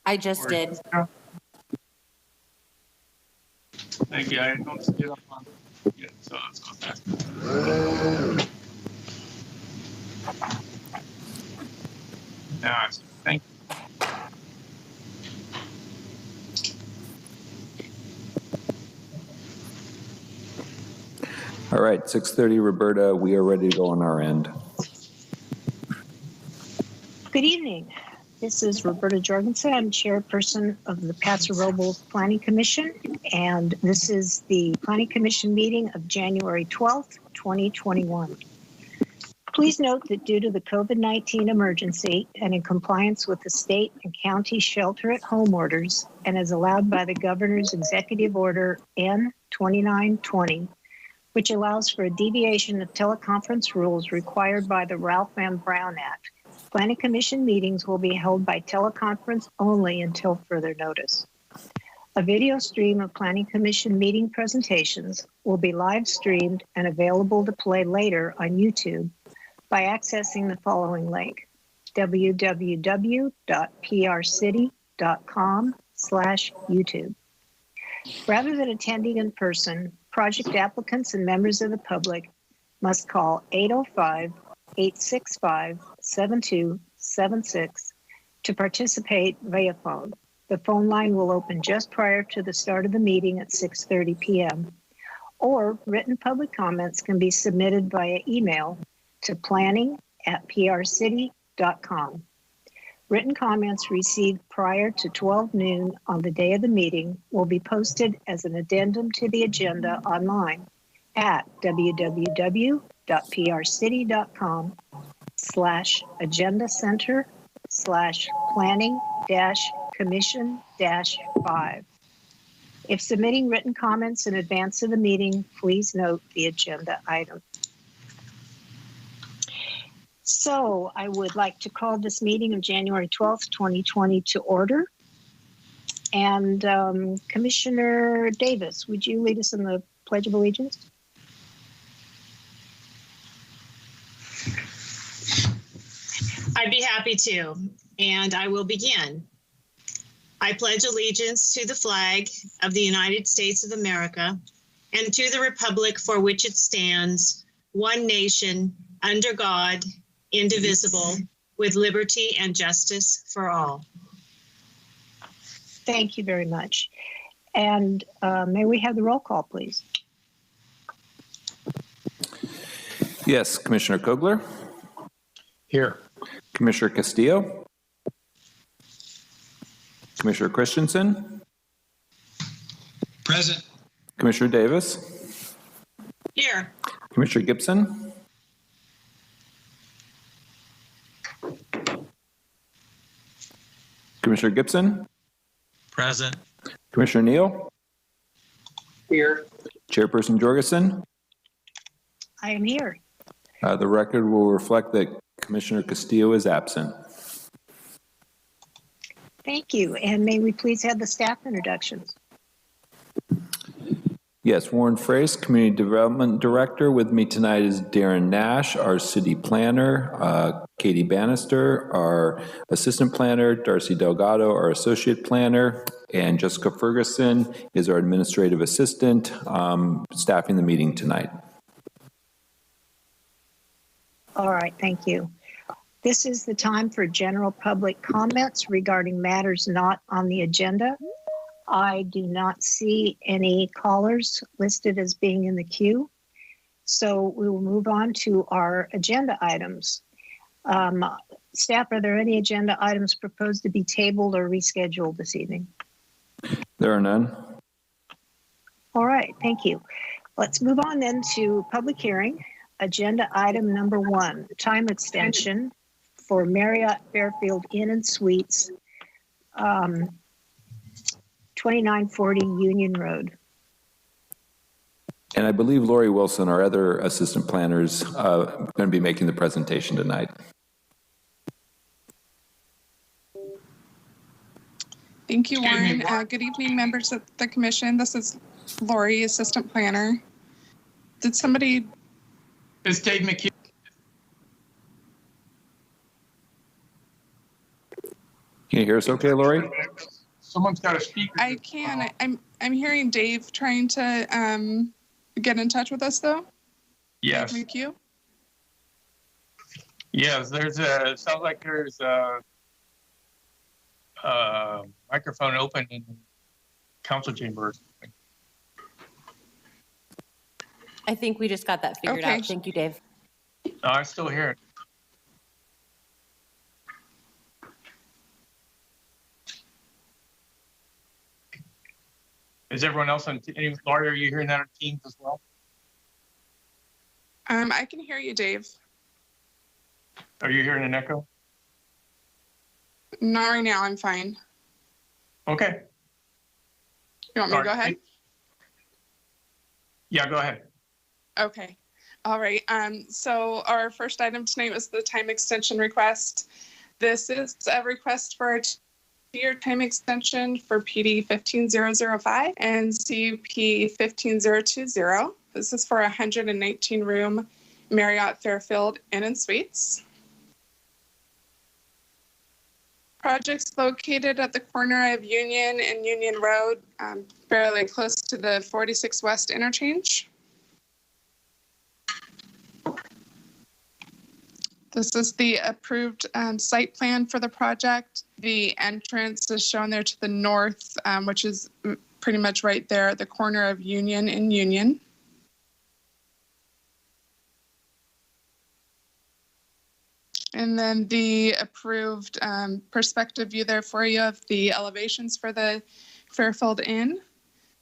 I just did. Thank you. I don't see it up on yet, so let's go fast. Now, thank you. All right, 6:30, Roberta, we are ready to go on our end. Good evening. This is Roberta Jorgensen. I'm chairperson of the Paso Robles Planning Commission, and this is the Planning Commission meeting of January 12th, 2021. Please note that due to the COVID-19 emergency and in compliance with the state and county shelter-at-home orders, and as allowed by the Governor's Executive Order N-2920, which allows for a deviation of teleconference rules required by the Ralph M. Brown Act, Planning Commission meetings will be held by teleconference only until further notice. A video stream of Planning Commission meeting presentations will be live streamed and available to play later on YouTube by accessing the following link, www.prcity.com/YouTube. Rather than attending in person, project applicants and members of the public must call 805-865-7276 to participate via phone. The phone line will open just prior to the start of the meeting at 6:30 p.m. Or written public comments can be submitted via email to planning@prcity.com. Written comments received prior to 12 noon on the day of the meeting will be posted as an addendum to the agenda online at www.prcity.com/agenda center/planning-commission-5. If submitting written comments in advance of the meeting, please note the agenda item. So I would like to call this meeting of January 12th, 2020 to order. And Commissioner Davis, would you lead us in the Pledge of Allegiance? I'd be happy to, and I will begin. I pledge allegiance to the flag of the United States of America and to the republic for which it stands, one nation, under God, indivisible, with liberty and justice for all. Thank you very much. And may we have the roll call, please? Yes, Commissioner Kogler. Here. Commissioner Castillo. Commissioner Christensen. Present. Commissioner Davis. Here. Commissioner Gibson. Commissioner Gibson. Present. Commissioner Neal. Here. Chairperson Jorgensen. I am here. The record will reflect that Commissioner Castillo is absent. Thank you. And may we please have the staff introductions? Yes, Warren Frace, Community Development Director. With me tonight is Darren Nash, our City Planner, Katie Bannister, our Assistant Planner, Darcy Delgado, our Associate Planner, and Jessica Ferguson is our Administrative Assistant, staffing the meeting tonight. All right, thank you. This is the time for general public comments regarding matters not on the agenda. I do not see any callers listed as being in the queue. So we will move on to our agenda items. Staff, are there any agenda items proposed to be tabled or rescheduled this evening? There are none. All right, thank you. Let's move on then to public hearing. Agenda item number 1, time extension for Marriott Fairfield Inn and Suites, 2940 Union Road. And I believe Lori Wilson, our other assistant planner, is going to be making the presentation tonight. Thank you, Warren. Good evening, members of the commission. This is Lori, assistant planner. Did somebody? It's Dave McHugh. Can you hear us okay, Lori? Someone's got a speaker. I can. I'm hearing Dave trying to get in touch with us though. Yes. Thank you. Yes, sounds like there's a microphone open in the council chamber. I think we just got that figured Okay. out. Thank you, Dave. No, I still hear it. Is everyone else on, Laurie, are you hearing that on Teams as well? I can hear you, Dave. Are you hearing an echo? Not right now. I'm fine. Okay. You want me to go ahead? Yeah, go ahead. Okay. All right. So our first item tonight was the time extension request. This is a request for a 2-year time extension for PD 15005 and CUP 15020. This is for a 119-room Marriott Fairfield Inn and Suites. Project's located at the corner of Union and Union Road, fairly close to the 46 West interchange. This is the approved site plan for the project. The entrance is shown there to the north, which is pretty much right there at the corner of Union and Union. And then the approved perspective view there for you of the elevations for the Fairfield Inn.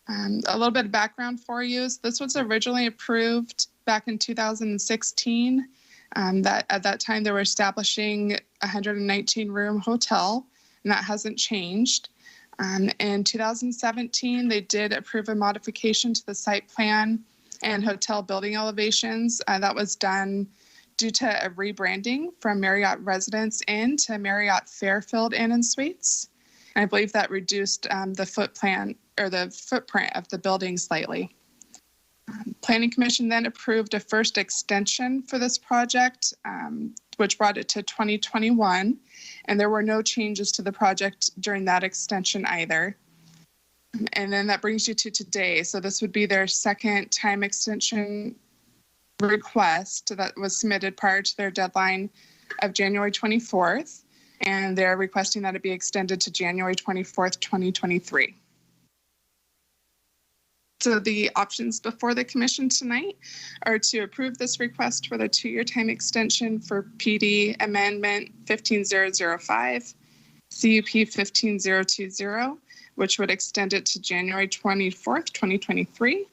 A little bit of background for you is this was originally approved back in 2016. That at that time they were establishing a 119-room hotel, and that hasn't changed. In 2017, they did approve a modification to the site plan and hotel building elevations. That was done due to a rebranding from Marriott Residence Inn to Marriott Fairfield Inn and Suites. And I believe that reduced the footprint of the building slightly. Planning Commission then approved a first extension for this project, which brought it to 2021, and there were no changes to the project during that extension either. And then that brings you to today. So this would be their second time extension request that was submitted prior to their deadline of January 24th, and they're requesting that it be extended to January 24th, 2023. So the options before the commission tonight are to approve this request for the 2-year time extension for PD Amendment 15005, CUP 15020, which would extend it to January 24th, 2023.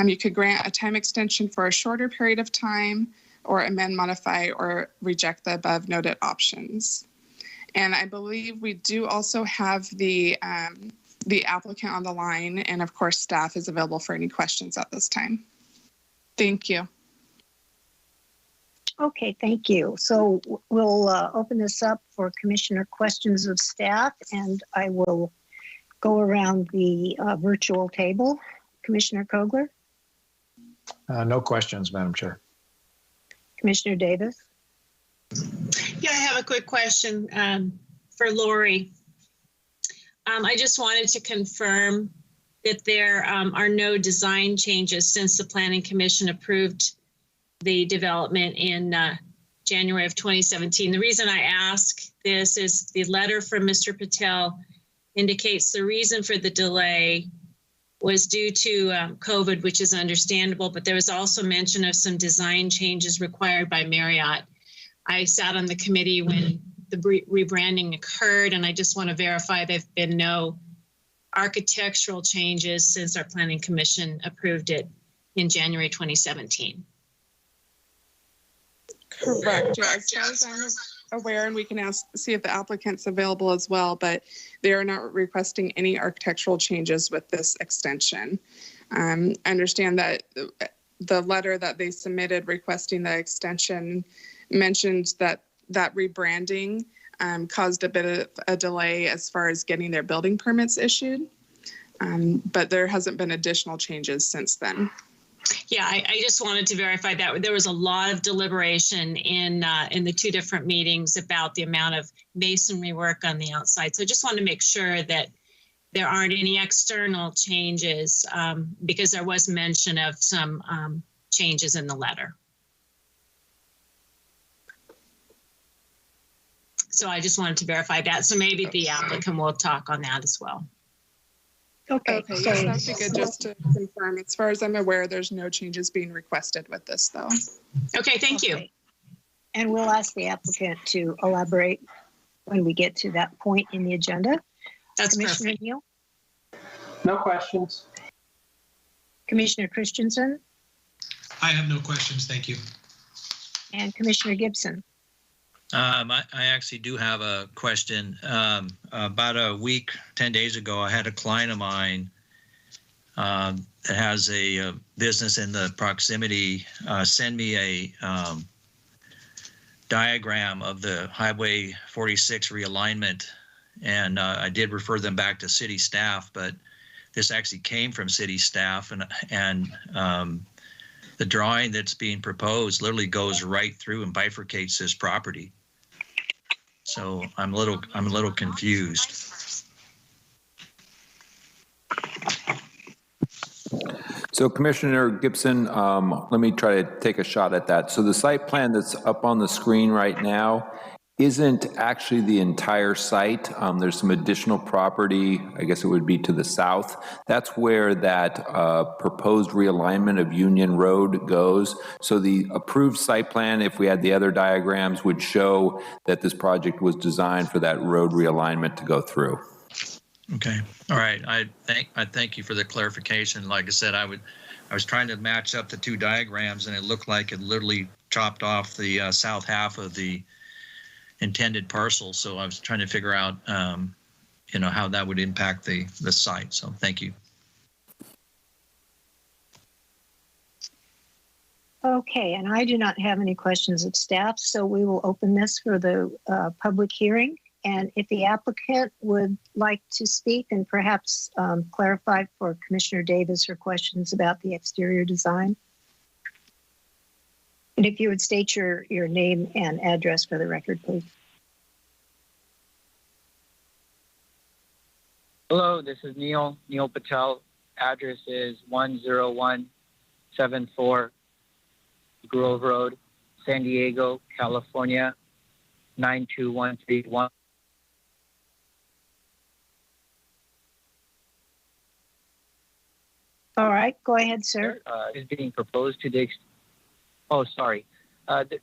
You could grant a time extension for a shorter period of time, or amend, modify, or reject the above noted options. And I believe we do also have the applicant on the line, and of course staff is available for any questions at this time. Thank you. Okay, thank you. So we'll open this up for commissioner questions of staff, and I will go around the virtual table. Commissioner Kogler? No questions, Madam Chair. Commissioner Davis? Yeah, I have a quick question for Lori. I just wanted to confirm that there are no design changes since the Planning Commission approved the development in January of 2017. The reason I ask this is the letter from Mr. Patel indicates the reason for the delay was due to COVID, which is understandable, but there was also mention of some design changes required by Marriott. I sat on the committee when the rebranding occurred, and I just want to verify there have been no architectural changes since our Planning Commission approved it in January 2017. Correct. Yeah, as far as I'm aware, and we can see if the applicant's available as well, but they are not requesting any architectural changes with this extension. I understand that the letter that they submitted requesting the extension mentioned that rebranding caused a bit of a delay as far as getting their building permits issued, but there hasn't been additional changes since then. Yeah, I just wanted to verify that there was a lot of deliberation in the two different meetings about the amount of masonry work on the outside. So I just wanted to make sure that there aren't any external changes because there was mention of some changes in the letter. So I just wanted to verify that. So maybe the applicant will talk on that as well. Okay, Okay, so yes, that'd be good just to confirm. As far as I'm aware, there's no changes being requested with this, though. Okay, thank you. okay. And we'll ask the applicant to elaborate when we get to that point in the agenda. That's Commissioner perfect. Neal, No questions. Commissioner Christensen, I have no questions, thank you. and Commissioner Gibson. I actually do have a question. About a week, 10 days ago, I had a client of mine that has a business in the proximity send me a diagram of the Highway 46 realignment. And I did refer them back to city staff, but this actually came from city staff, and the drawing that's being proposed literally goes right through and bifurcates this property. So I'm a little confused. So Commissioner Gibson, let me try to take a shot at that. So the site plan that's up on the screen right now isn't actually the entire site. There's some additional property, I guess it would be to the south. That's where that proposed realignment of Union Road goes. So the approved site plan, if we had the other diagrams, would show that this project was designed for that road realignment to go through. Okay, all right. I thank you for the clarification. Like I said, I was trying to match up the two diagrams, and it looked like it literally chopped off the south half of the intended parcel. So I was trying to figure out, how that would impact the site. So thank you. Okay, and I do not have any questions of staff, so we will open this for the public hearing. And if the applicant would like to speak and perhaps clarify for Commissioner Davis her questions about the exterior design. And if you would state your name and address for the record, please. Hello, this is Neil Patel. Address is 10174 Grove Road, San Diego, California, 92131. All right, go ahead, sir. Is being proposed to the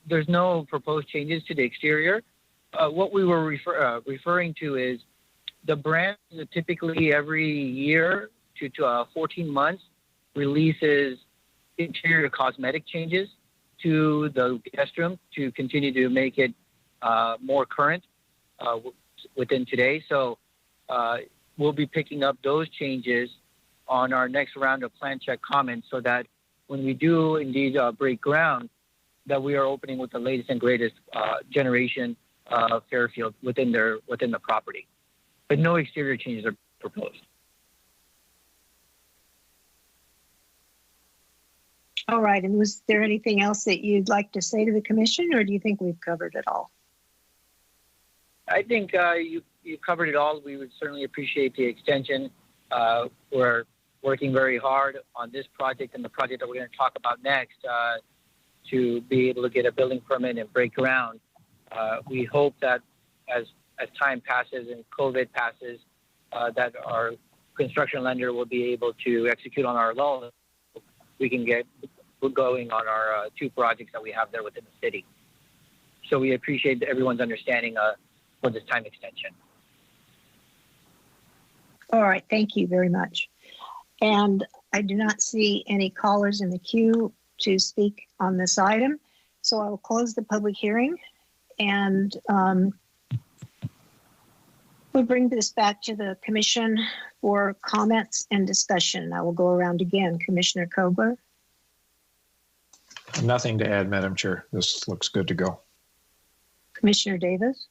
there's no proposed changes to the exterior. What we were referring to is the brand typically every year to 14 months releases interior cosmetic changes to the guest room to continue to make it more current within today. So we'll be picking up those changes on our next round of plan check comments, so that when we do indeed break ground, that we are opening with the latest and greatest generation of Fairfield within the property. But no exterior changes are proposed. All right, and was there anything else that you'd like to say to the commission, or do you think we've covered it all? I think you covered it all. We would certainly appreciate the extension. We're working very hard on this project and the project that we're going to talk about next to be able to get a building permit and break ground. We hope that as time passes and COVID passes, that our construction lender will be able to execute on our loan. We can get going on our two projects that we have there within the city. So we appreciate everyone's understanding for this time extension. All right, thank you very much. And I do not see any callers in the queue to speak on this item. So I will close the public hearing, and we'll bring this back to the commission for comments and discussion. I will go around again. Commissioner Kogler. Nothing to add, Madam Chair. This looks good to go. Commissioner Davis.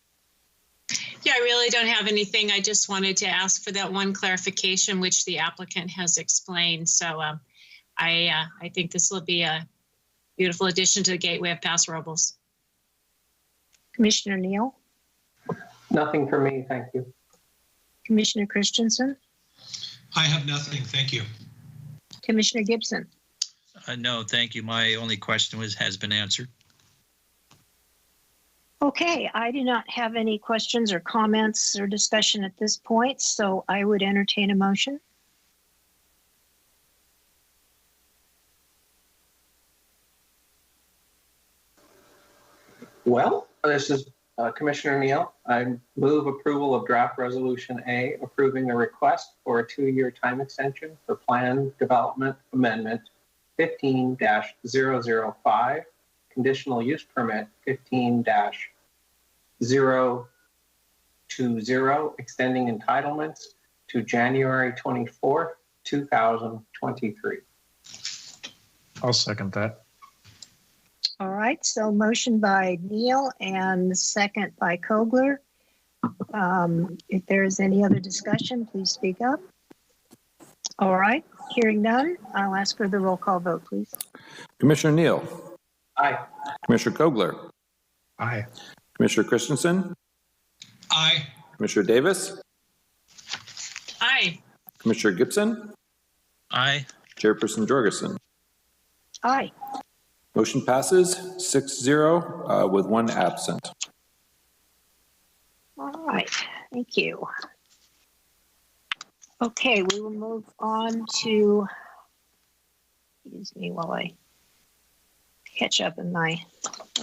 Yeah, I really don't have anything. I just wanted to ask for that one clarification, which the applicant has explained. So I think this will be a beautiful addition to the gateway of Paso Robles. Commissioner Neal, Nothing for me, thank you. Commissioner Christensen, I have nothing. Thank you. Commissioner Gibson. No, thank you. My only question has been answered. Okay, I do not have any questions or comments or discussion at this point, so I would entertain a motion. Well, this is Commissioner Neal. I move approval of draft resolution A, approving a request for a 2-year time extension for Plan Development Amendment 15-005, conditional use permit 15-020, extending entitlements to January 24th, 2023. I'll second that. All right, so motion by Neal and second by Kogler. If there is any other discussion, please speak up. All right, hearing none, I'll ask for the roll call vote, please. Commissioner Neal, Aye. Commissioner Kogler, Aye. Commissioner Christensen, Aye. Commissioner Davis, Aye. Commissioner Gibson, Aye. Chairperson Jorgensen. Aye. Motion passes 6-0 with 1 absent. All right, thank you. Okay, we will move on to, excuse me while I catch up in my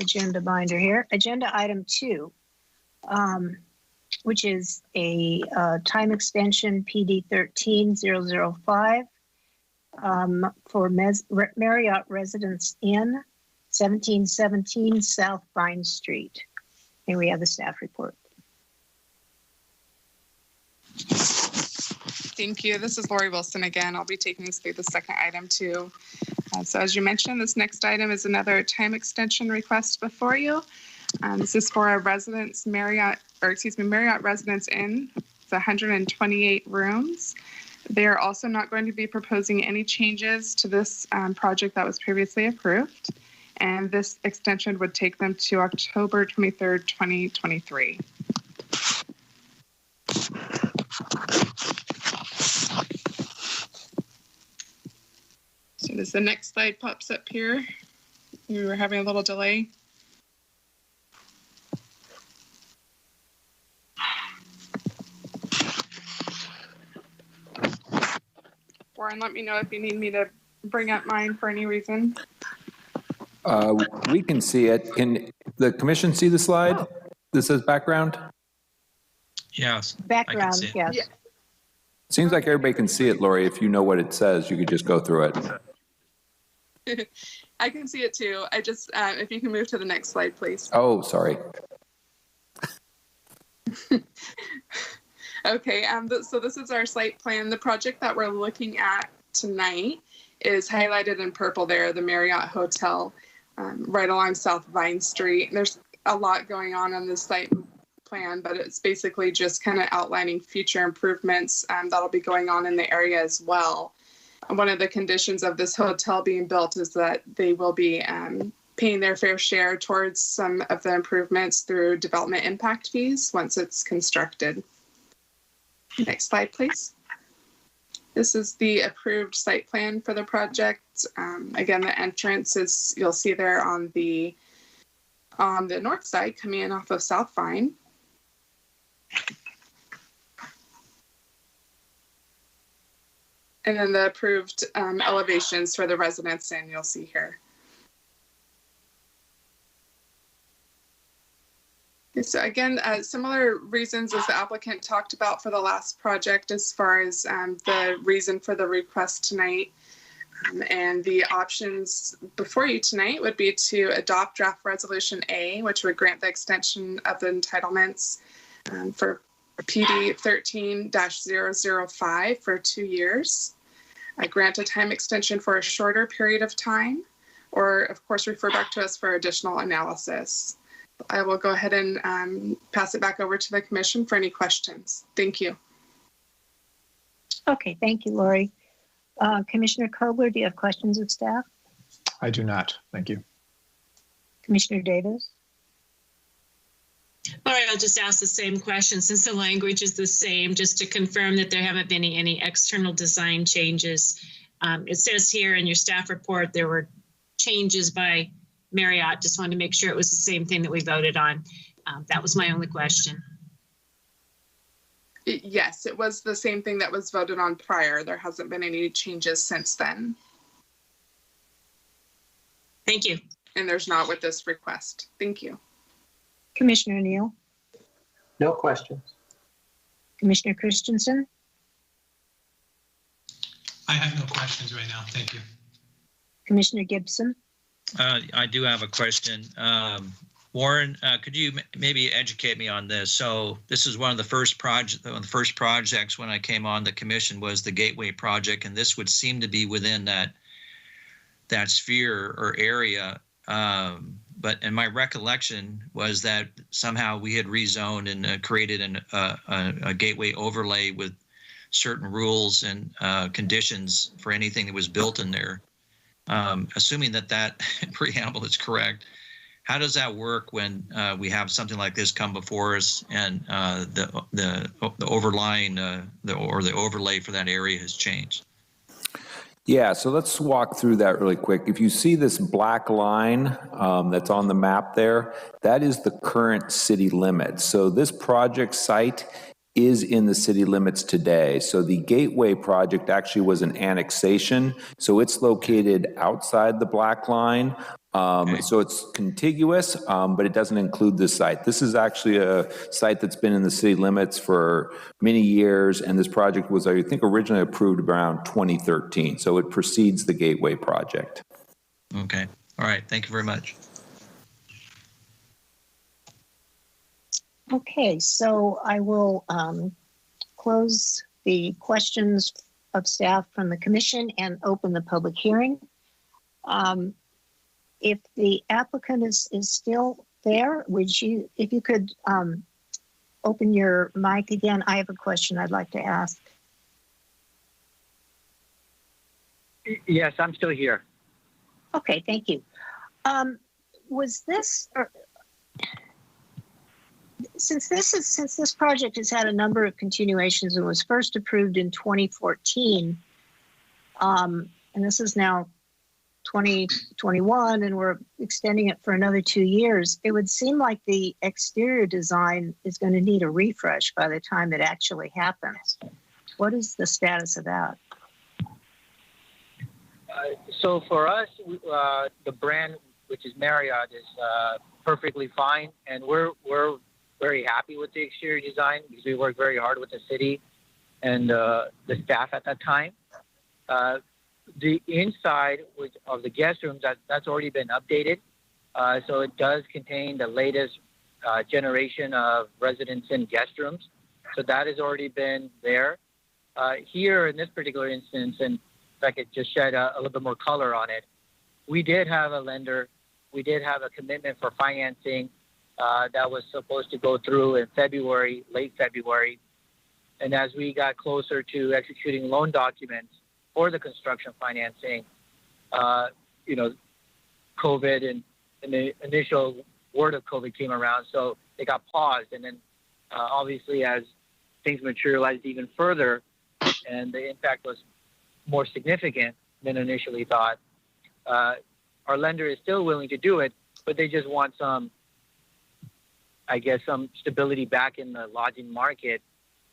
agenda binder here. Agenda item 2, which is a time extension PD 13005 for Marriott Residence Inn, 1717 South Vine Street. And we have the staff report. Thank you. This is Lori Wilson again. I'll be taking us through the second item too. So as you mentioned, this next item is another time extension request before you. This is for a Marriott Residence Inn. It's 128 rooms. They are also not going to be proposing any changes to this project that was previously approved. And this extension would take them to October 23rd, 2023. So as the next slide pops up here, we were having a little delay. Warren, let me know if you need me to bring up mine for any reason. We can see it. Can the commission see the slide? Oh. This says background. Yes. Background, see it. yes. Yeah. Seems like everybody can see it, Lori. If you know what it says, you could just go through it. I can see it too. I just, if you can move to the next slide, please. Oh, sorry. Okay, so this is our site plan. The project that we're looking at tonight is highlighted in purple there, the Marriott Hotel, right along South Vine Street. There's a lot going on this site plan, but it's basically just kind of outlining future improvements that'll be going on in the area as well. One of the conditions of this hotel being built is that they will be paying their fair share towards some of the improvements through development impact fees once it's constructed. Next slide, please. This is the approved site plan for the project. Again, the entrance is, you'll see there on the north side coming in off of South Vine. And then the approved elevations for the residents in, you'll see here. So again, similar reasons as the applicant talked about for the last project as far as the reason for the request tonight. And the options before you tonight would be to adopt draft resolution A, which would grant the extension of the entitlements for PD 13-005 for 2 years. Grant a time extension for a shorter period of time, or of course refer back to us for additional analysis. I will go ahead and pass it back over to the commission for any questions. Thank you. Okay, thank you, Lori. Commissioner Kobler, do you have questions of staff? I do not. Thank you. Commissioner Davis? All right, I'll just ask the same question since the language is the same, just to confirm that there haven't been any external design changes. It says here in your staff report there were changes by Marriott. Just wanted to make sure it was the same thing that we voted on. That was my only question. Yes, it was the same thing that was voted on prior. There hasn't been any changes since then. Thank you. And there's not with this request. Thank you. Commissioner Neal? No questions. Commissioner Christensen? I have no questions right now. Thank you. Commissioner Gibson? I do have a question. Warren, could you maybe educate me on this? So this is one of the first projects when I came on the commission was the Gateway project, and this would seem to be within that sphere or area. But in my recollection was that somehow we had rezoned and created a gateway overlay with certain rules and conditions for anything that was built in there. Assuming that preamble is correct, how does that work when we have something like this come before us and the overlying or the overlay for that area has changed? Yeah, so let's walk through that really quick. If you see this black line that's on the map there, that is the current city limits. So this project site is in the city limits today. So the Gateway project actually was an annexation. So it's located outside the black line. So it's contiguous, but it doesn't include the site. This is actually a site that's been in the city limits for many years, and this project was, I think, originally approved around 2013. So it precedes the Gateway project. Okay. All right. Thank you very much. Okay, so I will close the questions of staff from the commission and open the public hearing. If the applicant is still there, if you could open your mic again, I have a question I'd like to ask. Yes, I'm still here. Okay, thank you. Since this project has had a number of continuations and was first approved in 2014, and this is now 2021, and we're extending it for another 2 years, it would seem like the exterior design is going to need a refresh by the time it actually happens. What is the status of that? So for us, the brand, which is Marriott, is perfectly fine, and we're very happy with the exterior design because we worked very hard with the city and the staff at that time. The inside of the guest rooms, that's already been updated. So it does contain the latest generation of residence and guest rooms. So that has already been there. Here in this particular instance, and if I could just shed a little bit more color on it, we did have a lender. We did have a commitment for financing that was supposed to go through in February, late February. And as we got closer to executing loan documents for the construction financing, COVID and the initial word of COVID came around, so they got paused. And then obviously as things materialized even further and the impact was more significant than initially thought, our lender is still willing to do it, but they just want some stability back in the lodging market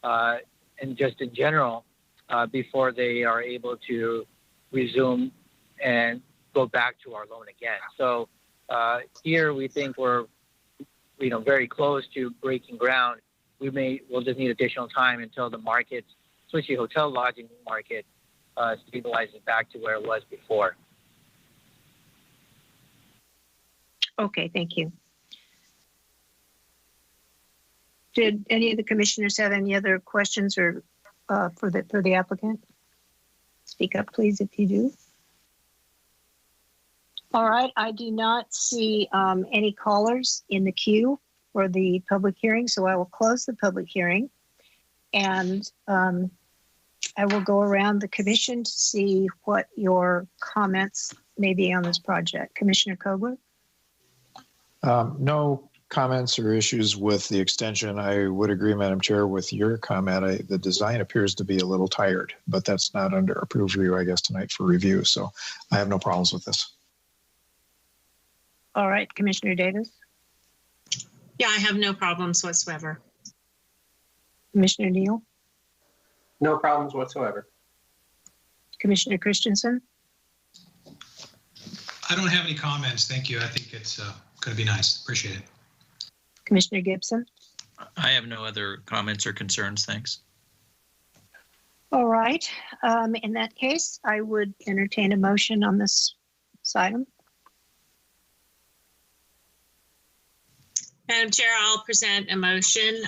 and just in general before they are able to resume and go back to our loan again. So here we think we're very close to breaking ground. We'll just need additional time until the market, especially hotel lodging market, stabilizes back to where it was before. Okay, thank you. Did any of the commissioners have any other questions or for the applicant? Speak up, please, if you do. All right, I do not see any callers in the queue for the public hearing, so I will close the public hearing. And I will go around the commission to see what your comments may be on this project. Commissioner Kogler? No comments or issues with the extension. I would agree, Madam Chair, with your comment. The design appears to be a little tired, but that's not under approved review, I guess, tonight for review. So I have no problems with this. All right, Commissioner Davis? Yeah, I have no problems whatsoever. Commissioner Neal? No problems whatsoever. Commissioner Christensen? I don't have any comments. Thank you. I think it's going to be nice. Appreciate it. Commissioner Gibson? I have no other comments or concerns. Thanks. All right. In that case, I would entertain a motion on this item. Madam Chair, I'll present a motion.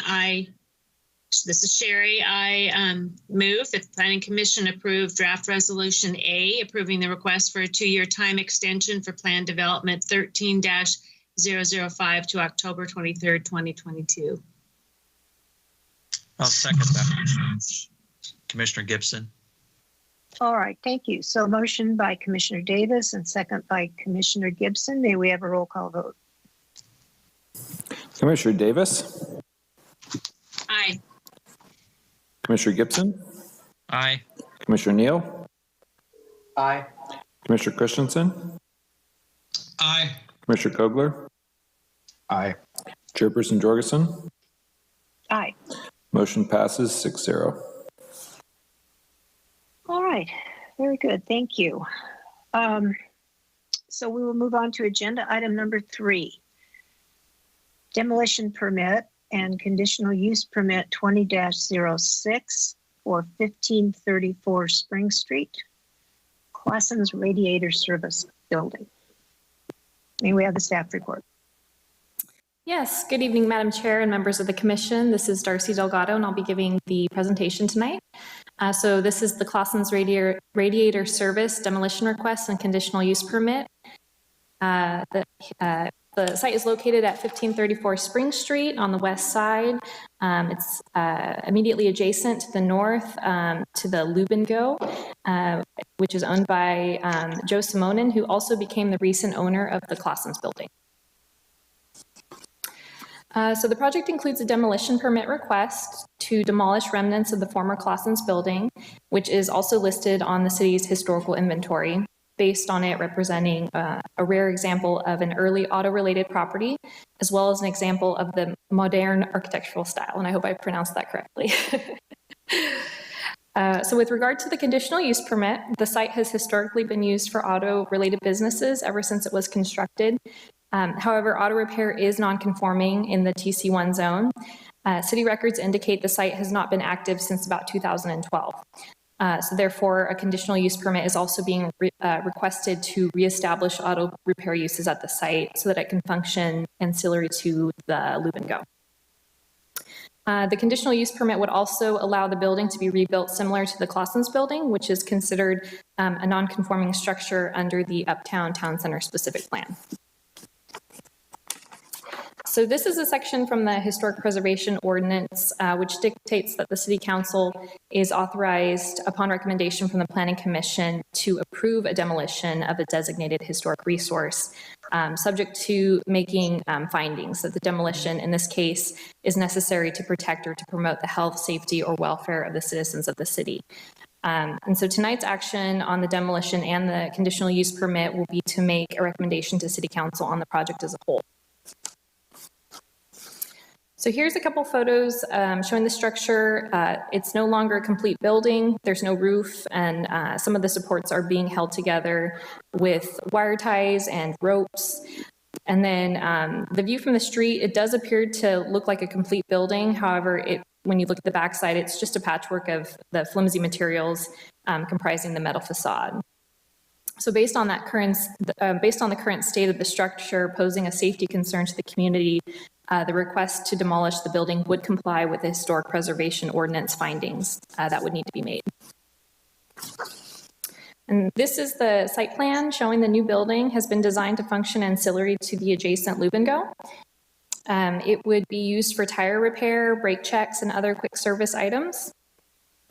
This is Sherry. I move that the Planning Commission approve draft resolution A, approving the request for a 2-year time extension for plan development 13-005 to October 23rd, 2022. I'll second that. Commissioner Gibson. All right, thank you. So motion by Commissioner Davis and second by Commissioner Gibson. May we have a roll call vote? Commissioner Davis? Aye. Commissioner Gibson? Aye. Commissioner Neal? Aye. Commissioner Christensen? Aye. Commissioner Kogler? Aye. Chairperson Jorgensen? Aye. Motion passes 6-0. All right, very good. Thank you. So we will move on to agenda item number 3. Demolition permit and conditional use permit 20-06 for 1534 Spring Street, Clausen's Radiator Service Building. May we have the staff report? Yes, good evening, Madam Chair and members of the Commission. This is Darcy Delgado, and I'll be giving the presentation tonight. So this is the Clausen's Radiator Service Demolition Request and Conditional Use Permit. The site is located at 1534 Spring Street on the west side. It's immediately adjacent to the north to the Lubin Go, which is owned by Joe Simonin, who also became the recent owner of the Clausen's building. So the project includes a demolition permit request to demolish remnants of the former Clausen's building, which is also listed on the city's historical inventory, based on it representing a rare example of an early auto-related property, as well as an example of the modern architectural style. And I hope I pronounced that correctly. So with regard to the conditional use permit, the site has historically been used for auto-related businesses ever since it was constructed. However, auto repair is non-conforming in the TC1 zone. City records indicate the site has not been active since about 2012. So therefore, a conditional use permit is also being requested to reestablish auto repair uses at the site so that it can function ancillary to the Loop and Go. The conditional use permit would also allow the building to be rebuilt similar to the Clausen's building, which is considered a non-conforming structure under the Uptown Town Center specific plan. So this is a section from the Historic Preservation Ordinance, which dictates that the City Council is authorized, upon recommendation from the Planning Commission, to approve a demolition of a designated historic resource, subject to making findings that the demolition, in this case, is necessary to protect or to promote the health, safety, or welfare of the citizens of the city. And so tonight's action on the demolition and the conditional use permit will be to make a recommendation to City Council on the project as a whole. So here's a couple photos showing the structure. It's no longer a complete building. There's no roof, and some of the supports are being held together with wire ties and ropes. And then the view from the street, it does appear to look like a complete building. However, when you look at the backside, it's just a patchwork of the flimsy materials comprising the metal facade. So based on the current state of the structure posing a safety concern to the community, the request to demolish the building would comply with the Historic Preservation Ordinance findings that would need to be made. And this is the site plan showing the new building has been designed to function ancillary to the adjacent Loop and Go. It would be used for tire repair, brake checks, and other quick service items.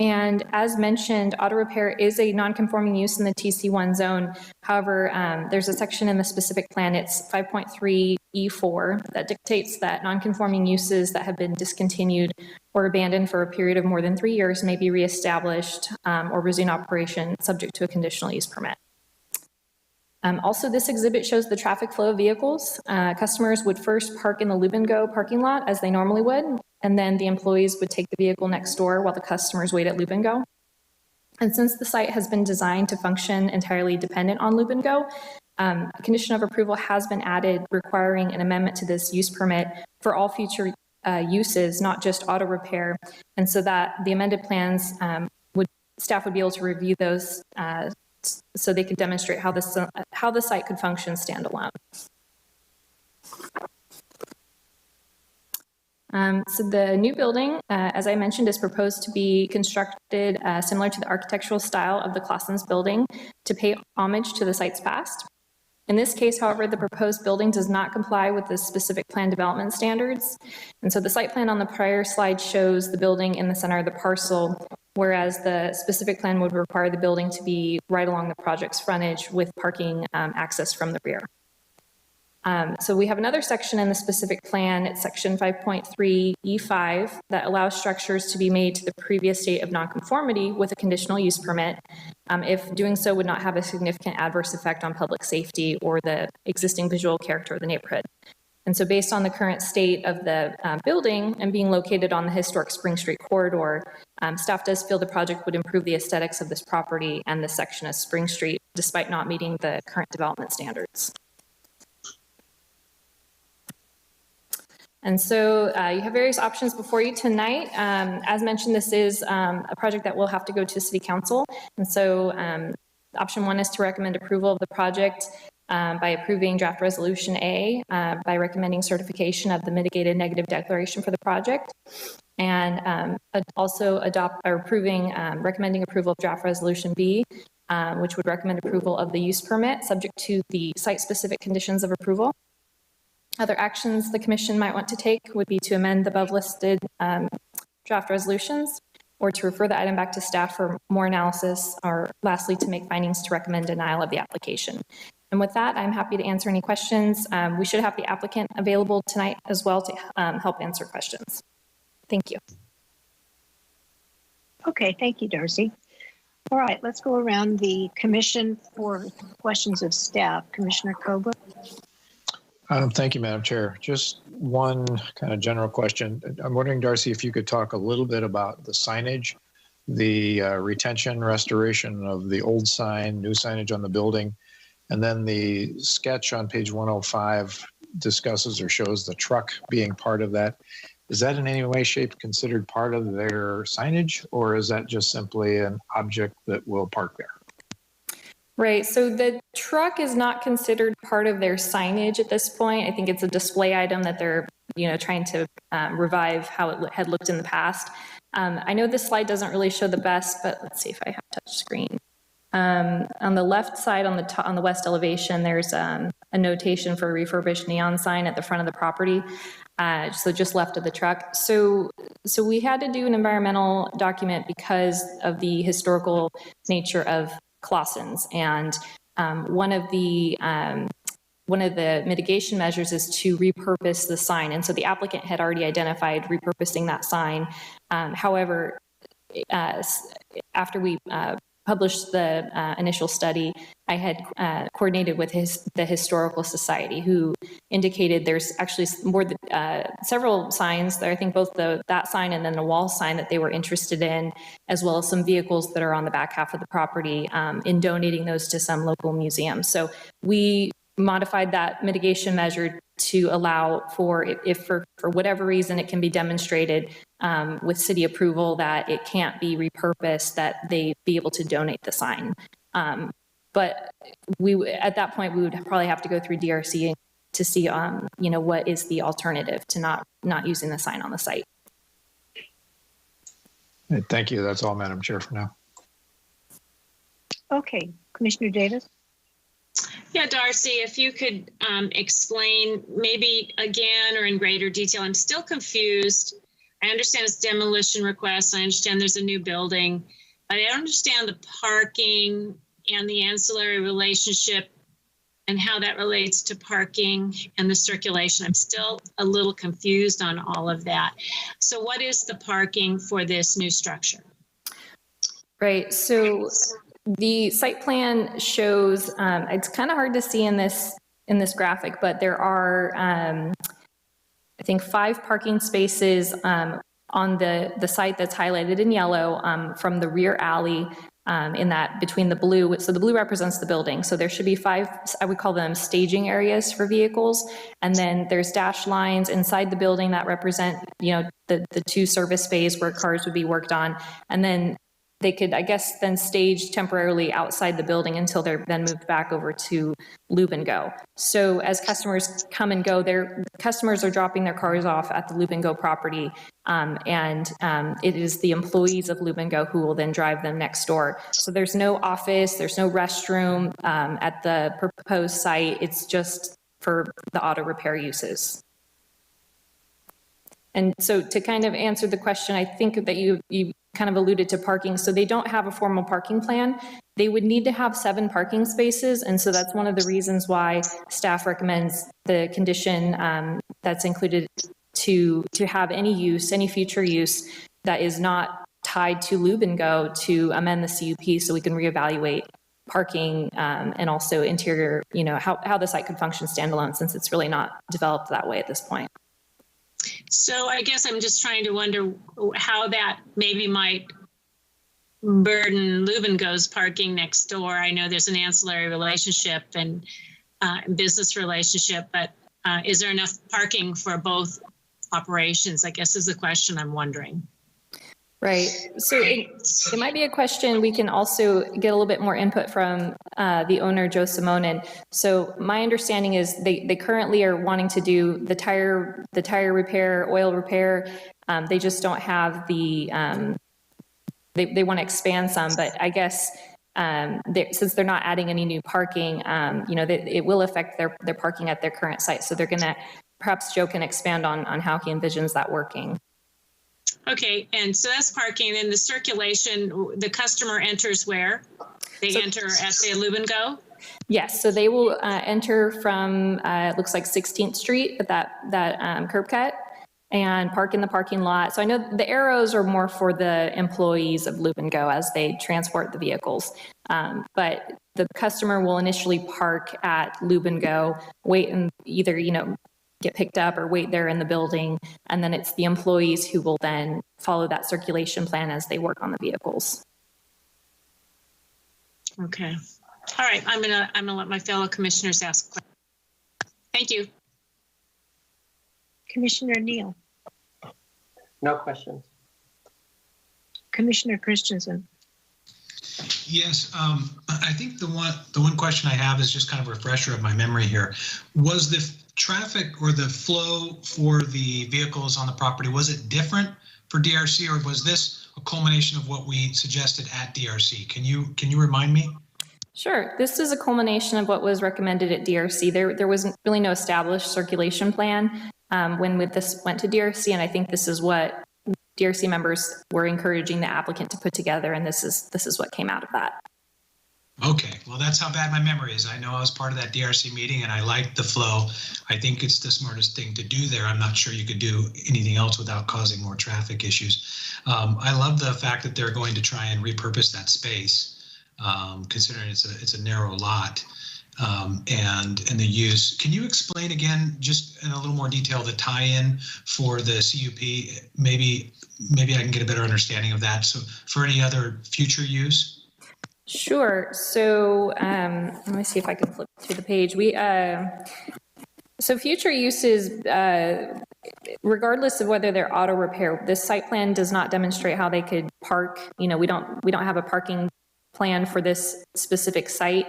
And as mentioned, auto repair is a non-conforming use in the TC1 zone. However, there's a section in the specific plan, it's 5.3E4, that dictates that non-conforming uses that have been discontinued or abandoned for a period of more than 3 years may be reestablished or resume operation subject to a conditional use permit. Also, this exhibit shows the traffic flow of vehicles. Customers would first park in the Loop and Go parking lot as they normally would, and then the employees would take the vehicle next door while the customers wait at Loop and Go. And since the site has been designed to function entirely dependent on Loop and Go, a condition of approval has been added requiring an amendment to this use permit for all future uses, not just auto repair, and so that the amended plans staff would be able to review those so they could demonstrate how the site could function standalone. So the new building, as I mentioned, is proposed to be constructed similar to the architectural style of the Clausen's building to pay homage to the site's past. In this case, however, the proposed building does not comply with the specific plan development standards. And so the site plan on the prior slide shows the building in the center of the parcel, whereas the specific plan would require the building to be right along the project's frontage with parking access from the rear. So we have another section in the specific plan, it's section 5.3E5, that allows structures to be made to the previous state of nonconformity with a conditional use permit if doing so would not have a significant adverse effect on public safety or the existing visual character of the neighborhood. And so based on the current state of the building and being located on the historic Spring Street corridor, staff does feel the project would improve the aesthetics of this property and this section of Spring Street despite not meeting the current development standards. And so you have various options before you tonight. As mentioned, this is a project that will have to go to City Council. And so option 1 is to recommend approval of the project by approving draft resolution A, by recommending certification of the mitigated negative declaration for the project, and also recommending approval of draft resolution B, which would recommend approval of the use permit subject to the site-specific conditions of approval. Other actions the commission might want to take would be to amend the above listed draft resolutions or to refer the item back to staff for more analysis, or lastly, to make findings to recommend denial of the application. And with that, I'm happy to answer any questions. We should have the applicant available tonight as well to help answer questions. Thank you. Okay, thank you, Darcy. All right, let's go around the commission for questions of staff. Commissioner Kobler. Thank you, Madam Chair. Just one kind of general question. I'm wondering, Darcy, if you could talk a little bit about the signage, the retention, restoration of the old sign, new signage on the building, and then the sketch on page 105 discusses or shows the truck being part of that. Is that in any way, shape considered part of their signage, or is that just simply an object that will park there? Right, so the truck is not considered part of their signage at this point. I think it's a display item that they're, trying to revive how it had looked in the past. I know this slide doesn't really show the best, but let's see if I have touch screen. On the left side, on the west elevation, there's a notation for a refurbished neon sign at the front of the property, so just left of the truck. So we had to do an environmental document because of the historical nature of Clausen's, and one of the mitigation measures is to repurpose the sign, and so the applicant had already identified repurposing that sign. However, after we published the initial study, I had coordinated with the Historical Society, who indicated there's actually more than several signs there. I think both that sign and then the wall sign that they were interested in, as well as some vehicles that are on the back half of the property, in donating those to some local museums. So we modified that mitigation measure to allow for, if for whatever reason it can be demonstrated with city approval that it can't be repurposed, that they be able to donate the sign. But at that point, we would probably have to go through DRC to see, what is the alternative to not using the sign on the site. Thank you. That's all, Madam Chair, for now. Okay, Commissioner Davis. Yeah, Darcy, if you could explain maybe again or in greater detail, I'm still confused. I understand it's demolition request. I understand there's a new building. But I don't understand the parking and the ancillary relationship and how that relates to parking and the circulation. I'm still a little confused on all of that. So what is the parking for this new structure? Right, so the site plan shows, it's kind of hard to see in this graphic, but there are, I think, 5 parking spaces on the site that's highlighted in yellow from the rear alley in that between the blue. So the blue represents the building. So there should be 5, I would call them staging areas for vehicles. And then there's dashed lines inside the building that represent, the 2 service bays where cars would be worked on. And then they could, I guess, then stage temporarily outside the building until they're then moved back over to Lube and Go. So as customers come and go, customers are dropping their cars off at the Lube and Go property, and it is the employees of Lube and Go who will then drive them next door. So there's no office, there's no restroom at the proposed site. It's just for the auto repair uses. And so to kind of answer the question, I think that you kind of alluded to parking. So they don't have a formal parking plan. They would need to have 7 parking spaces. And so that's one of the reasons why staff recommends the condition that's included to have any future use that is not tied to Lube and Go to amend the CUP so we can reevaluate parking and also interior, how the site could function standalone since it's really not developed that way at this point. So I guess I'm just trying to wonder how that maybe might burden Lube and Go's parking next door. I know there's an ancillary relationship and business relationship, but is there enough parking for both operations, I guess is the question I'm wondering. Right. So it might be a question we can also get a little bit more input from the owner, Joe Simonin. So my understanding is they currently are wanting to do the tire repair, oil repair. They just don't have the, they want to expand some, but I guess since they're not adding any new parking, it will affect their parking at their current site. So they're going to, perhaps Joe can expand on how he envisions that working. Okay, and so that's parking. And the circulation, the customer enters where? They enter at the Lube and Go? Yes, so they will enter from, it looks like 16th Street at that curb cut and park in the parking lot. So I know the arrows are more for the employees of Lube and Go as they transport the vehicles. But the customer will initially park at Lube and Go, wait and either, get picked up or wait there in the building. And then it's the employees who will then follow that circulation plan as they work on the vehicles. Okay. All right. I'm gonna let my fellow commissioners ask questions. Thank you. Commissioner Neal. No questions. Commissioner Christensen. Yes, I think the one question I have is just kind of a refresher of my memory here. Was the traffic or the flow for the vehicles on the property, was it different for DRC, or was this a culmination of what we suggested at DRC? Can you remind me? Sure. This is a culmination of what was recommended at DRC. There was really no established circulation plan when this went to DRC, and I think this is what DRC members were encouraging the applicant to put together, and this is what came out of that. Okay, well, that's how bad my memory is. I know I was part of that DRC meeting and I liked the flow. I think it's the smartest thing to do there. I'm not sure you could do anything else without causing more traffic issues. I love the fact that they're going to try and repurpose that space, considering it's a narrow lot, and the use. Can you explain again, just in a little more detail, the tie-in for the CUP? Maybe I can get a better understanding of that. So for any other future use? Sure. So let me see if I can flip through the page. So future uses, regardless of whether they're auto repair, this site plan does not demonstrate how they could park. We don't have a parking plan for this specific site.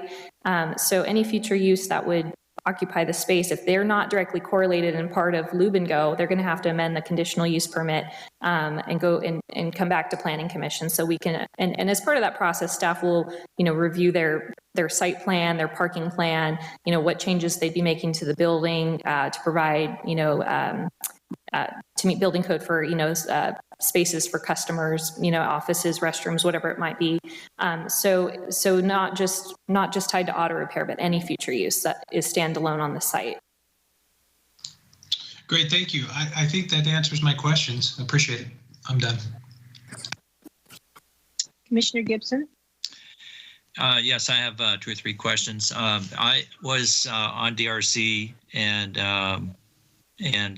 So any future use that would occupy the space, if they're not directly correlated and part of Lube and Go, they're going to have to amend the conditional use permit and go and come back to Planning Commission. So we can, and as part of that process, staff will, review their site plan, their parking plan, what changes they'd be making to the building to provide, to meet building code for, spaces for customers, offices, restrooms, whatever it might be. So not just tied to auto repair, but any future use that is standalone on the site. Great, thank you. I think that answers my questions. I appreciate it. I'm done. Commissioner Gibson? Yes, I have 2 or 3 questions. I was on DRC, and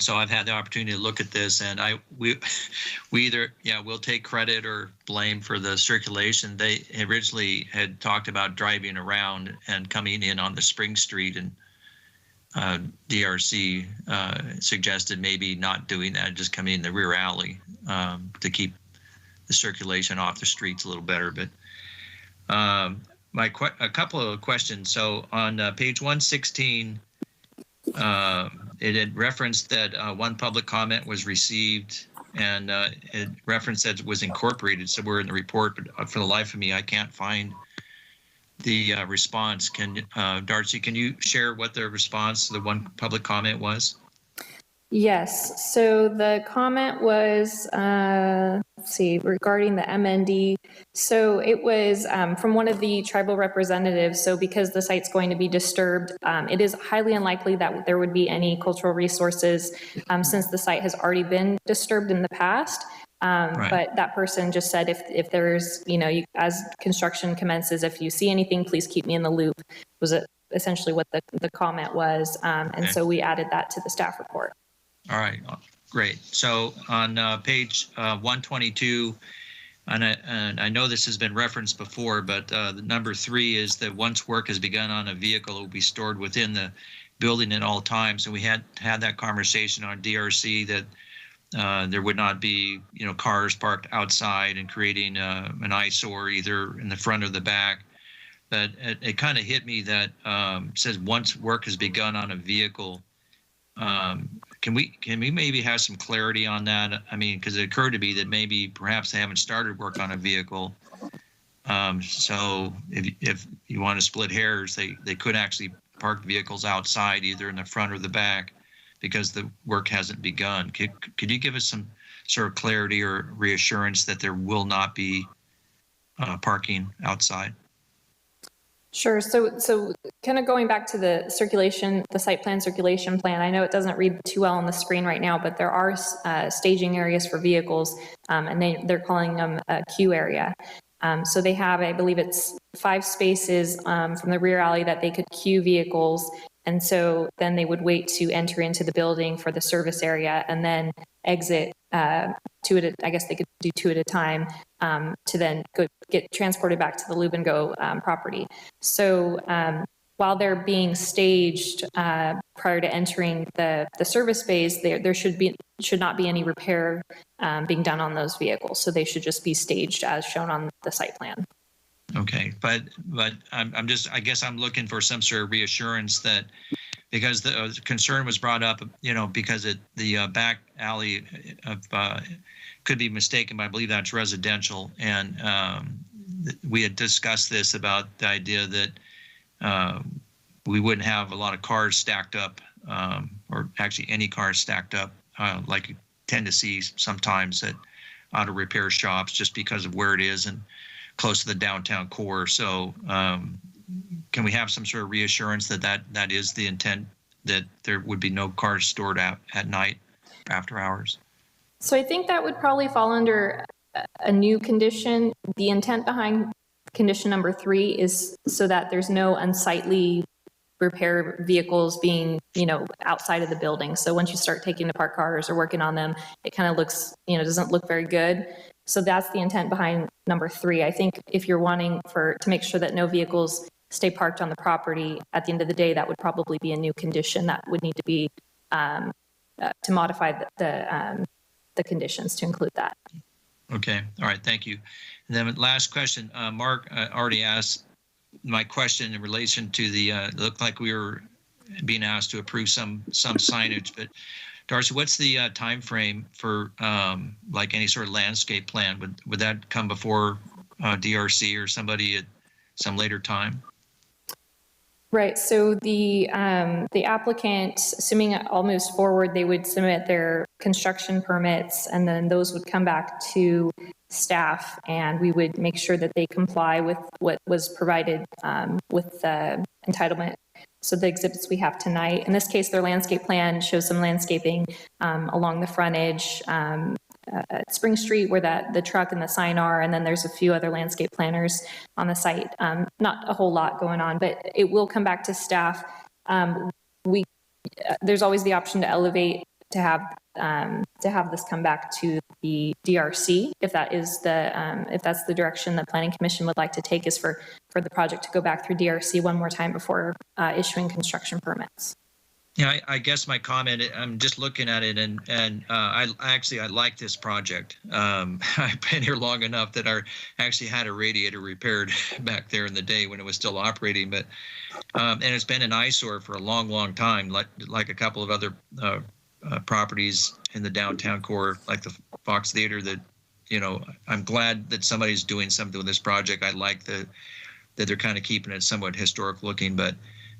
so I've had the opportunity to look at this, and we either we'll take credit or blame for the circulation. They originally had talked about driving around and coming in on the Spring Street, and DRC suggested maybe not doing that, just coming in the rear alley to keep the circulation off the streets a little better. But a couple of questions. So on page 116, it had referenced that one public comment was received, and it referenced that it was incorporated somewhere in the report, but for the life of me, I can't find the response. Darcy, can you share what the response to the one public comment was? Yes, so the comment was, let's see, regarding the MND. So it was from one of the tribal representatives. So because the site's going to be disturbed, it is highly unlikely that there would be any cultural resources since the site has already been disturbed in the past. Right. But that person just said, if there's, as construction commences, if you see anything, please keep me in the loop, was essentially what the comment was. And so we added that to the staff report. All right, great. So on page 122, and I know this has been referenced before, but the number 3 is that once work has begun on a vehicle, it will be stored within the building at all times. And we had that conversation on DRC that there would not be, cars parked outside and creating an eyesore either in the front or the back. But it kind of hit me that says once work has begun on a vehicle. Can we maybe have some clarity on that? I mean, because it occurred to me that maybe perhaps they haven't started work on a vehicle. So if you want to split hairs, they could actually park vehicles outside either in the front or the back because the work hasn't begun. Could you give us some sort of clarity or reassurance that there will not be parking outside? Sure. So kind of going back to the site plan circulation plan, I know it doesn't read too well on the screen right now, but there are staging areas for vehicles, and they're calling them a queue area. So they have, I believe it's 5 spaces from the rear alley that they could queue vehicles. And so then they would wait to enter into the building for the service area and then exit 2 I guess they could do 2 at a time to then get transported back to the Lube and Go property. So while they're being staged prior to entering the service bays, there should not be any repair being done on those vehicles. So they should just be staged as shown on the site plan. Okay, but I guess I'm looking for some sort of reassurance that, because the concern was brought up, because the back alley could be mistaken, but I believe that's residential, and we had discussed this about the idea that we wouldn't have a lot of cars stacked up, or actually any cars stacked up, like you tend to see sometimes at auto repair shops, just because of where it is and close to the downtown core. So can we have some sort of reassurance that is the intent, that there would be no cars stored at night after hours? So I think that would probably fall under a new condition. The intent behind condition number 3 is so that there's no unsightly repair vehicles being, outside of the building. So once you start taking apart cars or working on them, it kind of looks, doesn't look very good. So that's the intent behind number 3. I think if you're wanting to make sure that no vehicles stay parked on the property, at the end of the day, that would probably be a new condition that would need to be to modify the conditions to include that. Okay. All right. Thank you. And then last question, Mark already asked my question in relation to the, it looked like we were being asked to approve some signage, but Darcy, what's the time frame for like any sort of landscape plan? Would that come before DRC or somebody at some later time? Right, so the applicant, assuming it all moves forward, they would submit their construction permits, and then those would come back to staff, and we would make sure that they comply with what was provided with the entitlement. So the exhibits we have tonight, in this case, their landscape plan shows some landscaping along the frontage at Spring Street where the truck and the sign are, and then there's a few other landscape planners on the site. Not a whole lot going on, but it will come back to staff. There's always the option to elevate to have this come back to the DRC if that's the direction the Planning Commission would like to take, is for the project to go back through DRC one more time before issuing construction permits. Yeah, I guess my comment, I'm just looking at it, and I like this project. I've been here long enough that I actually had a radiator repaired back there in the day when it was still operating, but and it's been an eyesore for a long time, like a couple of other properties in the downtown core, like the Fox Theater. That, you know, I'm glad that somebody's doing something with this project. I like that they're kind of keeping it somewhat historic looking, but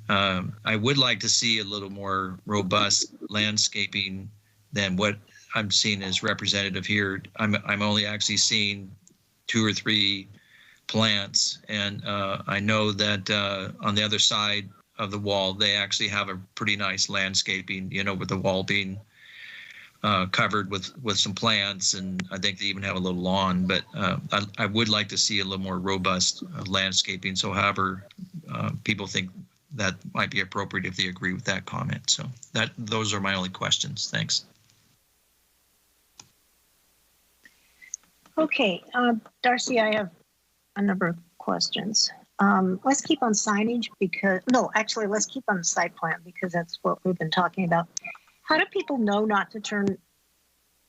I would like to see a little more robust landscaping than what I'm seeing as representative here. I'm only actually seeing 2 or 3 plants, and I know that on the other side of the wall they actually have a pretty nice landscaping, you know, with the wall being covered with some plants, and I think they even have a little lawn. But I would like to see a little more robust landscaping. So however people think that might be appropriate, if they agree with that comment. So those are my only questions. Thanks. Okay, Darcy, I have a number of questions. Let's keep on signage let's keep on the site plan, because that's what we've been talking about. How do people know not to turn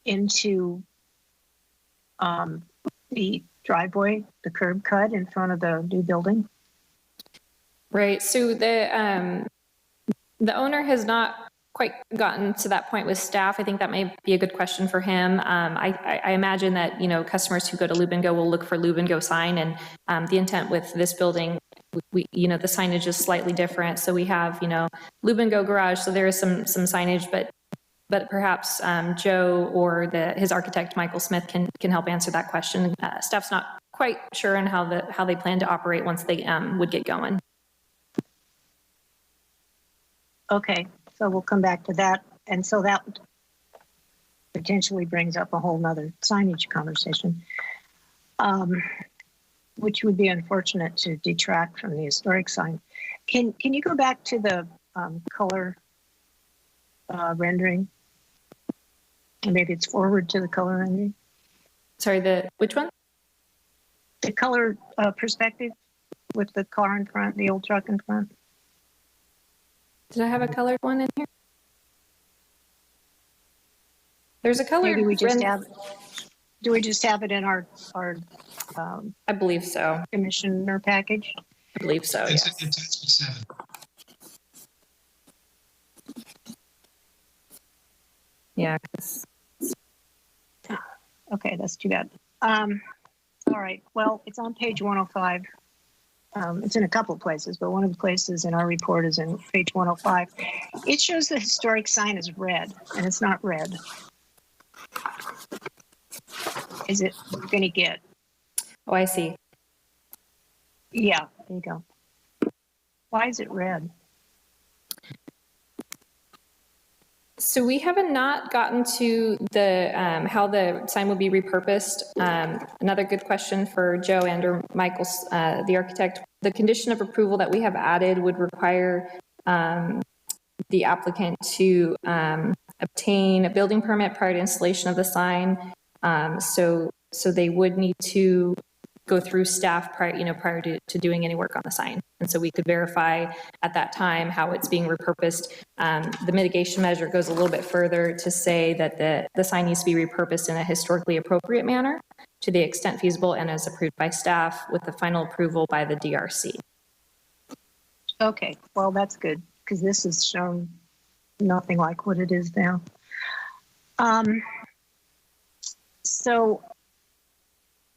into the driveway, the curb cut in front of the new building? Right, so the owner has not quite gotten to that point with staff. I think that may be a good question for him. I imagine that, you know, customers who go to Lube and Go will look for Lube and Go sign, and the intent with this building, you know, the signage is slightly different. So we have, you know, Lube and Go garage, so there is some signage, but perhaps Joe or his architect Michael Smith can help answer that question. Staff's not quite sure on how they plan to operate once they would get going. Okay, so we'll come back to that. And so that potentially brings up a whole nother signage conversation, which would be unfortunate to detract from the historic sign. Can you go back to the color rendering? Maybe it's forward to the color rendering. Sorry, which one? The color perspective with the car in front, the old truck in front. Did I have a colored one in here? There's a colored. Maybe we just have. Do we just have it in our I believe so. Commissioner package? I believe so. Yes. It's 7. Yeah. Okay, that's too bad. All right. Well, it's on page 105. It's in a couple of places, but one of the places in our report is in page 105. It shows the historic sign is red, and it's not red. Is it going to get? Oh, I see. Yeah, there you go. Why is it red? So we have not gotten to the how the sign will be repurposed. Another good question for Joe and or Michael, the architect. The condition of approval that we have added would require the applicant to obtain a building permit prior to installation of the sign. So they would need to go through staff prior to doing any work on the sign. And so we could verify at that time how it's being repurposed. The mitigation measure goes a little bit further to say that the sign needs to be repurposed in a historically appropriate manner to the extent feasible and as approved by staff with the final approval by the DRC. Okay, well, that's good, because this is shown nothing like what it is now. So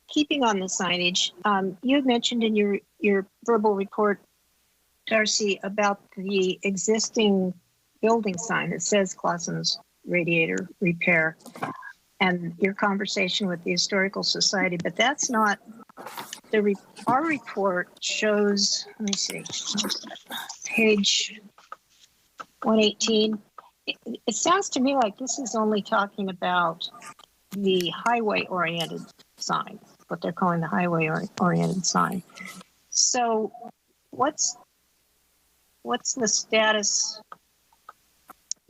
keeping on the signage, you had mentioned in your verbal report, Darcy, about the existing building sign that says Clausen's radiator repair and your conversation with the Historical Society, but that's not, our report shows, let me see, page 118. It sounds to me like this is only talking about the highway-oriented sign, what they're calling the highway-oriented sign. So what's the status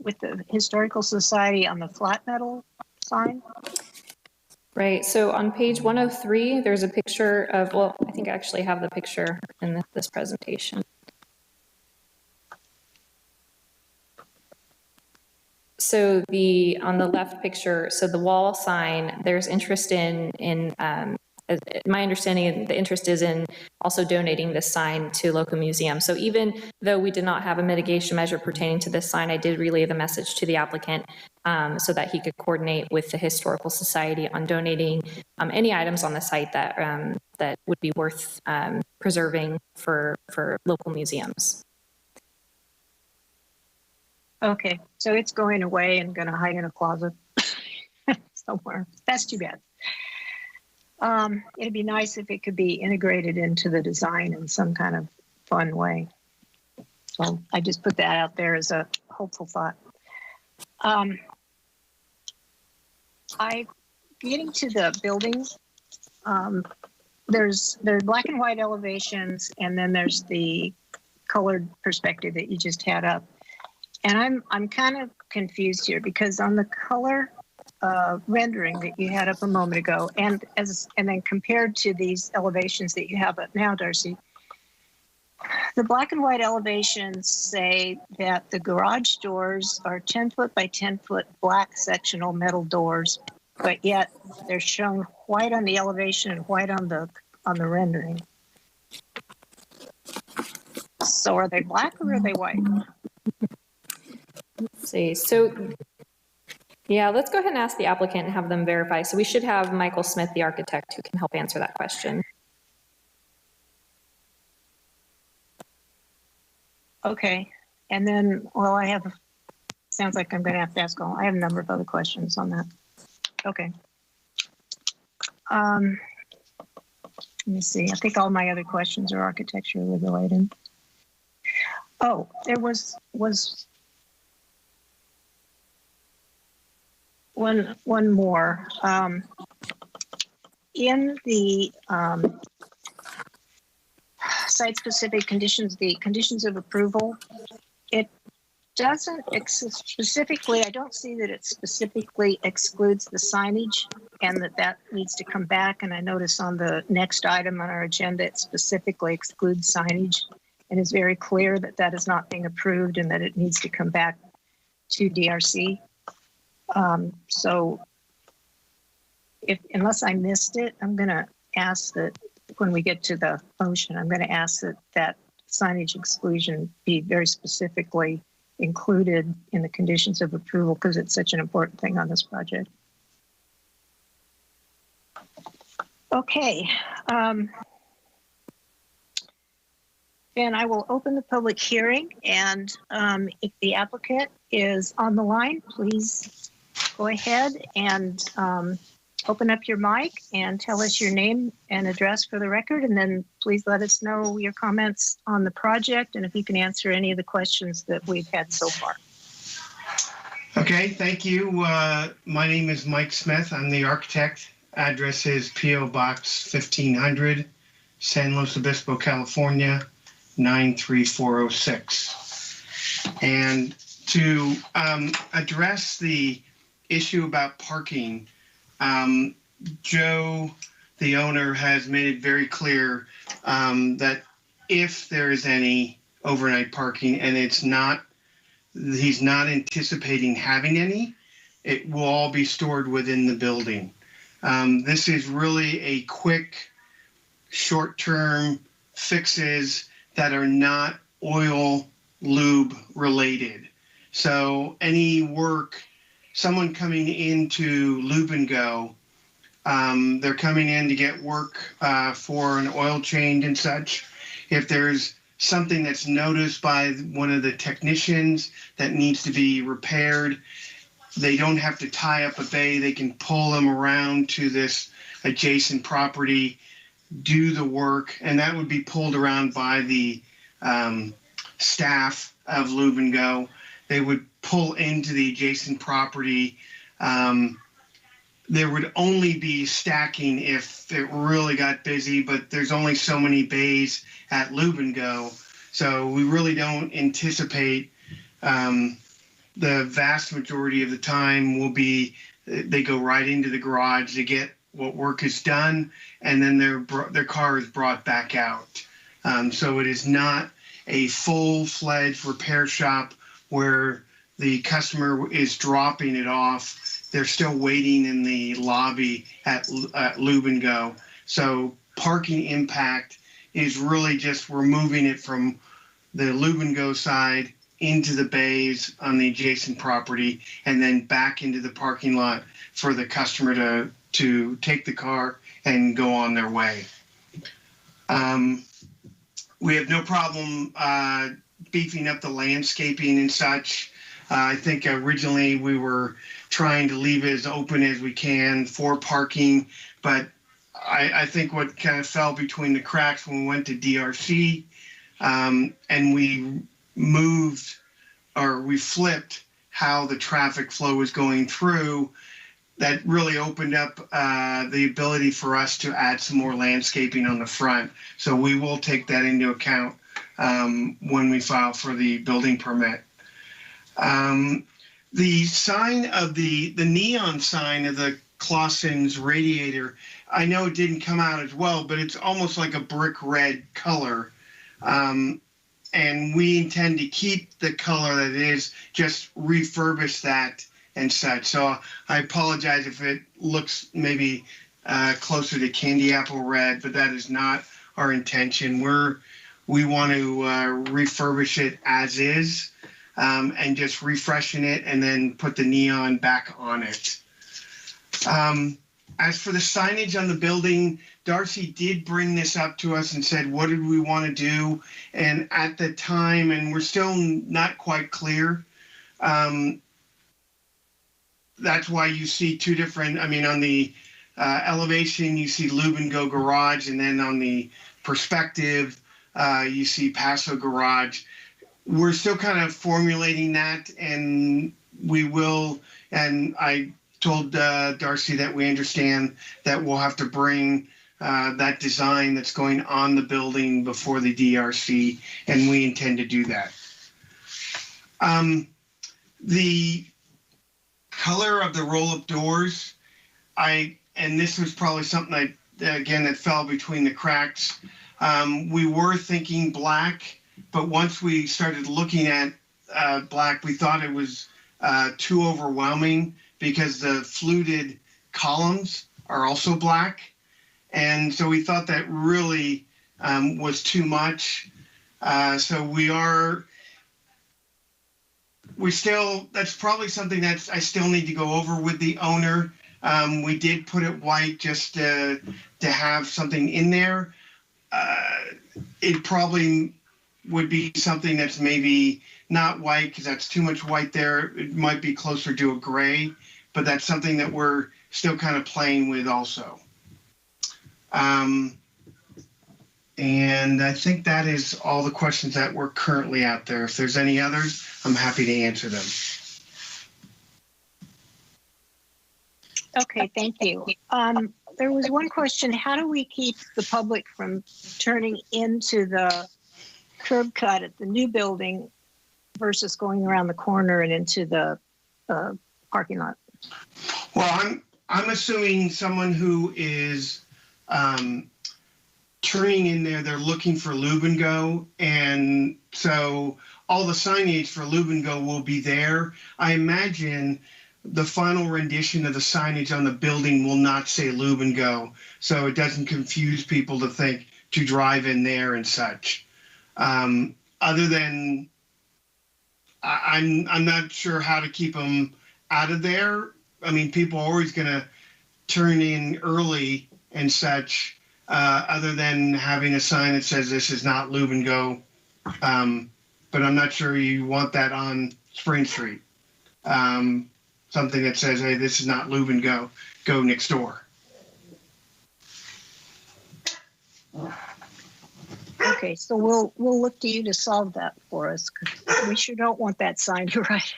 with the Historical Society on the flat metal sign? Right, so on page 103, there's a picture of, well, I think I actually have the picture in this presentation. So on the left picture, so the wall sign, there's interest in my understanding, the interest is in also donating this sign to local museums. So even though we did not have a mitigation measure pertaining to this sign, I did relay the message to the applicant so that he could coordinate with the Historical Society on donating any items on the site that that would be worth preserving for local museums. Okay, so it's going away and going to hide in a closet somewhere. That's too bad. It'd be nice if it could be integrated into the design in some kind of fun way. So I just put that out there as a hopeful thought. Getting to the buildings, there's black and white elevations, and then there's the colored perspective that you just had up. And I'm kind of confused here because on the color rendering that you had up a moment ago, and then compared to these elevations that you have up now, Darcy, the black and white elevations say that the garage doors are 10 foot by 10 foot black sectional metal doors, but yet they're shown white on the elevation and white on the rendering. So are they black or are they white? Let's see. So, yeah, let's go ahead and ask the applicant and have them verify. So we should have Michael Smith, the architect, who can help answer that question. Okay. And then, well, sounds like I'm going to have to ask I have a number of other questions on that. Okay. Let me see. I think all my other questions are architecturally related. Oh, there was one more. In the site-specific conditions, the conditions of approval, it doesn't specifically, I don't see that it specifically excludes the signage and that needs to come back. And I notice on the next item on our agenda, it specifically excludes signage and is very clear that that is not being approved and that it needs to come back to DRC. So unless I missed it, I'm going to ask that when we get to the motion, I'm going to ask that signage exclusion be very specifically included in the conditions of approval because it's such an important thing on this project. Okay. Then I will open the public hearing, and if the applicant is on the line, please go ahead and open up your mic and tell us your name and address for the record, and then please let us know your comments on the project and if you can answer any of the questions that we've had so far. Okay, thank you. My name is Mike Smith. I'm the architect. Address is P.O. Box 1500, San Luis Obispo, California, 93406. And to address the issue about parking, Joe, the owner, has made it very clear that if there is any overnight parking and he's not anticipating having any, it will all be stored within the building. This is really a quick, short-term fixes that are not oil lube related. So any work, someone coming into Lube and Go, they're coming in to get work for an oil change and such. If there's something that's noticed by one of the technicians that needs to be repaired, they don't have to tie up a bay. They can pull them around to this adjacent property, do the work, and that would be pulled around by the staff of Lube and Go. They would pull into the adjacent property. There would only be stacking if it really got busy, but there's only so many bays at Lube and Go. So we really don't anticipate the vast majority of the time will be they go right into the garage to get what work is done, and then their car is brought back out. So it is not a full-fledged repair shop where the customer is dropping it off. They're still waiting in the lobby at Lube and Go. So parking impact is really just we're moving it from the Lube and Go side into the bays on the adjacent property and then back into the parking lot for the customer to take the car and go on their way. We have no problem beefing up the landscaping and such. I think originally we were trying to leave it as open as we can for parking, but I think what kind of fell between the cracks when we went to DRC and we moved or we flipped how the traffic flow was going through, that really opened up the ability for us to add some more landscaping on the front. So we will take that into account when we file for the building permit. The sign of the neon sign of the Clausen's radiator, I know it didn't come out as well, but it's almost like a brick red color. And we intend to keep the color that it is, just refurbish that and such. So I apologize if it looks maybe closer to candy apple red, but that is not our intention. We want to refurbish it as is and just refreshen it and then put the neon back on it. As for the signage on the building, Darcy did bring this up to us and said, what did we want to do? And at the time, and we're still not quite clear, that's why you see two different, I mean, on the elevation, you see Lube and Go Garage, and then on the perspective, you see Paso Garage. We're still kind of formulating that, and we will, and I told Darcy that we understand that we'll have to bring that design that's going on the building before the DRC, and we intend to do that. The color of the roll-up doors, and this was probably something that fell between the cracks. We were thinking black, but once we started looking at black, we thought it was too overwhelming because the fluted columns are also black. And so we thought that really was too much. So that's probably something that I still need to go over with the owner. We did put it white just to have something in there. It probably would be something that's maybe not white because that's too much white there. It might be closer to a gray, but that's something that we're still kind of playing with also. And I think that is all the questions that were currently out there. If there's any others, I'm happy to answer them. Okay, thank you. There was one question. How do we keep the public from turning into the curb cut at the new building versus going around the corner and into the parking lot? Well, I'm assuming someone who is turning in there, they're looking for Lube and Go, and so all the signage for Lube and Go will be there. I imagine the final rendition of the signage on the building will not say Lube and Go, so it doesn't confuse people to think to drive in there and such. Other than, I'm not sure how to keep them out of there. I mean, people are always going to turn in early and such, other than having a sign that says this is not Lube and Go But I'm not sure you want that on Spring Street. Something that says, hey, this is not Lube and Go, go next door. Okay, so we'll look to you to solve that for us, because we sure don't want that sign. You're right.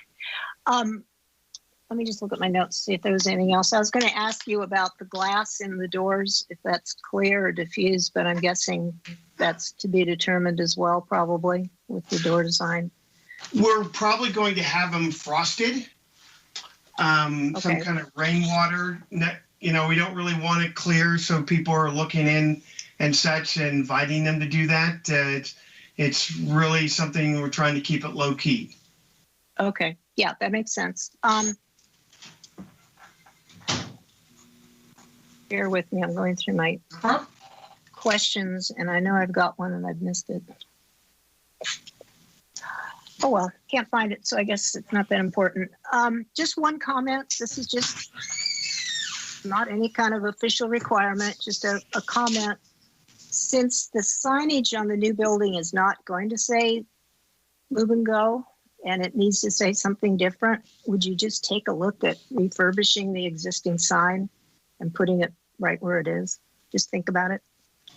Let me just look at my notes, see if there was anything else. I was going to ask you about the glass in the doors, if that's clear or diffused, but I'm guessing that's to be determined as well, probably, with the door design. We're probably going to have them frosted. Some kind of rainwater. You know, we don't really want it clear, so people are looking in and such, and inviting them to do that. It's really something we're trying to keep it low key. Okay, yeah, that makes sense. Bear with me, I'm going through my questions, and I know I've got one and I've missed it. Oh well, can't find it, so I guess it's not that important. Just one comment. This is just not any kind of official requirement, just a comment. Since the signage on the new building is not going to say Move and Go, and it needs to say something different, would you just take a look at refurbishing the existing sign and putting it right where it is? Just think about it.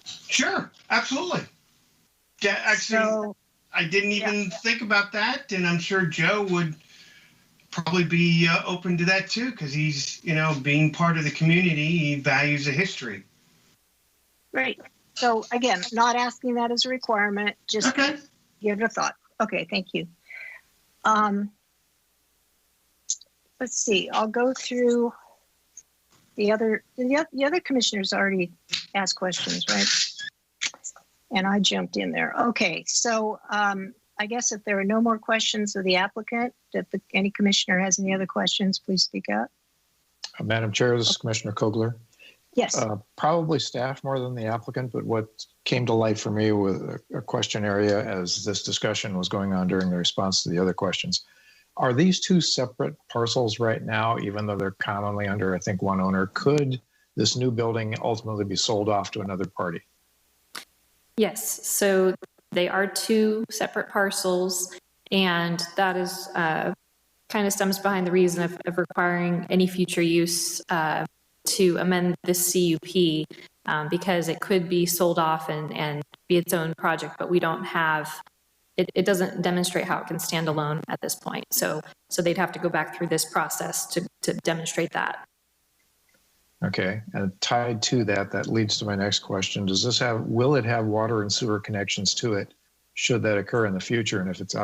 Sure, absolutely. Yeah, actually, so, I didn't even think about that, and I'm sure Joe would probably be open to that too, because he's, you know, being part of the community, he values the history. Great. So again, not asking that as a requirement, just give it a thought. Okay, thank you. Let's see, I'll go through the other commissioners already asked questions, right? And I jumped in there. Okay, so I guess if there are no more questions of the applicant, if any commissioner has any other questions, please speak up. Madam Chair, this is Commissioner Kogler. Yes. Probably staff more than the applicant, but what came to light for me with a question area as this discussion was going on during the response to the other questions. Are these two separate parcels right now, even though they're commonly under, I think, one owner? Could this new building ultimately be sold off to another party? Yes, so they are two separate parcels, and that is kind of stems behind the reason of requiring any future use to amend this CUP, because it could be sold off and be its own project, but we don't have, it doesn't demonstrate how it can stand alone at this point. So they'd have to go back through this process to demonstrate that. Okay, and tied to that, that leads to my next question. Will it have water and sewer connections to it, should that occur in the future? And if it's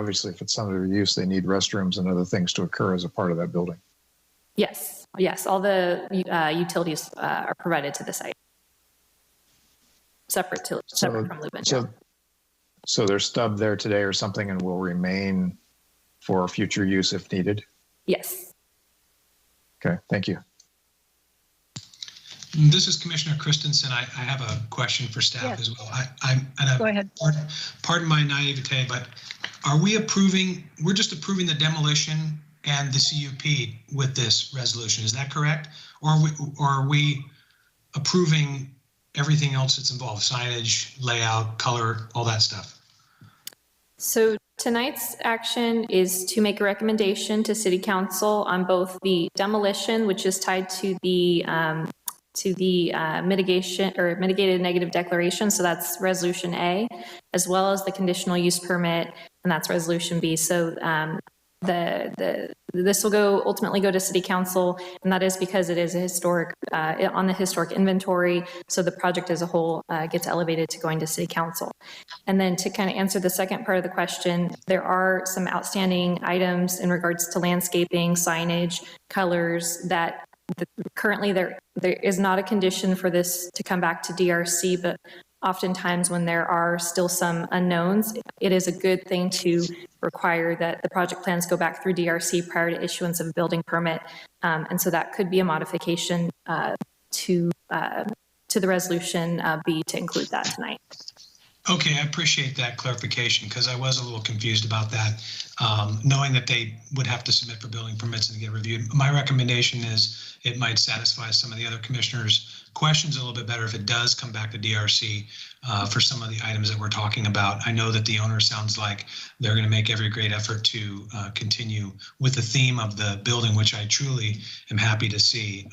under use, they need restrooms and other things to occur as a part of that building? Yes, all the utilities are provided to the site, separate from Lubin. So they're stubbed there today or something and will remain for future use if needed? Yes. Okay, thank you. This is Commissioner Christensen. I have a question for staff as well. Go ahead. Pardon my naivete, but we're just approving the demolition and the CUP with this resolution, is that correct? Or are we approving everything else that's involved, signage, layout, color, all that stuff? So tonight's action is to make a recommendation to City Council on both the demolition, which is tied to the mitigation or mitigated negative declaration, so that's Resolution A, as well as the conditional use permit, and that's Resolution B. So this will ultimately go to City Council, and that is because it is a historic on the historic inventory. So the project as a whole gets elevated to going to City Council. And then to kind of answer the second part of the question, there are some outstanding items in regards to landscaping, signage, colors that currently there is not a condition for this to come back to DRC, but oftentimes when there are still some unknowns, it is a good thing to require that the project plans go back through DRC prior to issuance of a building permit. And so that could be a modification to the resolution B to include that tonight. Okay, I appreciate that clarification because I was a little confused about that, knowing that they would have to submit for building permits and get reviewed. My recommendation is it might satisfy some of the other commissioners' questions a little bit better if it does come back to DRC for some of the items that we're talking about. I know that the owner sounds like they're going to make every great effort to continue with the theme of the building, which I truly am happy to see.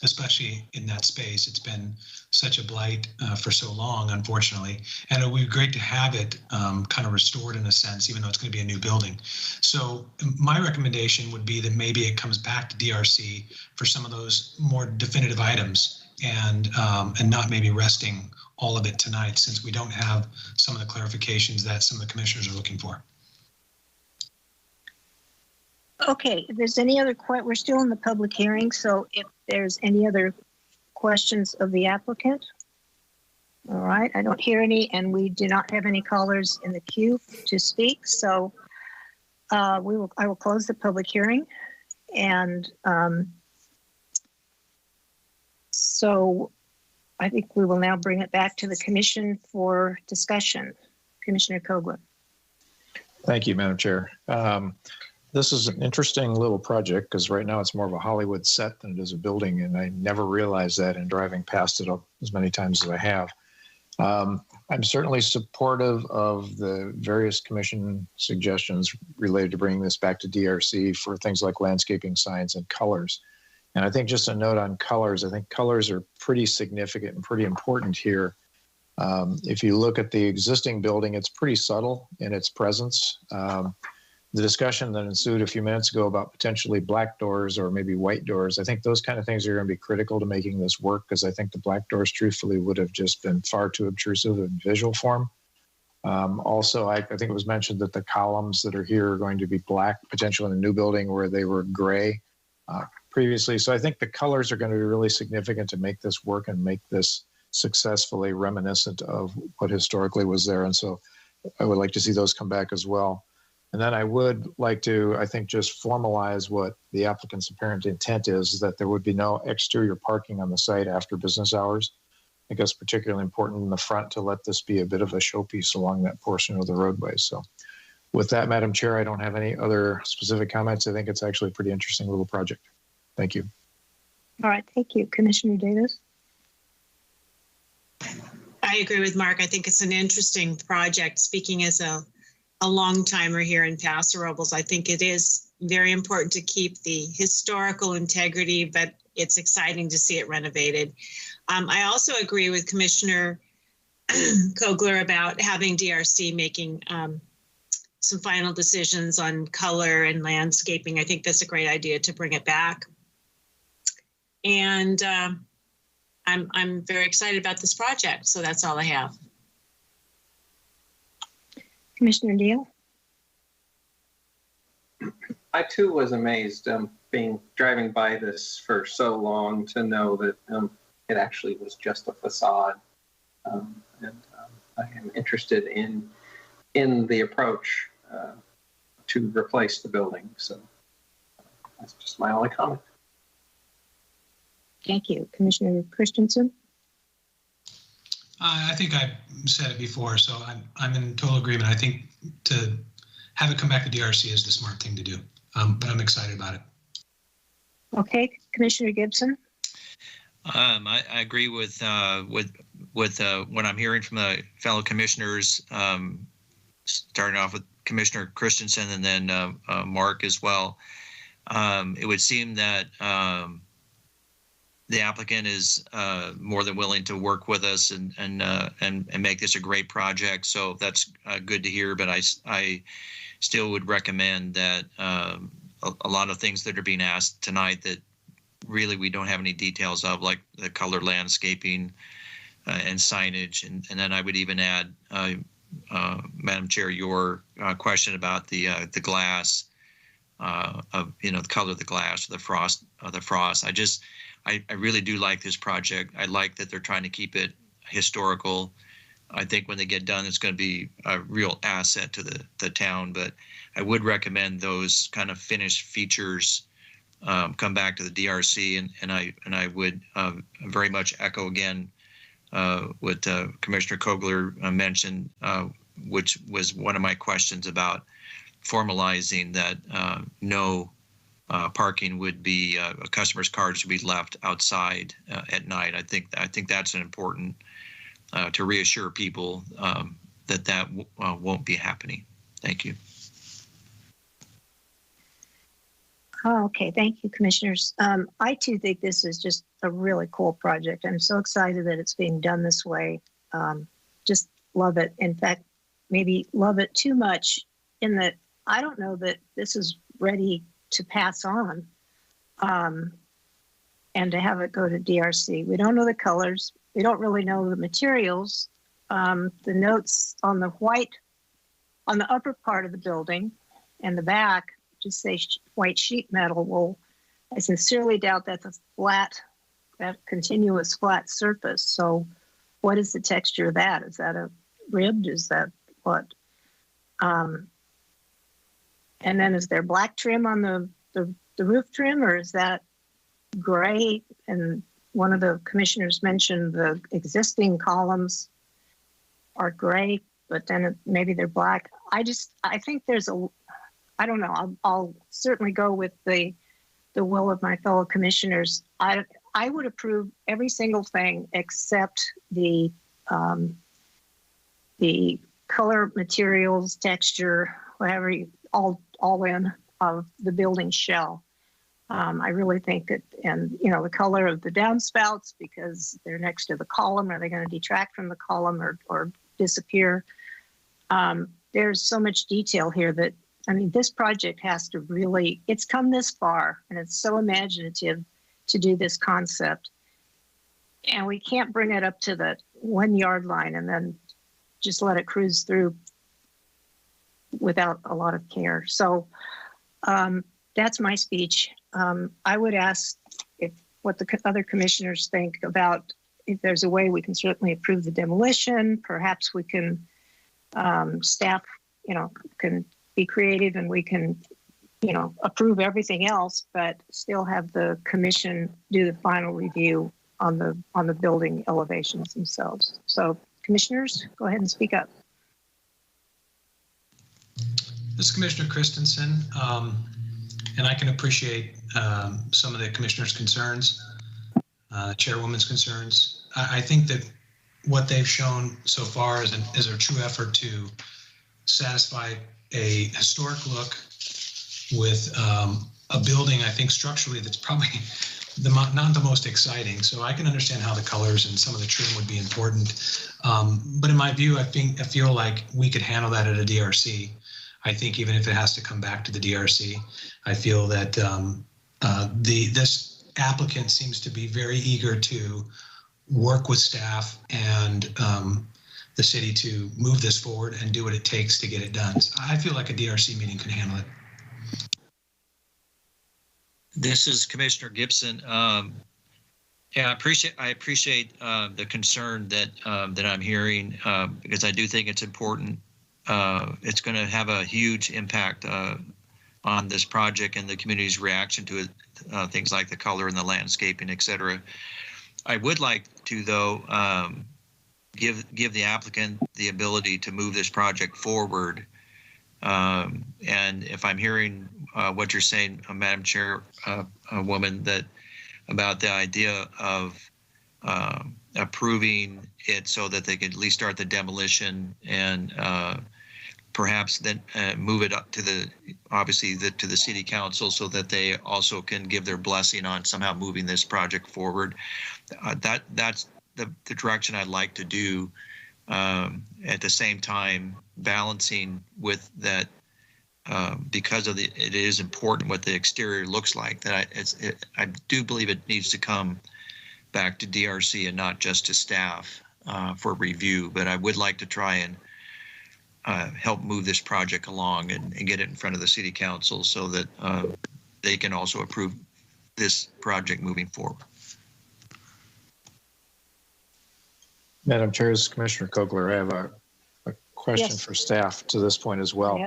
Especially in that space. It's been such a blight for so long, unfortunately. And it would be great to have it kind of restored in a sense, even though it's going to be a new building. So my recommendation would be that maybe it comes back to DRC for some of those more definitive items and not maybe resting all of it tonight, since we don't have some of the clarifications that some of the commissioners are looking for. Okay, if there's any other, we're still in the public hearing, so if there's any other questions of the applicant. All right, I don't hear any, and we do not have any callers in the queue to speak, so I will close the public hearing. And so I think we will now bring it back to the commission for discussion. Commissioner Kogler. Thank you, Madam Chair. This is an interesting little project because right now it's more of a Hollywood set than it is a building, and I never realized that in driving past it as many times as I have. I'm certainly supportive of the various commission suggestions related to bringing this back to DRC for things like landscaping signs and colors. And I think just a note on colors, I think colors are pretty significant and pretty important here. If you look at the existing building, it's pretty subtle in its presence. The discussion that ensued a few minutes ago about potentially black doors or maybe white doors, I think those kind of things are going to be critical to making this work, because I think the black doors truthfully would have just been far too obtrusive in visual form. Also, I think it was mentioned that the columns that are here are going to be black, potentially in the new building where they were gray previously. So I think the colors are going to be really significant to make this work and make this successfully reminiscent of what historically was there. And so I would like to see those come back as well. And then I would like to, I think, just formalize what the applicant's apparent intent is, that there would be no exterior parking on the site after business hours. I think that's particularly important in the front to let this be a bit of a showpiece along that portion of the roadway. So with that, Madam Chair, I don't have any other specific comments. I think it's actually a pretty interesting little project. Thank you. All right, thank you. Commissioner Davis? I agree with Mark. I think it's an interesting project. Speaking as a long timer here in Paso Robles, I think it is very important to keep the historical integrity, but it's exciting to see it renovated. I also agree with Commissioner Kogler about having DRC making some final decisions on color and landscaping. I think that's a great idea to bring it back. And I'm very excited about this project. So that's all I have. Commissioner Deal? I too was amazed driving by this for so long to know that it actually was just a facade. I am interested in the approach to replace the building. So that's just my only comment. Thank you. Commissioner Christensen? I think I said it before, so I'm in total agreement. I think to have it come back to DRC is the smart thing to do, but I'm excited about it. Okay, Commissioner Gibson? I agree with what I'm hearing from the fellow commissioners, starting off with Commissioner Christensen and then Mark as well. It would seem that the applicant is more than willing to work with us and make this a great project. So that's good to hear. But I still would recommend that a lot of things that are being asked tonight that really we don't have any details of, like the color landscaping and signage. And then I would even add, Madam Chair, your question about the glass, the color of the glass, or the frost. I really do like this project. I like that they're trying to keep it historical. I think when they get done, it's going to be a real asset to the town. But I would recommend those kind of finished features come back to the DRC, and I would very much echo again what Commissioner Kogler mentioned, which was one of my questions about formalizing that no parking would be, customers' cars should be left outside at night. I think that's an important to reassure people that won't be happening. Thank you. Oh, okay, thank you, commissioners. I too think this is just a really cool project. I'm so excited that it's being done this way. Just love it. In fact, maybe love it too much in that I don't know that this is ready to pass on and to have it go to DRC. We don't know the colors. We don't really know the materials. The notes on the white, on the upper part of the building and the back just say white sheet metal. Well, I sincerely doubt that's a flat, that continuous flat surface. So what is the texture of that? Is that a ribbed? Is that what? And then is there black trim on the roof trim, or is that gray? And one of the commissioners mentioned the existing columns are gray, but then maybe they're black. I think there's I don't know. I'll certainly go with the will of my fellow commissioners. I would approve every single thing except the color, materials, texture, whatever, all in of the building shell. I really think that, and the color of the downspouts, because they're next to the column. Are they going to detract from the column or disappear? There's so much detail here that, this project has to really, it's come this far and it's so imaginative to do this concept. And we can't bring it up to the 1 yard line and then just let it cruise through without a lot of care. So that's my speech. I would ask what the other commissioners think about if there's a way we can certainly approve the demolition. Perhaps we can, staff, can be creative and we can, approve everything else, but still have the commission do the final review on the building elevations themselves. So commissioners, go ahead and speak up. This is Commissioner Christensen, and I can appreciate some of the commissioners' concerns, chairwoman's concerns. I think that what they've shown so far is a true effort to satisfy a historic look with a building, I think structurally, that's probably not the most exciting. So I can understand how the colors and some of the trim would be important. But in my view, I feel like we could handle that at a DRC. I think even if it has to come back to the DRC, I feel that this applicant seems to be very eager to work with staff and the city to move this forward and do what it takes to get it done. So I feel like a DRC meeting could handle it. This is Commissioner Gibson. Yeah, I appreciate the concern that I'm hearing because I do think it's important. It's going to have a huge impact on this project and the community's reaction to it, things like the color and the landscaping, et cetera. I would like to, though, give the applicant the ability to move this project forward. And if I'm hearing what you're saying, Madam Chairwoman, that about the idea of approving it so that they could at least start the demolition and perhaps then move it up to to the city council so that they also can give their blessing on somehow moving this project forward. That's the direction I'd like to do. At the same time, balancing with that because of it is important what the exterior looks like. That I do believe it needs to come back to DRC and not just to staff for review. But I would like to try and help move this project along and get it in front of the city council so that they can also approve this project moving forward. Madam Chair, this is Commissioner Kogler. I have a question Yes. for staff to this point as well.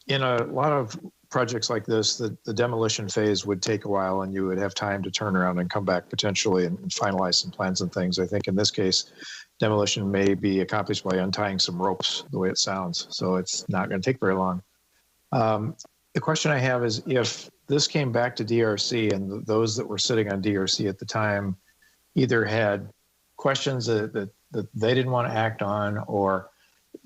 In a lot of projects like this, the demolition phase would take a while and you would have time to turn around and come back potentially and finalize some plans and things. I think in this case, demolition may be accomplished by untying some ropes, the way it sounds. So it's not going to take very long. The question I have is, if this came back to DRC and those that were sitting on DRC at the time either had questions that they didn't want to act on or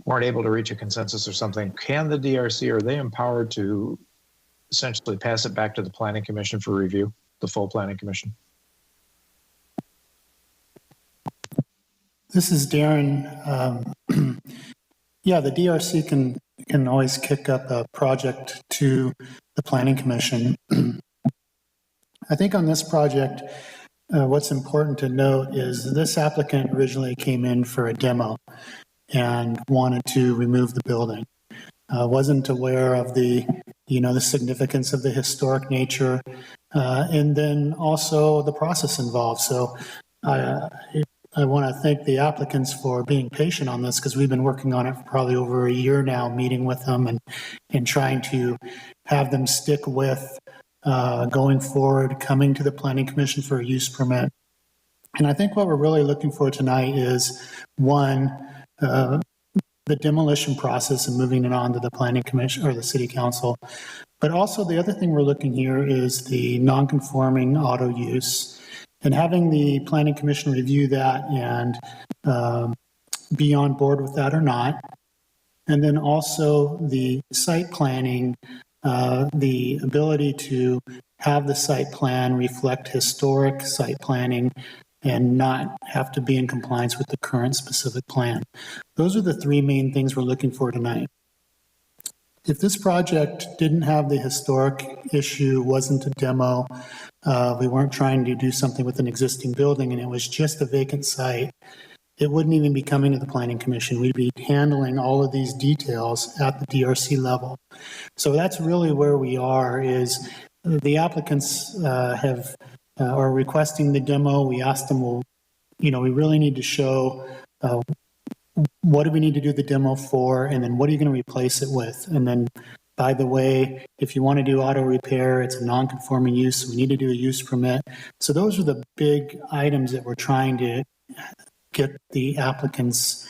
weren't able to reach a consensus or something, can the DRC, are they empowered to essentially pass it back to the Planning Commission for review, the full Planning Commission? This is Darren. Yeah, the DRC can always kick up a project to the Planning Commission. I think on this project, what's important to note is this applicant originally came in for a demo and wanted to remove the building. Wasn't aware of the significance of the historic nature, and then also the process involved. So I want to thank the applicants for being patient on this, because we've been working on it for probably over a year now, meeting with them and trying to have them stick with going forward, coming to the Planning Commission for a use permit. And I think what we're really looking for tonight is, one, the demolition process and moving it on to the Planning Commission or the City Council. But also the other thing we're looking here is the non-conforming auto use, and having the Planning Commission review that and be on board with that or not. And then also the site planning, the ability to have the site plan reflect historic site planning and not have to be in compliance with the current specific plan. Those are the three main things we're looking for tonight. If this project didn't have the historic issue, wasn't a demo, we weren't trying to do something with an existing building, and it was just a vacant site, it wouldn't even be coming to the Planning Commission. We'd be handling all of these details at the DRC level. So that's really where we are, is the applicants are requesting the demo. We asked them, well, we really need to show what do we need to do the demo for, and then what are you going to replace it with? And then, by the way, if you want to do auto repair, it's a non-conforming use, so we need to do a use permit. So those are the big items that we're trying to get the applicants'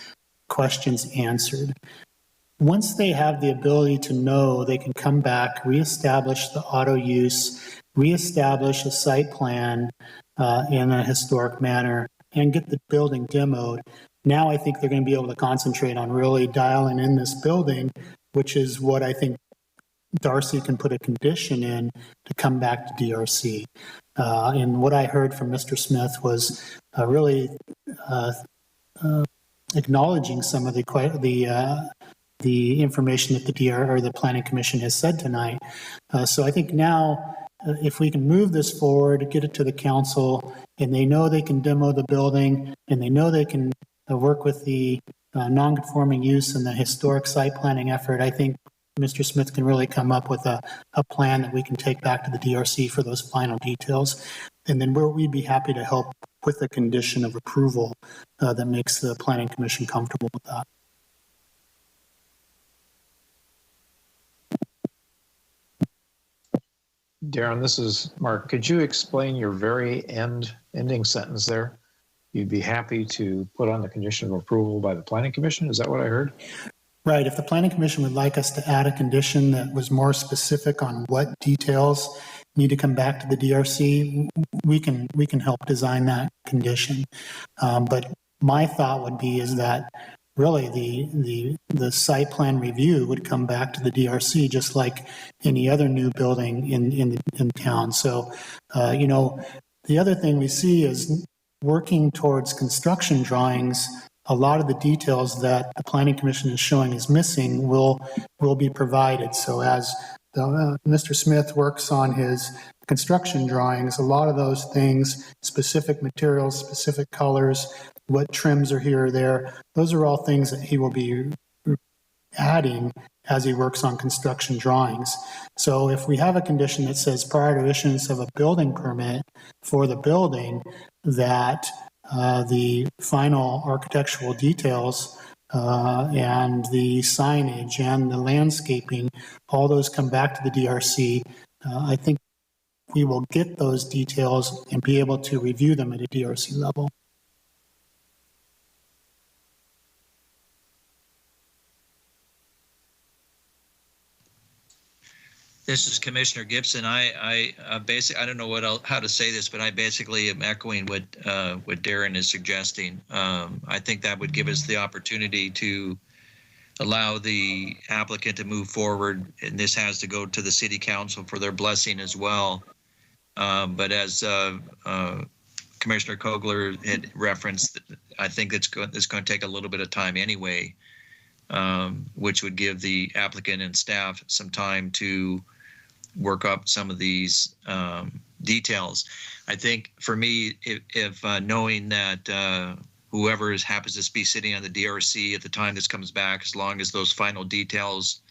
questions answered. Once they have the ability to know, they can come back, reestablish the auto use, reestablish a site plan in a historic manner, and get the building demoed. Now I think they're going to be able to concentrate on really dialing in this building, which is what I think Darcy can put a condition in to come back to DRC. And what I heard from Mr. Smith was really acknowledging some of the information that the Planning Commission has said tonight. So I think now, if we can move this forward, get it to the council, and they know they can demo the building, and they know they can work with the non-conforming use and the historic site planning effort, I think Mr. Smith can really come up with a plan that we can take back to the DRC for those final details. And then we'd be happy to help with a condition of approval that makes the Planning Commission comfortable with that. Darren, this is Mark. Could you explain your very ending sentence there? You'd be happy to put on the condition of approval by the Planning Commission? Is that what I heard? Right. If the Planning Commission would like us to add a condition that was more specific on what details need to come back to the DRC, we can help design that condition. But my thought would be is that really the site plan review would come back to the DRC just like any other new building in town. So, the other thing we see is working towards construction drawings. A lot of the details that the Planning Commission is showing is missing will be provided. So as Mr. Smith works on his construction drawings, a lot of those things, specific materials, specific colors, what trims are here or there, those are all things that he will be adding as he works on construction drawings. So if we have a condition that says prior to issuance of a building permit for the building, that the final architectural details and the signage and the landscaping, all those come back to the DRC. I think we will get those details and be able to review them at a DRC level. This is Commissioner Gibson. I basically, I don't know how to say this, but I basically am echoing what Darren is suggesting. I think that would give us the opportunity to allow the applicant to move forward, and this has to go to the city council for their blessing as well. But as Commissioner Kogler had referenced, I think it's going to take a little bit of time anyway, which would give the applicant and staff some time to work up some of these details. I think for me, if knowing that whoever happens to be sitting on the DRC at the time this comes back, as long as those final details,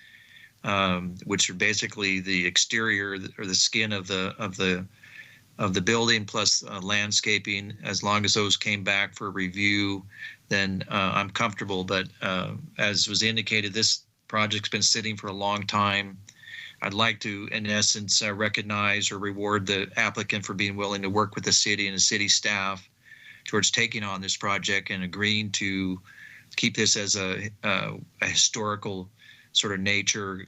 which are basically the exterior or the skin of the building plus landscaping, as long as those came back for review, then I'm comfortable. But as was indicated, this project's been sitting for a long time. I'd like to, in essence, recognize or reward the applicant for being willing to work with the city and the city staff towards taking on this project and agreeing to keep this as a historical sort of nature.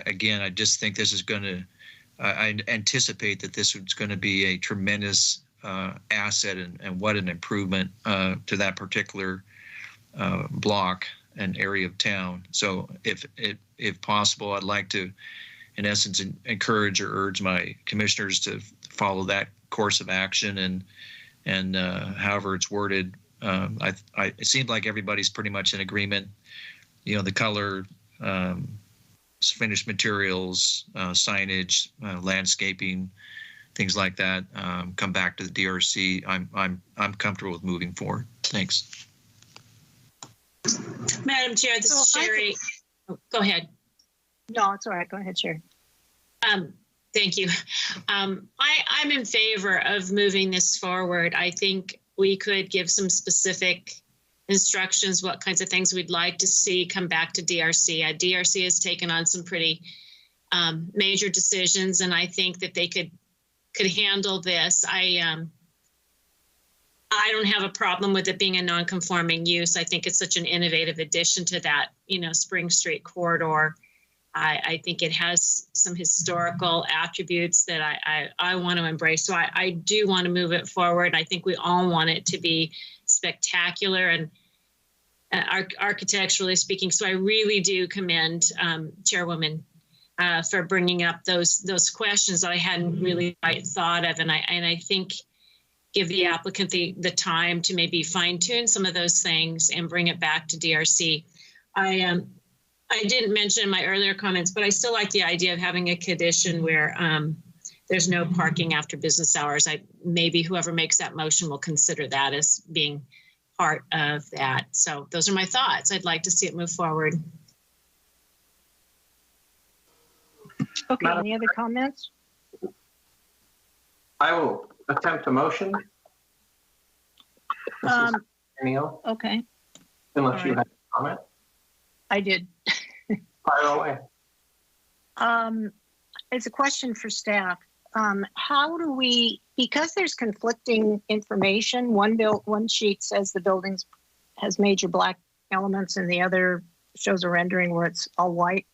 Again, I just think this is going to, I anticipate that this is going to be a tremendous asset and what an improvement to that particular block and area of town. So if possible, I'd like to, in essence, encourage or urge my commissioners to follow that course of action, and however it's worded. It seems like everybody's pretty much in agreement. You know, the color, finished materials, signage, landscaping, things like that, come back to the DRC. I'm comfortable with moving forward. Thanks. Madam Chair, this is Sherry. Go ahead. No, it's all right. Go ahead, Sherry. Thank you. I'm in favor of moving this forward. I think we could give some specific instructions, what kinds of things we'd like to see come back to DRC. DRC has taken on some pretty major decisions, and I think that they could handle this. I don't have a problem with it being a non-conforming use. I think it's such an innovative addition to that, Spring Street corridor. I think it has some historical attributes that I want to embrace. So I do want to move it forward. I think we all want it to be spectacular and architecturally speaking. So I really do commend Chairwoman for bringing up those questions that I hadn't really quite thought of. And I think give the applicant the time to maybe fine tune some of those things and bring it back to DRC. I didn't mention in my earlier comments, but I still like the idea of having a condition where there's no parking after business hours. Maybe whoever makes that motion will consider that as being part of that. So those are my thoughts. I'd like to see it move forward. Okay, any other comments? I will attempt a motion. Neil, Okay, unless you have a comment. I did. Fire away. It's a question for staff. How do we, because there's conflicting information, one sheet says the building has major black elements and the other shows a rendering where it's all white.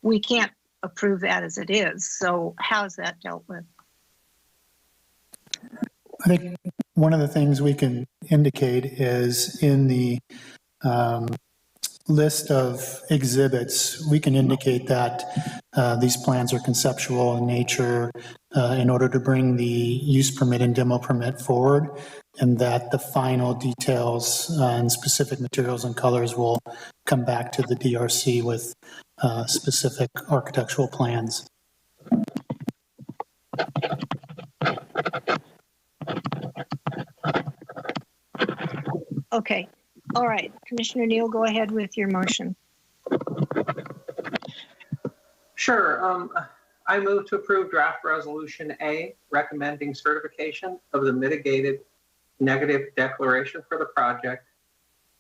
We can't approve that as it is. So how is that dealt with? I think one of the things we can indicate is in the list of exhibits, we can indicate that these plans are conceptual in nature in order to bring the use permit and demo permit forward, and that the final details and specific materials and colors will come back to the DRC with specific architectural plans. Okay. All right. Commissioner Neal, go ahead with your motion. Sure. I move to approve draft resolution A, recommending certification of the mitigated negative declaration for the project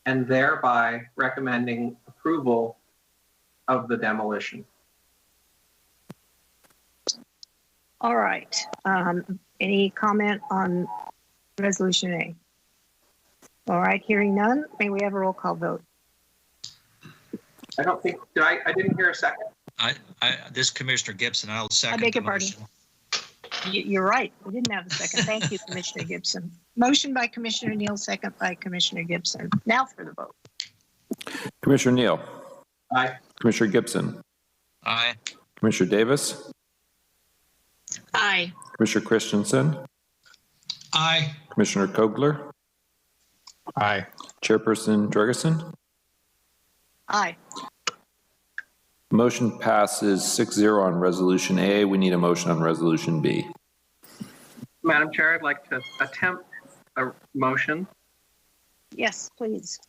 and thereby recommending approval of the demolition. All right. Any comment on Resolution A? All right, hearing none, may we have a roll call vote? I don't think, I didn't hear a second. This Commissioner Gibson, I'll second beg the your pardon. motion. You're right. We didn't have a second. Thank you, Commissioner Gibson. Motion by Commissioner Neal, second by Commissioner Gibson. Now for the vote. Commissioner Neal. Aye. Commissioner Gibson. Aye. Commissioner Davis. Aye. Commissioner Christensen. Aye. Commissioner Kogler. Aye. Chairperson Jorgensen. Aye. Motion passes 6-0 on Resolution A. We need a motion on Resolution B. Madam Chair, I'd like to attempt a motion. Yes, please.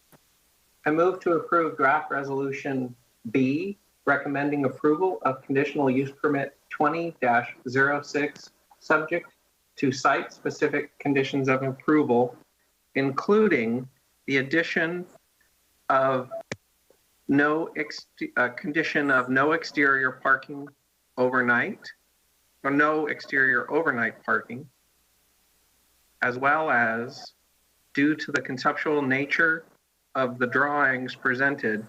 I move to approve draft resolution B, recommending approval of conditional use permit 20-06, subject to site-specific conditions of approval, including the addition of condition of no exterior parking overnight, or no exterior overnight parking, as well as, due to the conceptual nature of the drawings presented,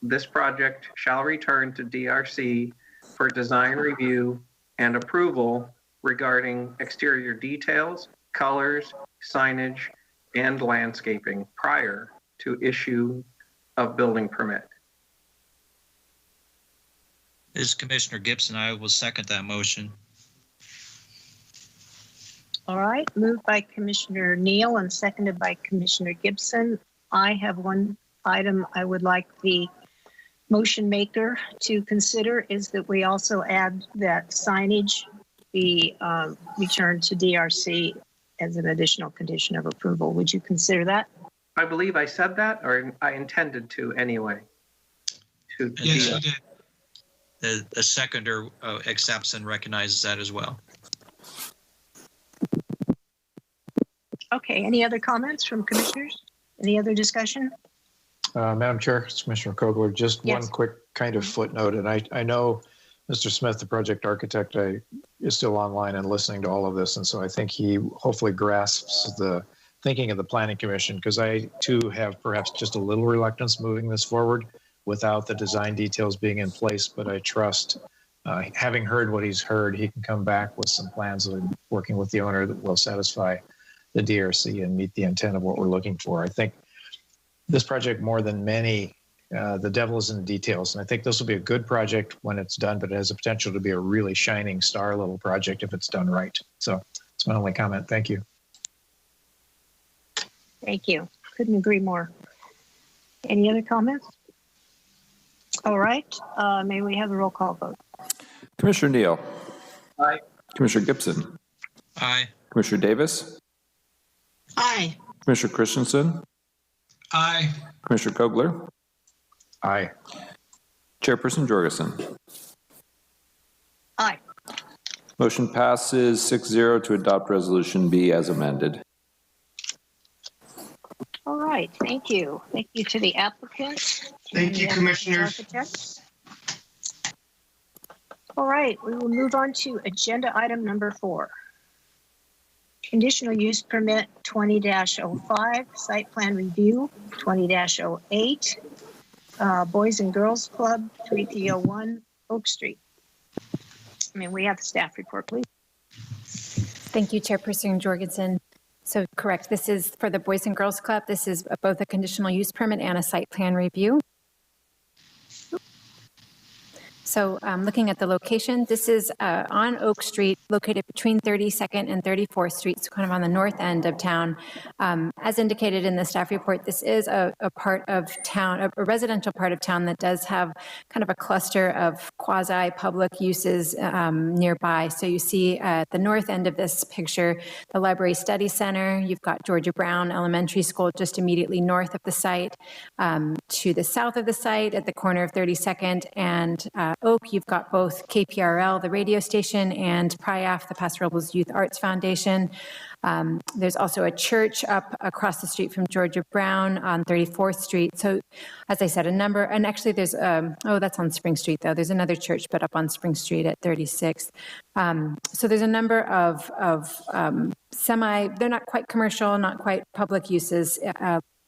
this project shall return to DRC for design review and approval regarding exterior details, colors, signage, and landscaping prior to issue of building permit. This is Commissioner Gibson. I will second that motion. All right, moved by Commissioner Neal and seconded by Commissioner Gibson. I have one item I would like the motion maker to consider, is that we also add that signage be returned to DRC as an additional condition of approval. Would you consider that? I believe I said that, or I intended to anyway. Yes, you did. The seconder accepts and recognizes that as well. Okay, any other comments from commissioners? Any other discussion? Madam Chair, it's Commissioner Kogler, just Yes. one quick kind of footnote. And I know Mr. Smith, the project architect, is still online and listening to all of this. And so I think he hopefully grasps the thinking of the Planning Commission, because I too have perhaps just a little reluctance moving this forward without the design details being in place. But I trust, having heard what he's heard, he can come back with some plans and working with the owner that will satisfy the DRC and meet the intent of what we're looking for. I think this project, more than many, the devil is in the details. And I think this will be a good project when it's done, but it has the potential to be a really shining star little project if it's done right. So that's my only comment. Thank you. Thank you. Couldn't agree more. Any other comments? All right, may we have a roll call vote? Commissioner Neal. Aye. Commissioner Gibson. Aye. Commissioner Davis. Aye. Commissioner Christensen. Aye. Commissioner Kogler. Aye. Chairperson Jorgensen. Aye. Motion passes 6-0 to adopt Resolution B as amended. All right, thank you. Thank you to the applicant. Thank you, and the commissioners. architects. All right, we will move on to agenda item number 4. Conditional use permit 20-05, site plan review 20-08, Boys and Girls Club 3301 Oak Street. We have the staff report, please. Thank you, Chairperson Jorgensen. So correct, this is for the Boys and Girls Club. This is both a conditional use permit and a site plan review. So looking at the location, this is on Oak Street, located between 32nd and 34th Street, so kind of on the north end of town. As indicated in the staff report, this is a part of town, a residential part of town that does have kind of a cluster of quasi-public uses nearby. So you see at the north end of this picture, the Library Study Center. You've got Georgia Brown Elementary School just immediately north of the site. To the south of the site at the corner of 32nd and Oak, you've got both KPRL, the radio station, and PRIAF, the Paso Robles Youth Arts Foundation. There's also a church up across the street from Georgia Brown on 34th Street. So as I said, a number, and actually there's, that's on Spring Street though. There's another church, but up on Spring Street at 36th. So there's a number of they're not quite commercial, not quite public uses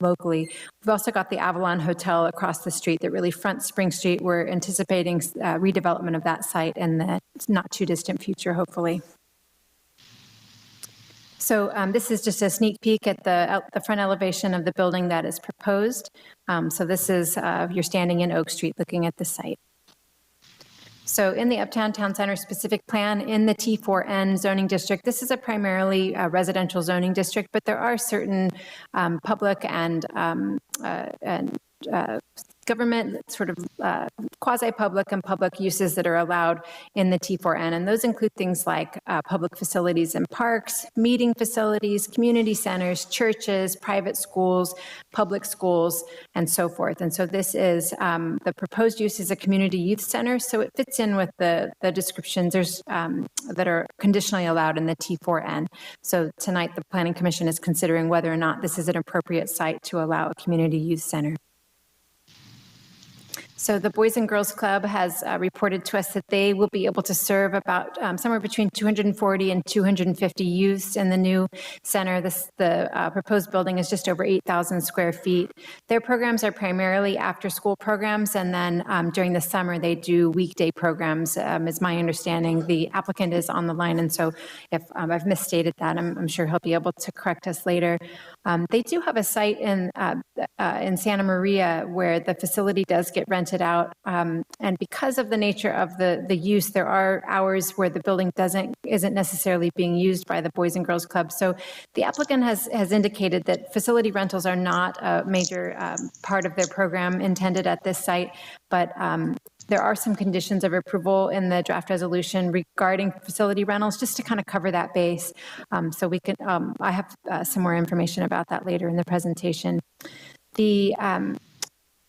locally. We've also got the Avalon Hotel across the street that really fronts Spring Street. We're anticipating redevelopment of that site in the not too distant future, hopefully. So this is just a sneak peek at the front elevation of the building that is proposed. So this is, you're standing in Oak Street looking at the site. So in the Uptown Town Center specific plan in the T4N zoning district, this is a primarily residential zoning district, but there are certain public and government sort of quasi-public and public uses that are allowed in the T4N. And those include things like public facilities and parks, meeting facilities, community centers, churches, private schools, public schools, and so forth. And so this is, the proposed use is a community youth center. So it fits in with the descriptions that are conditionally allowed in the T4N. So tonight, the Planning Commission is considering whether or not this is an appropriate site to allow a community youth center. So the Boys and Girls Club has reported to us that they will be able to serve about somewhere between 240 and 250 youths in the new center. The proposed building is just over 8,000 square feet. Their programs are primarily after-school programs, and then during the summer they do weekday programs, is my understanding. The applicant is on the line, and so if I've misstated that, I'm sure he'll be able to correct us later. They do have a site in Santa Maria where the facility does get rented out, and because of the nature of the use, there are hours where the building isn't necessarily being used by the Boys and Girls Club. So the applicant has indicated that facility rentals are not a major part of their program intended at this site, but there are some conditions of approval in the draft resolution regarding facility rentals, just to kind of cover that base. So we can, I have some more information about that later in the presentation.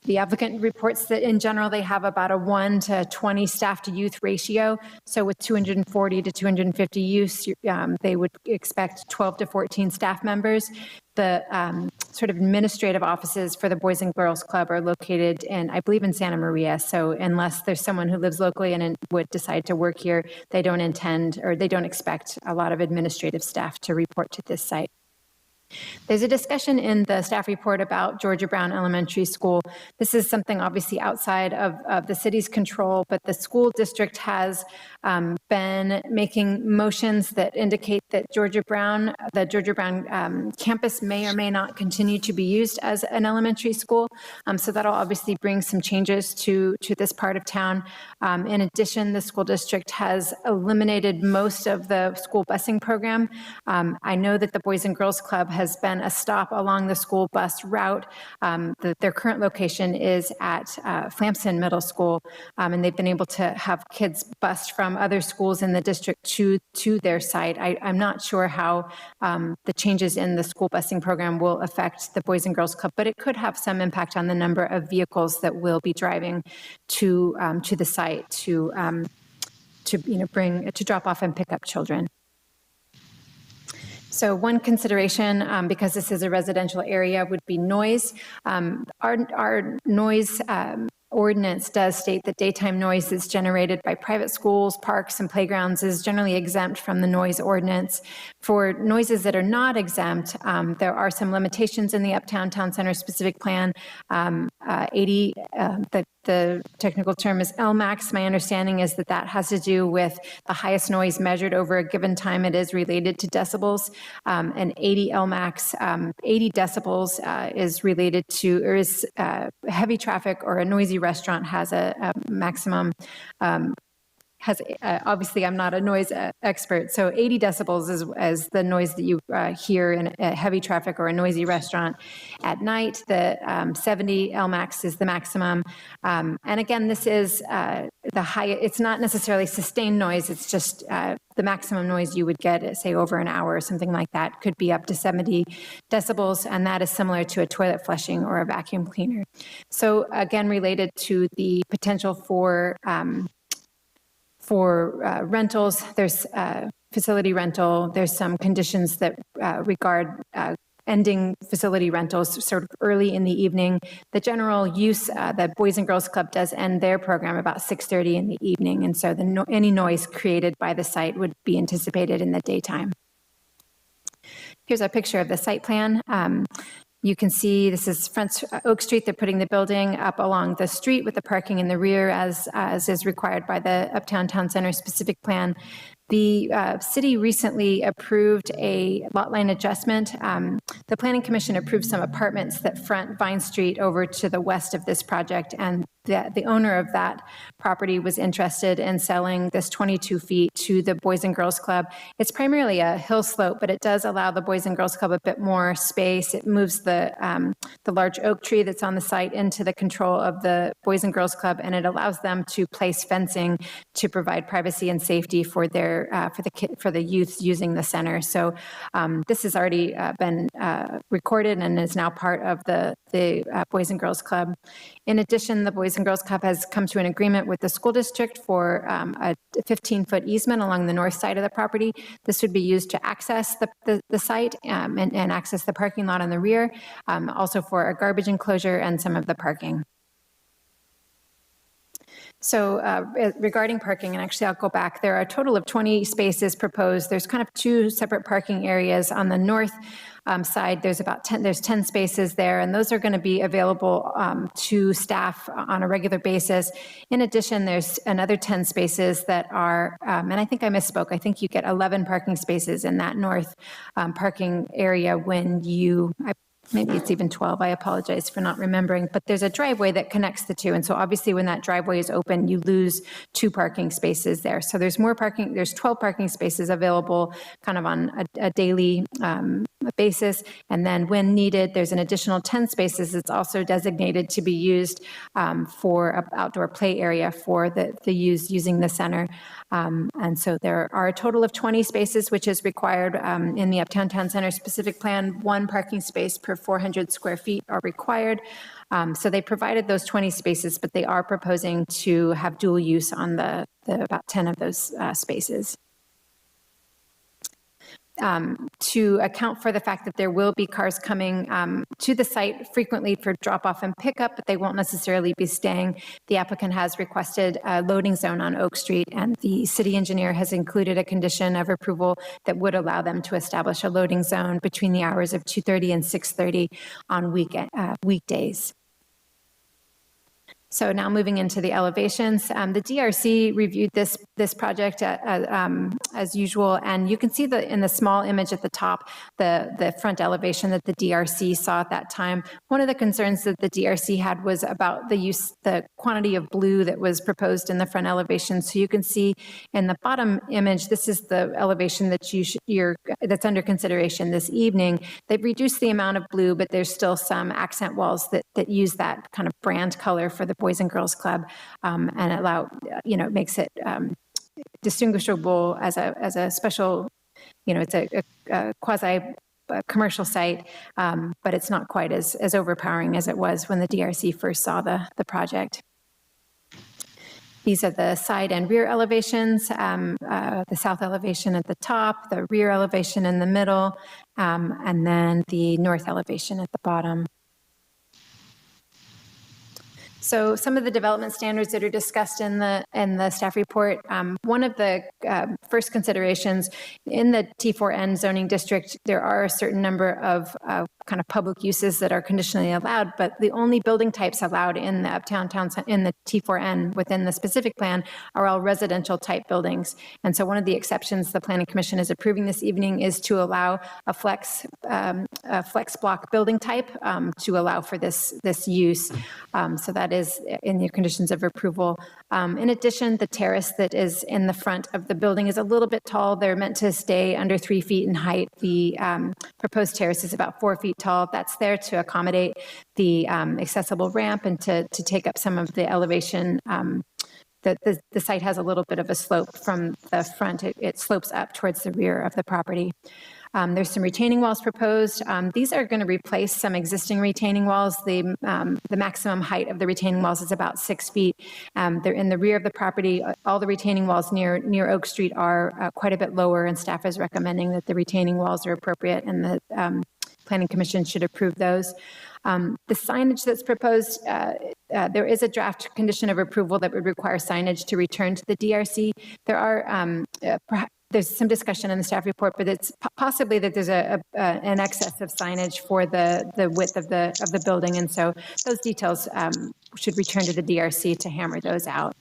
The applicant reports that in general, they have about a 1 to 20 staff to youth ratio. So with 240 to 250 youths, they would expect 12 to 14 staff members. The sort of administrative offices for the Boys and Girls Club are located in, I believe, in Santa Maria. So unless there's someone who lives locally and would decide to work here, they don't intend, or they don't expect a lot of administrative staff to report to this site. There's a discussion in the staff report about Georgia Brown Elementary School. This is something obviously outside of the city's control, but the school district has been making motions that indicate that the Georgia Brown campus may or may not continue to be used as an elementary school. So that'll obviously bring some changes to this part of town. In addition, the school district has eliminated most of the school busing program. I know that the Boys and Girls Club has been a stop along the school bus route. Their current location is at Flamson Middle School, and they've been able to have kids bused from other schools in the district to their site. I'm not sure how the changes in the school busing program will affect the Boys and Girls Club, but it could have some impact on the number of vehicles that will be driving to the site to drop off and pick up children. So one consideration, because this is a residential area, would be noise. Our noise ordinance does state that daytime noise is generated by private schools, parks, and playgrounds is generally exempt from the noise ordinance. For noises that are not exempt, there are some limitations in the Uptown Town Center specific plan. The technical term is LMAX. My understanding is that has to do with the highest noise measured over a given time. It is related to decibels. And 80 LMAX, 80 decibels is related to, or is heavy traffic or a noisy restaurant has a maximum has, obviously I'm not a noise expert, so 80 decibels is the noise that you hear in a heavy traffic or a noisy restaurant at night. The 70 Lmax is the maximum. And again, this is the high, it's not necessarily sustained noise, it's just the maximum noise you would get, say, over an hour or something like that, could be up to 70 decibels, and that is similar to a toilet flushing or a vacuum cleaner. So again, related to the potential for rentals, there's facility rental, there's some conditions that regard ending facility rentals sort of early in the evening. The general use, the Boys and Girls Club does end their program about 6:30 in the evening, and so any noise created by the site would be anticipated in the daytime. Here's a picture of the site plan. You can see this is front Oak Street. They're putting the building up along the street with the parking in the rear as is required by the Uptown Town Center specific plan. The city recently approved a lot line adjustment. The Planning Commission approved some apartments that front Vine Street over to the west of this project, and the owner of that property was interested in selling this 22 feet to the Boys and Girls Club. It's primarily a hill slope, but it does allow the Boys and Girls Club a bit more space. It moves the large oak tree that's on the site into the control of the Boys and Girls Club, and it allows them to place fencing to provide privacy and safety for their for the youth using the center. So this has already been recorded and is now part of the Boys and Girls Club. In addition, the Boys and Girls Club has come to an agreement with the school district for a 15-foot easement along the north side of the property. This would be used to access the site and access the parking lot on the rear, also for a garbage enclosure and some of the parking. So regarding parking, and actually I'll go back, there are a total of 20 spaces proposed. There's kind of two separate parking areas. On the north side, there's 10 spaces there, and those are going to be available to staff on a regular basis. In addition, there's another 10 spaces that are, and I think I misspoke, I think you get 11 parking spaces in that north parking area when you, maybe it's even 12, I apologize for not remembering, but there's a driveway that connects the two. And so obviously when that driveway is open, you lose 2 parking spaces there. So there's more parking, there's 12 parking spaces available kind of on a daily basis. And then when needed, there's an additional 10 spaces that's also designated to be used for an outdoor play area for the use using the center. And so there are a total of 20 spaces, which is required in the Uptown Town Center specific plan. 1 parking space per 400 square feet are required. So they provided those 20 spaces, but they are proposing to have dual use on the about 10 of those spaces. To account for the fact that there will be cars coming to the site frequently for drop-off and pickup, but they won't necessarily be staying. The applicant has requested a loading zone on Oak Street, and the city engineer has included a condition of approval that would allow them to establish a loading zone between the hours of 2:30 and 6:30 on weekdays. So now moving into the elevations, the DRC reviewed this project as usual, and you can see in the small image at the top, the front elevation that the DRC saw at that time. One of the concerns that the DRC had was about the quantity of blue that was proposed in the front elevation. So you can see in the bottom image, this is the elevation that that's under consideration this evening. They've reduced the amount of blue, but there's still some accent walls that use that kind of brand color for the Boys and Girls Club, and it makes it distinguishable as a special, it's a quasi commercial site, but it's not quite as overpowering as it was when the DRC first saw the project. These are the side and rear elevations, the south elevation at the top, the rear elevation in the middle, and then the north elevation at the bottom. So some of the development standards that are discussed in the staff report, one of the first considerations in the T4N zoning district, there are a certain number of kind of public uses that are conditionally allowed, but the only building types allowed in the Uptown Town, in the T4N within the specific plan are all residential type buildings. And so one of the exceptions the Planning Commission is approving this evening is to allow a flex block building type to allow for this use. So that is in the conditions of approval. In addition, the terrace that is in the front of the building is a little bit tall. They're meant to stay under 3 feet in height. The proposed terrace is about 4 feet tall. That's there to accommodate the accessible ramp and to take up some of the elevation. The site has a little bit of a slope from the front. It slopes up towards the rear of the property. There's some retaining walls proposed. These are going to replace some existing retaining walls. The maximum height of the retaining walls is about 6 feet. They're in the rear of the property. All the retaining walls near Oak Street are quite a bit lower, and staff is recommending that the retaining walls are appropriate, and the Planning Commission should approve those. The signage that's proposed, there is a draft condition of approval that would require signage to return to the DRC. There's some discussion in the staff report, but it's possibly that there's an excess of signage for the width of the building, and so those details should return to the DRC to hammer those out.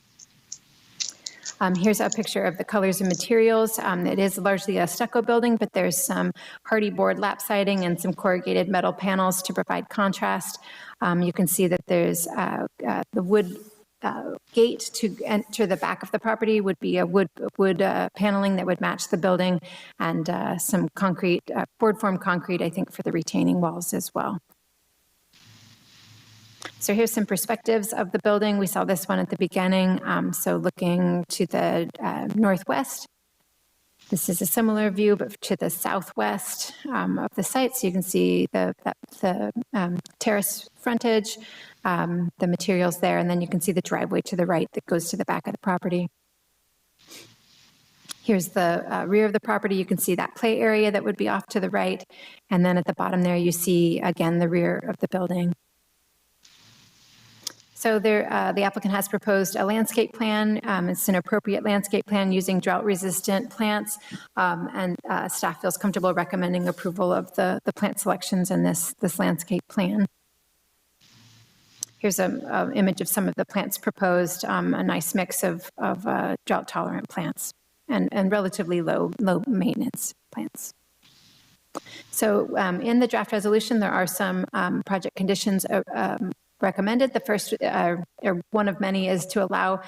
Here's a picture of the colors and materials. It is largely a stucco building, but there's some hardy board lap siding and some corrugated metal panels to provide contrast. You can see that there's the wood gate to enter the back of the property would be a wood paneling that would match the building, and some concrete, board form concrete, I think, for the retaining walls as well. So here's some perspectives of the building. We saw this one at the beginning. So looking to the northwest, this is a similar view, but to the southwest of the site. So you can see the terrace frontage, the materials there, and then you can see the driveway to the right that goes to the back of the property. Here's the rear of the property. You can see that play area that would be off to the right. And then at the bottom there, you see, again, the rear of the building. So there, the applicant has proposed a landscape plan. It's an appropriate landscape plan using drought-resistant plants, and staff feels comfortable recommending approval of the plant selections in this landscape plan. Here's an image of some of the plants proposed, a nice mix of drought-tolerant plants and relatively low maintenance plants. So in the draft resolution, there are some project conditions recommended. The first, or one of many, is to allow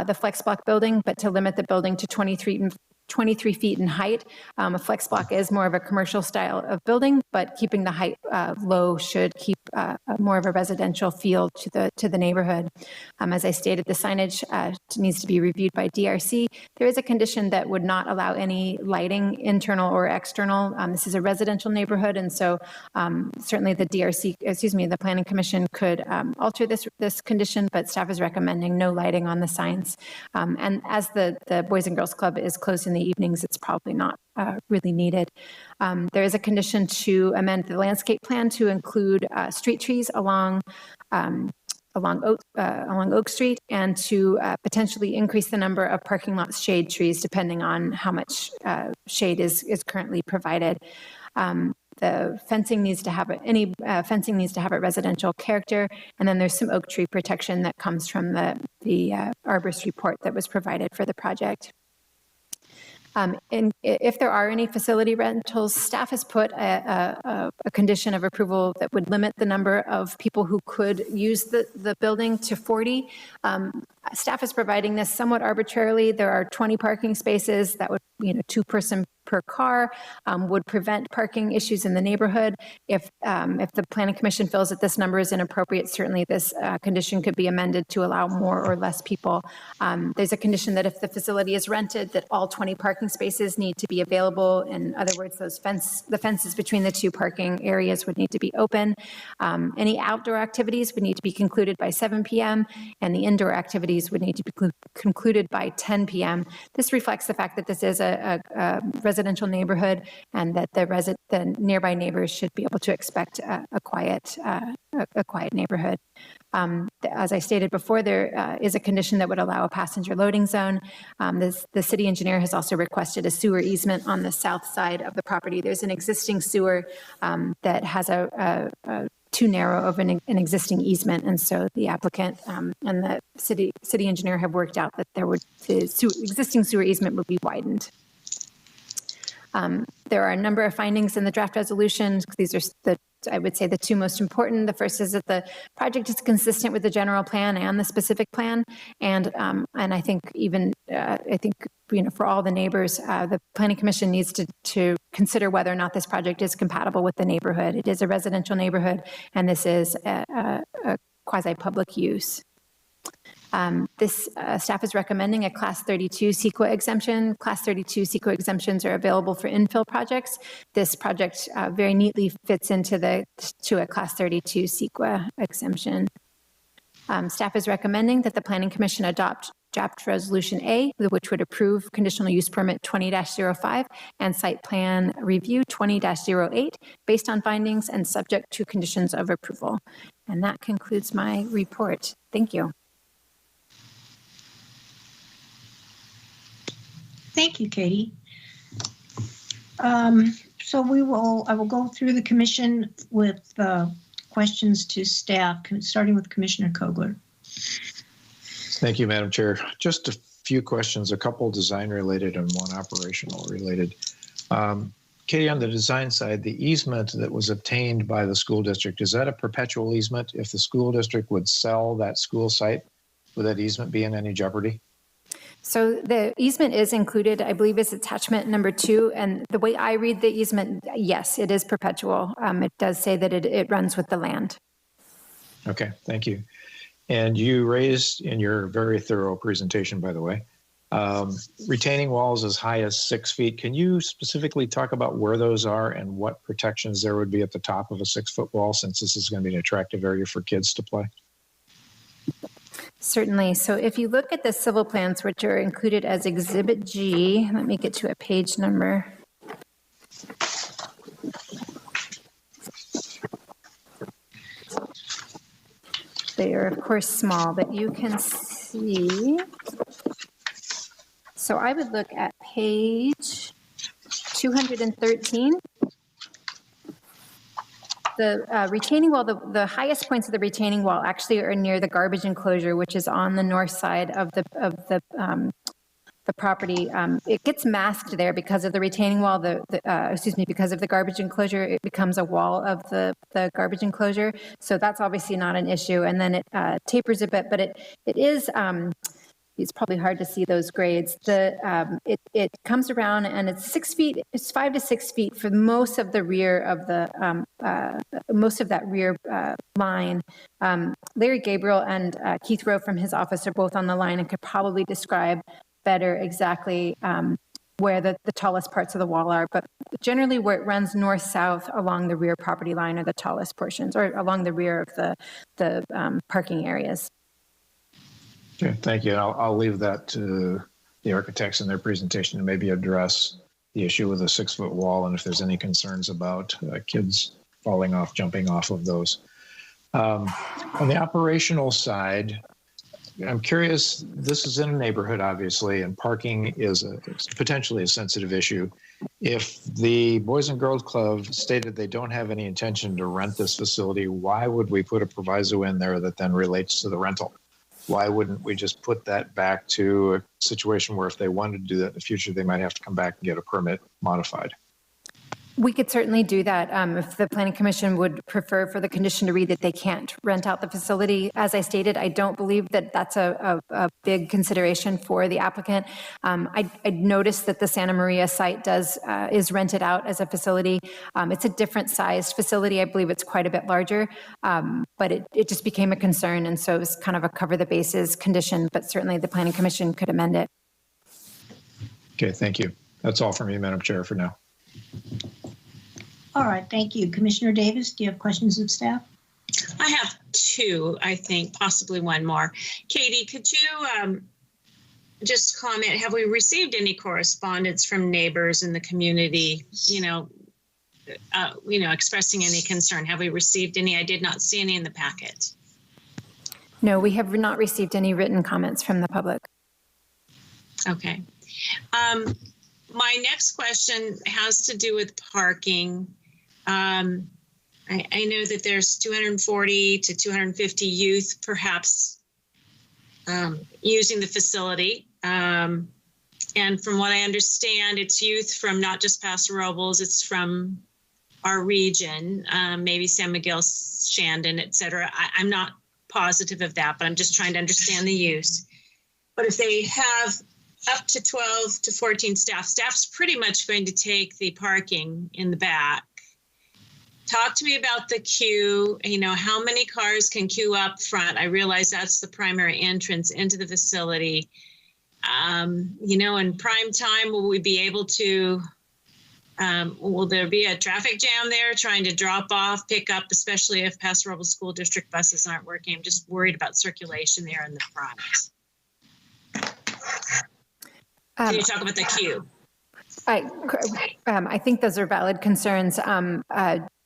the flex block building, but to limit the building to 23 feet in height. A flex block is more of a commercial style of building, but keeping the height low should keep more of a residential feel to the neighborhood. As I stated, the signage needs to be reviewed by DRC. There is a condition that would not allow any lighting, internal or external. This is a residential neighborhood, and so certainly the Planning Commission could alter this condition, but staff is recommending no lighting on the signs. And as the Boys and Girls Club is closed in the evenings, it's probably not really needed. There is a condition to amend the landscape plan to include street trees along Oak Street, and to potentially increase the number of parking lot shade trees depending on how much shade is currently provided. The fencing needs to have fencing needs to have a residential character, and then there's some oak tree protection that comes from the arborist report that was provided for the project. And if there are any facility rentals, staff has put a condition of approval that would limit the number of people who could use the building to 40. Staff is providing this somewhat arbitrarily. There are 20 parking spaces that would, 2-person per car, would prevent parking issues in the neighborhood. If the Planning Commission feels that this number is inappropriate, certainly this condition could be amended to allow more or less people. There's a condition that if the facility is rented, that all 20 parking spaces need to be available. In other words, the fences between the two parking areas would need to be open. Any outdoor activities would need to be concluded by 7 p.m. and the indoor activities would need to be concluded by 10 p.m. This reflects the fact that this is a residential neighborhood, and that the nearby neighbors should be able to expect a quiet neighborhood. As I stated before, there is a condition that would allow a passenger loading zone. The city engineer has also requested a sewer easement on the south side of the property. There's an existing sewer that has a too narrow of an existing easement, and so the applicant and the city engineer have worked out that the existing sewer easement would be widened. There are a number of findings in the draft resolution. These are I would say the two most important. The first is that the project is consistent with the general plan and the specific plan, and I think for all the neighbors, the Planning Commission needs to consider whether or not this project is compatible with the neighborhood. It is a residential neighborhood, and this is a quasi-public use. This staff is recommending a Class 32 CEQA exemption. Class 32 CEQA exemptions are available for infill projects. This project very neatly fits into a Class 32 CEQA exemption. Staff is recommending that the Planning Commission adopt Draft Resolution A, which would approve Conditional Use Permit 20-05 and Site Plan Review 20-08 based on findings and subject to conditions of approval. And that concludes my report. Thank you. Thank you, Katie. So I will go through the commission with questions to staff, starting with Commissioner Kogler. Thank you, Madam Chair. Just a few questions, a couple design related and one operational related. Katie, on the design side, the easement that was obtained by the school district, is that a perpetual easement? If the school district would sell that school site, would that easement be in any jeopardy? So the easement is included, I believe, is attachment number 2. And the way I read the easement, yes, it is perpetual. It does say that it runs with the land. Okay, thank you. And you raised in your very thorough presentation, by the way, retaining walls as high as 6 feet. Can you specifically talk about where those are and what protections there would be at the top of a 6-foot wall, since this is going to be an attractive area for kids to play? Certainly. So if you look at the civil plans, which are included as Exhibit G, let me get to a page number. They are, of course, small, but you can see. So I would look at page 213. The retaining wall, the highest points of the retaining wall actually are near the garbage enclosure, which is on the north side of the property. It gets masked there because of the retaining wall. Because of the garbage enclosure, it becomes a wall of the garbage enclosure. So that's obviously not an issue. And then it tapers a bit, but it is. It's probably hard to see those grades. It comes around and it's 6 feet. It's 5 to 6 feet for most of the rear of most of that rear line. Larry Gabriel and Keith Rowe from his office are both on the line and could probably describe better exactly where the tallest parts of the wall are. But generally, where it runs north-south along the rear property line are the tallest portions, or along the rear of the parking areas. Okay, thank you. I'll leave that to the architects in their presentation to maybe address the issue with a 6-foot wall and if there's any concerns about kids falling off, jumping off of those. On the operational side, I'm curious, this is in a neighborhood, obviously, and parking is potentially a sensitive issue. If the Boys and Girls Club stated they don't have any intention to rent this facility, why would we put a proviso in there that then relates to the rental? Why wouldn't we just put that back to a situation where if they wanted to do that in the future, they might have to come back and get a permit modified? We could certainly do that if the Planning Commission would prefer for the condition to read that they can't rent out the facility. As I stated, I don't believe that that's a big consideration for the applicant. I noticed that the Santa Maria site is rented out as a facility. It's a different sized facility. I believe it's quite a bit larger, but it just became a concern, and so it was kind of a cover the bases condition, but certainly the Planning Commission could amend it. Okay, thank you. That's all from me, Madam Chair, for now. All right, thank you. Commissioner Davis, do you have questions of staff? I have 2, I think, possibly one more. Katie, could you just comment, have we received any correspondence from neighbors in the community, expressing any concern? Have we received any? I did not see any in the packet. No, we have not received any written comments from the public. Okay. My next question has to do with parking. I know that there's 240 to 250 youth perhaps using the facility. And from what I understand, it's youth from not just Paso Robles, it's from our region, maybe San Miguel, Shandon, et cetera. I'm not positive of that, but I'm just trying to understand the use. But if they have up to 12 to 14 staff's pretty much going to take the parking in the back. Talk to me about the queue, how many cars can queue up front? I realize that's the primary entrance into the facility. In prime time, will we be able to, will there be a traffic jam there trying to drop off, pick up, especially if Paso Robles School District buses aren't working? I'm just worried about circulation there in the front. Can you talk about the queue? I think those are valid concerns.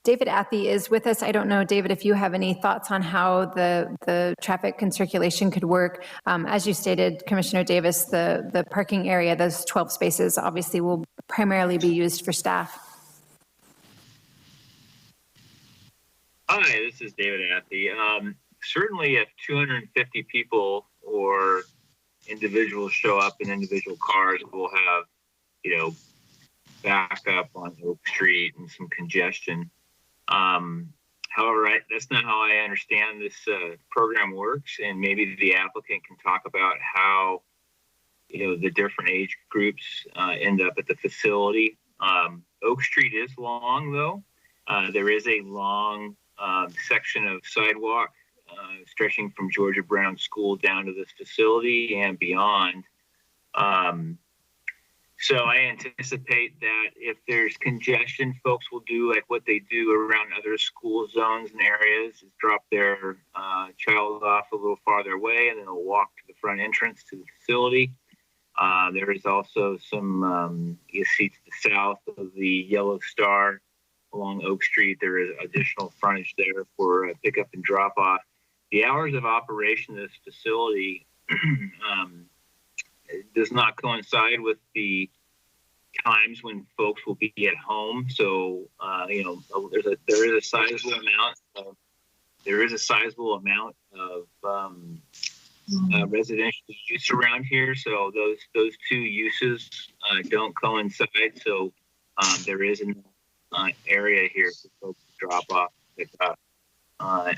David Athey is with us. I don't know, David, if you have any thoughts on how the traffic and circulation could work. As you stated, Commissioner Davis, the parking area, those 12 spaces, obviously will primarily be used for staff. Hi, this is David Athey. Certainly if 250 people or individuals show up in individual cars, we'll have, backup on Oak Street and some congestion. However, that's not how I understand this program works, and maybe the applicant can talk about how, the different age groups end up at the facility. Oak Street is long, though. There is a long section of sidewalk stretching from Georgia Brown School down to this facility and beyond. So I anticipate that if there's congestion, folks will do like what they do around other school zones and areas, is drop their child off a little farther away, and then they'll walk to the front entrance to the facility. There is also some, you see to the south of the Yellow Star along Oak Street, there is additional frontage there for pickup and drop off. The hours of operation of this facility does not coincide with the times when folks will be at home. So, there is a sizable amount of residential use around here. So those two uses don't coincide. So there is an area here for folks to drop off, pick up.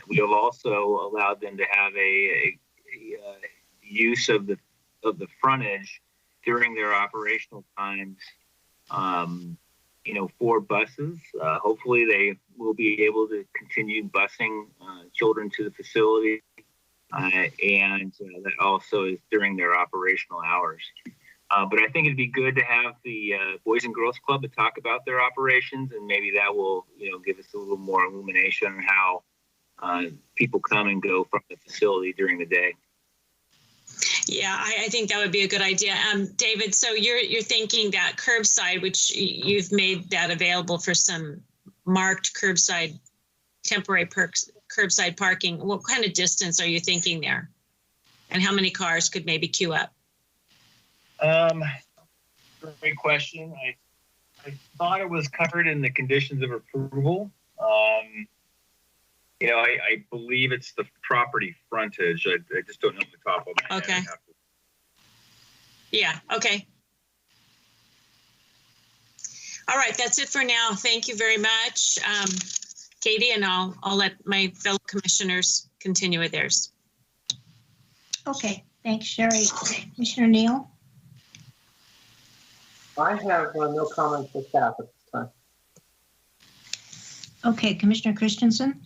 We have also allowed them to have a use of the frontage during their operational times, for buses. Hopefully they will be able to continue busing children to the facility, and that also is during their operational hours. But I think it'd be good to have the Boys and Girls Club to talk about their operations, and maybe that will, give us a little more illumination on how people come and go from the facility during the day. Yeah, I think that would be a good idea. David, so you're thinking that curbside, which you've made that available for some marked curbside, temporary curbside parking. What kind of distance are you thinking there? And how many cars could maybe queue up? Great question. I thought it was covered in the conditions of approval. I believe it's the property frontage. I just don't know the top of my head. Okay. Yeah, okay. All right, that's it for now. Thank you very much, Katie, and I'll let my fellow commissioners continue with theirs. Okay, thanks, Sherry. Commissioner Neal? I have no comment for staff at this time. Okay, Commissioner Christensen?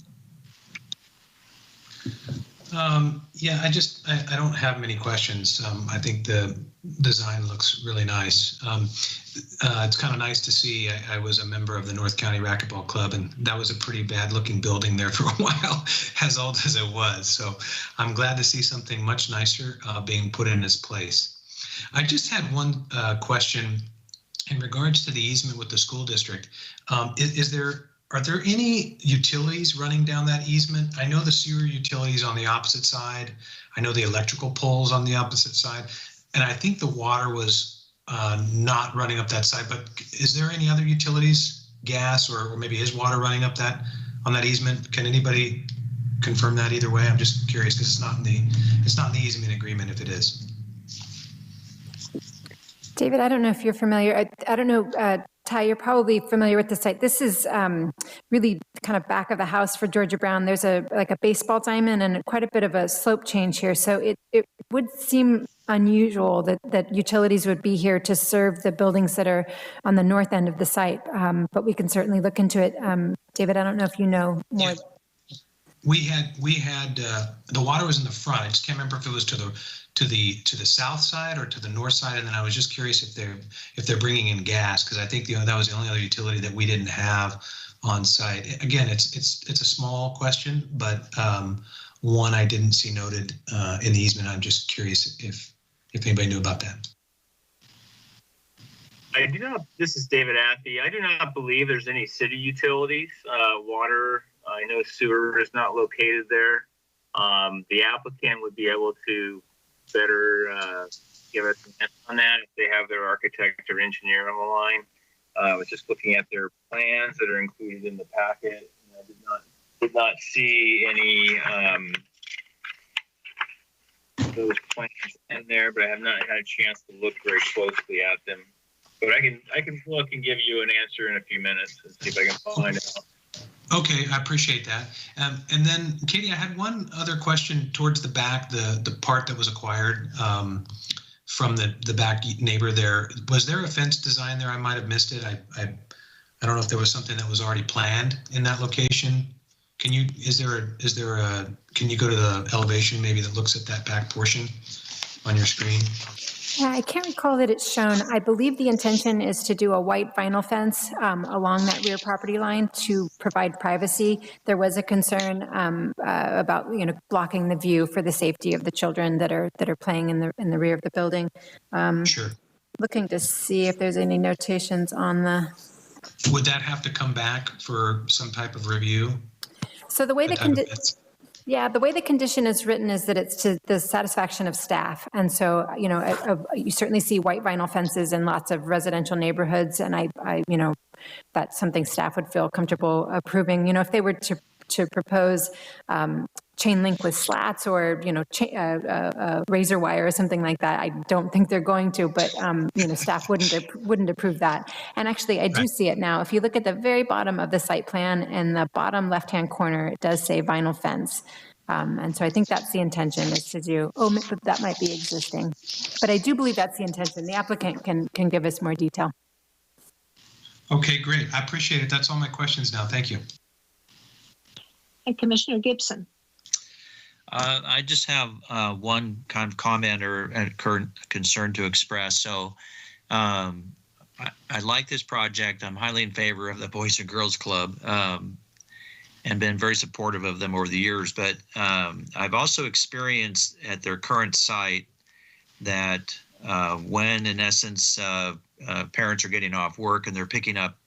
I don't have many questions. I think the design looks really nice. It's kind of nice to see. I was a member of the North County Racquetball Club, and that was a pretty bad looking building there for a while, as old as it was. So I'm glad to see something much nicer being put in its place. I just had one question in regards to the easement with the school district. Are there any utilities running down that easement? I know the sewer utilities on the opposite side. I know the electrical poles on the opposite side. And I think the water was not running up that side, but is there any other utilities, gas, or maybe is water running up on that easement? Can anybody confirm that either way? I'm just curious because it's not in the easement agreement if it is. David, I don't know if you're familiar. I don't know, Ty, you're probably familiar with the site. This is really kind of back of the house for Georgia Brown. There's like a baseball diamond and quite a bit of a slope change here. So it would seem unusual that utilities would be here to serve the buildings that are on the north end of the site. But we can certainly look into it. David, I don't know if you know more. Yeah. We had the water was in the front. I just can't remember if it was to the south side or to the north side. And then I was just curious if they're bringing in gas, because I think that was the only other utility that we didn't have on site. Again, it's a small question, but one I didn't see noted in the easement. I'm just curious if anybody knew about that. I do not. This is David Athy. I do not believe there's any city utilities. Water, I know sewer is not located there. The applicant would be able to better give us an answer on that if they have their architect or engineer on the line. I was just looking at their plans that are included in the packet, and I did not see any those plans in there, but I have not had a chance to look very closely at them. But I can look and give you an answer in a few minutes and see if I can find out. Okay, I appreciate that. And then, Katie, I had one other question towards the back, the part that was acquired from the back neighbor there. Was there a fence design there? I might have missed it. I don't know if there was something that was already planned in that location. Can you go to the elevation maybe that looks at that back portion on your screen? Yeah, I can't recall that it's shown. I believe the intention is to do a white vinyl fence along that rear property line to provide privacy. There was a concern about blocking the view for the safety of the children that are playing in the rear of the building. Sure. Looking to see if there's any notations on the. Would that have to come back for some type of review? So the way the way the condition is written is that it's to the satisfaction of staff. And so, you certainly see white vinyl fences in lots of residential neighborhoods. And I that's something staff would feel comfortable approving. If they were to propose chain link with slats or, razor wire or something like that, I don't think they're going to, but, staff wouldn't approve that. And actually, I do see it now. If you look at the very bottom of the site plan in the bottom left-hand corner, it does say vinyl fence. And so I think that's the intention is to do, but that might be existing. But I do believe that's the intention. The applicant can give us more detail. Okay, great. I appreciate it. That's all my questions now. Thank you. And Commissioner Gibson. I just have one kind of comment or a concern to express. So I like this project. I'm highly in favor of the Boys and Girls Club and been very supportive of them over the years. But I've also experienced at their current site that when, in essence, parents are getting off work and they're picking up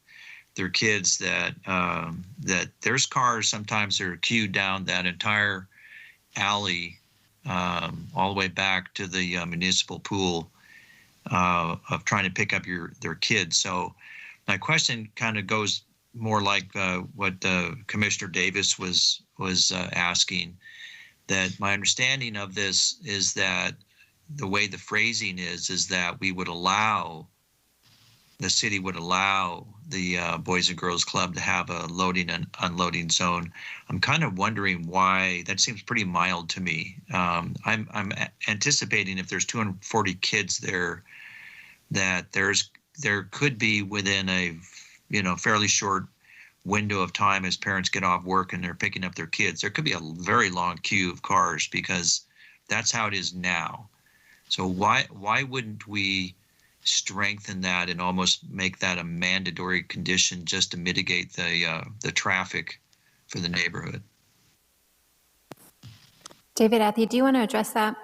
their kids, that there's cars sometimes that are queued down that entire alley all the way back to the municipal pool of trying to pick up their kids. So my question kind of goes more like what Commissioner Davis was asking, that my understanding of this is that the way the phrasing is that we would allow, the city would allow the Boys and Girls Club to have a loading and unloading zone. I'm kind of wondering why. That seems pretty mild to me. I'm anticipating if there's 240 kids there, that there could be within a fairly short window of time as parents get off work and they're picking up their kids, there could be a very long queue of cars because that's how it is now. So why wouldn't we strengthen that and almost make that a mandatory condition just to mitigate the traffic for the neighborhood? David Athy, do you want to address that?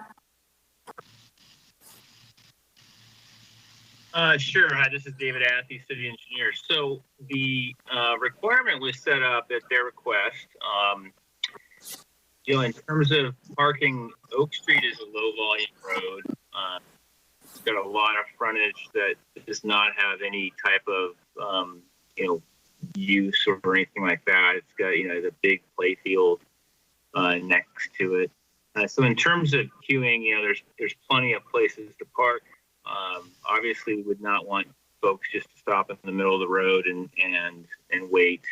Sure. Hi, this is David Athy, city engineer. So the requirement was set up at their request. In terms of parking, Oak Street is a low volume road. It's got a lot of frontage that does not have any type of, use or anything like that. It's got, the big play field next to it. So in terms of queuing, there's plenty of places to park. Obviously, we would not want folks just to stop in the middle of the road and wait.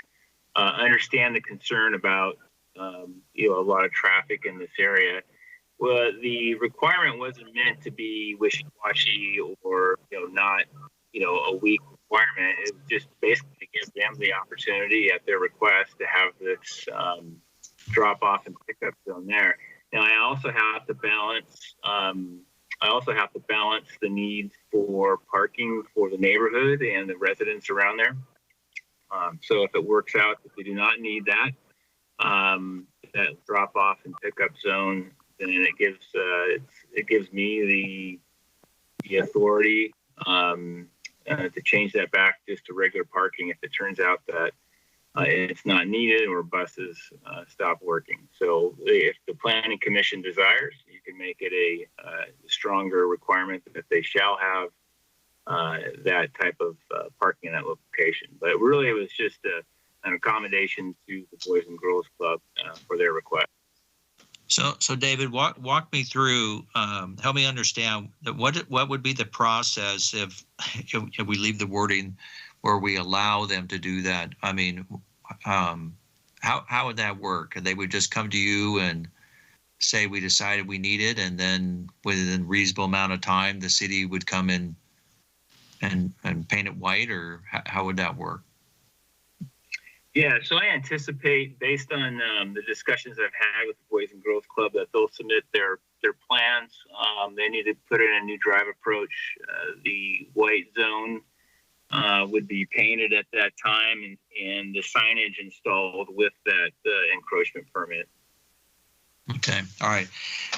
I understand the concern about a lot of traffic in this area. Well, the requirement wasn't meant to be wishy-washy or not a weak requirement. It was just basically to give them the opportunity at their request to have this drop-off and pickup zone there. Now, I also have to balance. The needs for parking for the neighborhood and the residents around there. So if it works out that they do not need that drop off and pickup zone, then it gives me the authority to change that back just to regular parking if it turns out that it's not needed or buses stop working. So if the planning commission desires, you can make it a stronger requirement that they shall have that type of parking in that location. But really, it was just an accommodation to the Boys and Girls Club for their request. So David, walk me through, help me understand that what would be the process if we leave the wording where we allow them to do that? I mean, how would that work? They would just come to you and say we decided we need it, and then within a reasonable amount of time, the city would come in and paint it white, or how would that work? Yeah, so I anticipate, based on the discussions I've had with the Boys and Girls Club, that they'll submit their plans. They need to put in a new drive approach. The white zone would be painted at that time, and the signage installed with that encroachment permit. Okay, all right.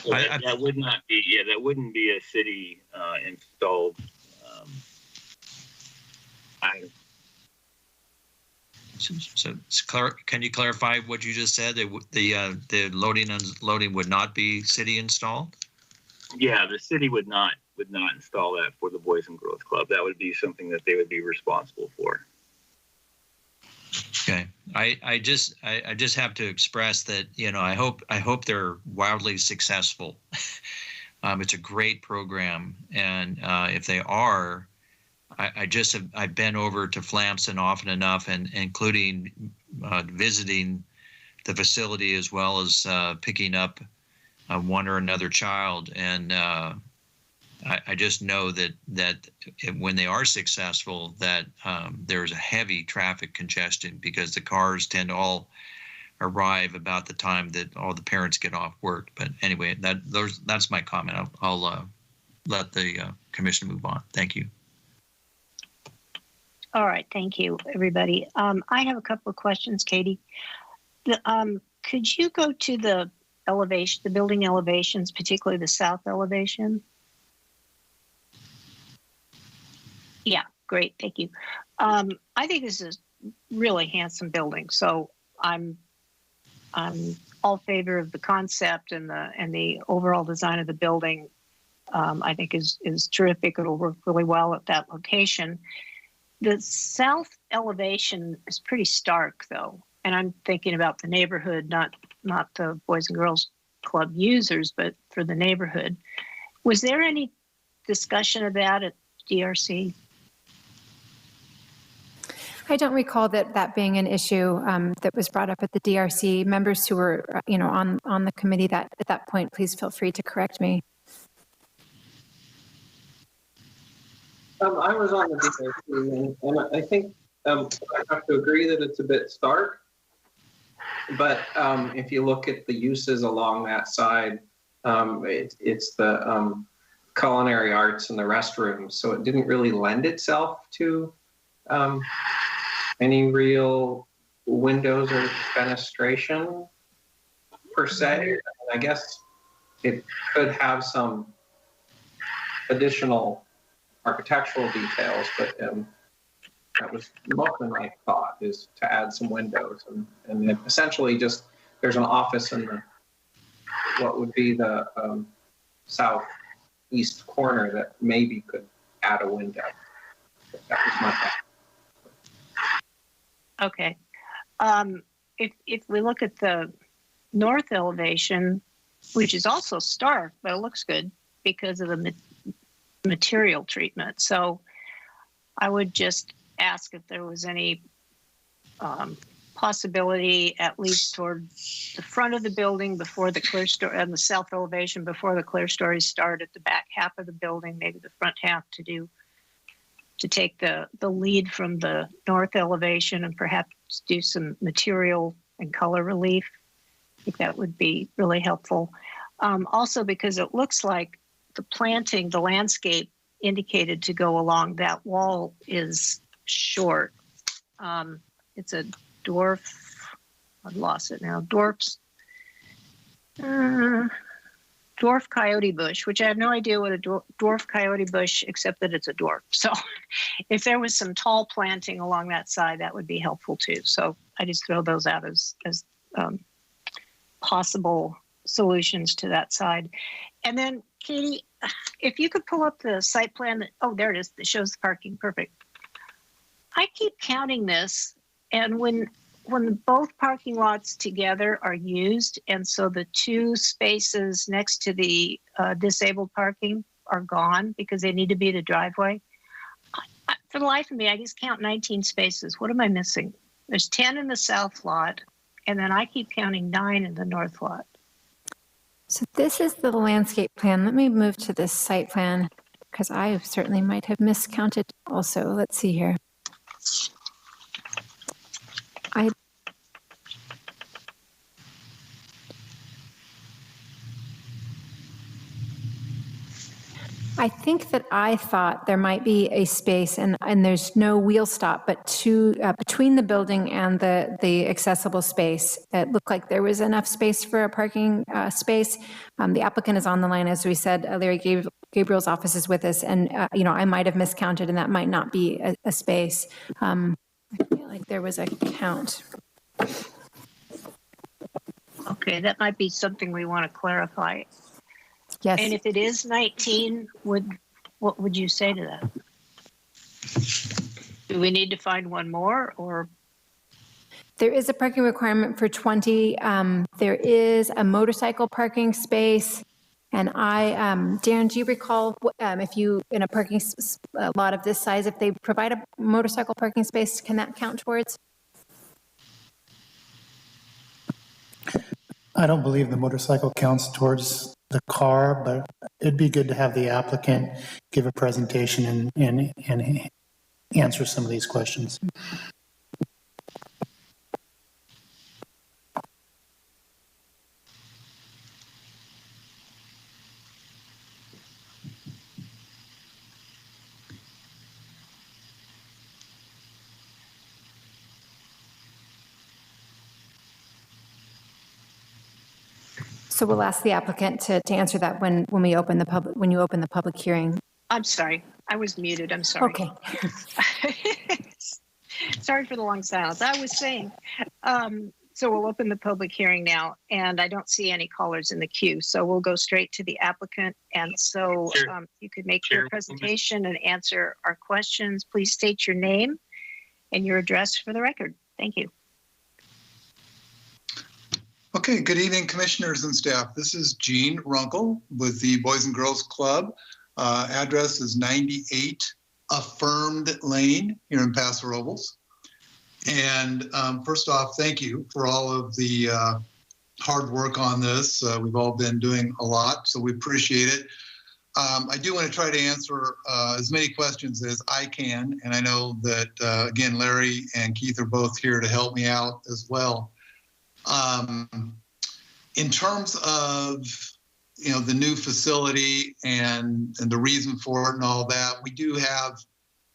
So that would not be, that wouldn't be a city installed item. So can you clarify what you just said? The loading and unloading would not be city installed? Yeah, the city would not install that for the Boys and Girls Club. That would be something that they would be responsible for. Okay, I just have to express that I hope they're wildly successful. It's a great program, and if they are, I've been over to Flamson often enough, and including visiting the facility as well as picking up one or another child, and I just know that when they are successful, that there's a heavy traffic congestion because the cars tend to all arrive about the time that all the parents get off work. But anyway, that's my comment. I'll let the commission move on. Thank you. All right, thank you, everybody. I have a couple of questions, Katie. Could you go to the elevation, the building elevations, particularly the south elevation? Yeah, great, thank you. I think this is really handsome building, so I'm all favor of the concept and the overall design of the building. I think is terrific. It'll work really well at that location. The south elevation is pretty stark, though, and I'm thinking about the neighborhood, not the Boys and Girls Club users, but for the neighborhood. Was there any discussion of that at DRC? I don't recall that being an issue that was brought up at the DRC. Members who were, on the committee at that point, please feel free to correct me. I was on the DRC, and I think I have to agree that it's a bit stark. But if you look at the uses along that side, it's the culinary arts and the restrooms, so it didn't really lend itself to any real windows or fenestration per se. I guess it could have some additional architectural details, but that was most of my thought, is to add some windows, and then essentially just there's an office in the what would be the southeast corner that maybe could add a window. That was my thought. Okay. If we look at the north elevation, which is also stark, but it looks good because of the material treatment. So I would just ask if there was any possibility, at least toward the front of the building before the clear story, and the south elevation before the clear stories start, at the back half of the building, maybe the front half, to take the lead from the north elevation and perhaps do some material and color relief. I think that would be really helpful. Also, because it looks like the planting, the landscape indicated to go along that wall is short. It's a dwarf, I've lost it now, dwarf coyote bush, which I have no idea what a dwarf coyote bush, except that it's a dwarf. So if there was some tall planting along that side, that would be helpful too. So I just throw those out as possible solutions to that side. And then Katie, if you could pull up the site plan, oh, there it is, that shows the parking, perfect. I keep counting this, and when both parking lots together are used, and so the two spaces next to the disabled parking are gone because they need to be the driveway, for the life of me, I just count 19 spaces. What am I missing? There's 10 in the south lot, and then I keep counting 9 in the north lot. So this is the landscape plan. Let me move to this site plan because I certainly might have miscounted also. Let's see here. I think that I thought there might be a space, and there's no wheel stop, but between the building and the accessible space, it looked like there was enough space for a parking space. The applicant is on the line, as we said. Larry Gabriel's office is with us, and I might have miscounted, and that might not be a space. I feel like there was a count. Okay, that might be something we want to clarify. Yes. And if it is 19, what would you say to that? Do we need to find one more, or? There is a parking requirement for 20. There is a motorcycle parking space. And Darren, do you recall if you, in a parking lot of this size, if they provide a motorcycle parking space, can that count towards? I don't believe the motorcycle counts towards the car, but it'd be good to have the applicant give a presentation and answer some of these questions. So we'll ask the applicant to answer that when you open the public hearing. I'm sorry, I was muted. I'm sorry. Okay. Sorry for the long silence. I was saying, so we'll open the public hearing now, and I don't see any callers in the queue. So we'll go straight to the applicant. And so you could make your presentation and answer our questions. Please state your name and your address for the record. Thank you. Okay, good evening, commissioners and staff. This is Gene Runkle with the Boys and Girls Club. Address is 98 Affirmed Lane here in Paso Robles. And first off, thank you for all of the hard work on this. We've all been doing a lot, so we appreciate it. I do want to try to answer as many questions as I can. And I know that, again, Larry and Keith are both here to help me out as well. In terms of, the new facility and the reason for it and all that, we do have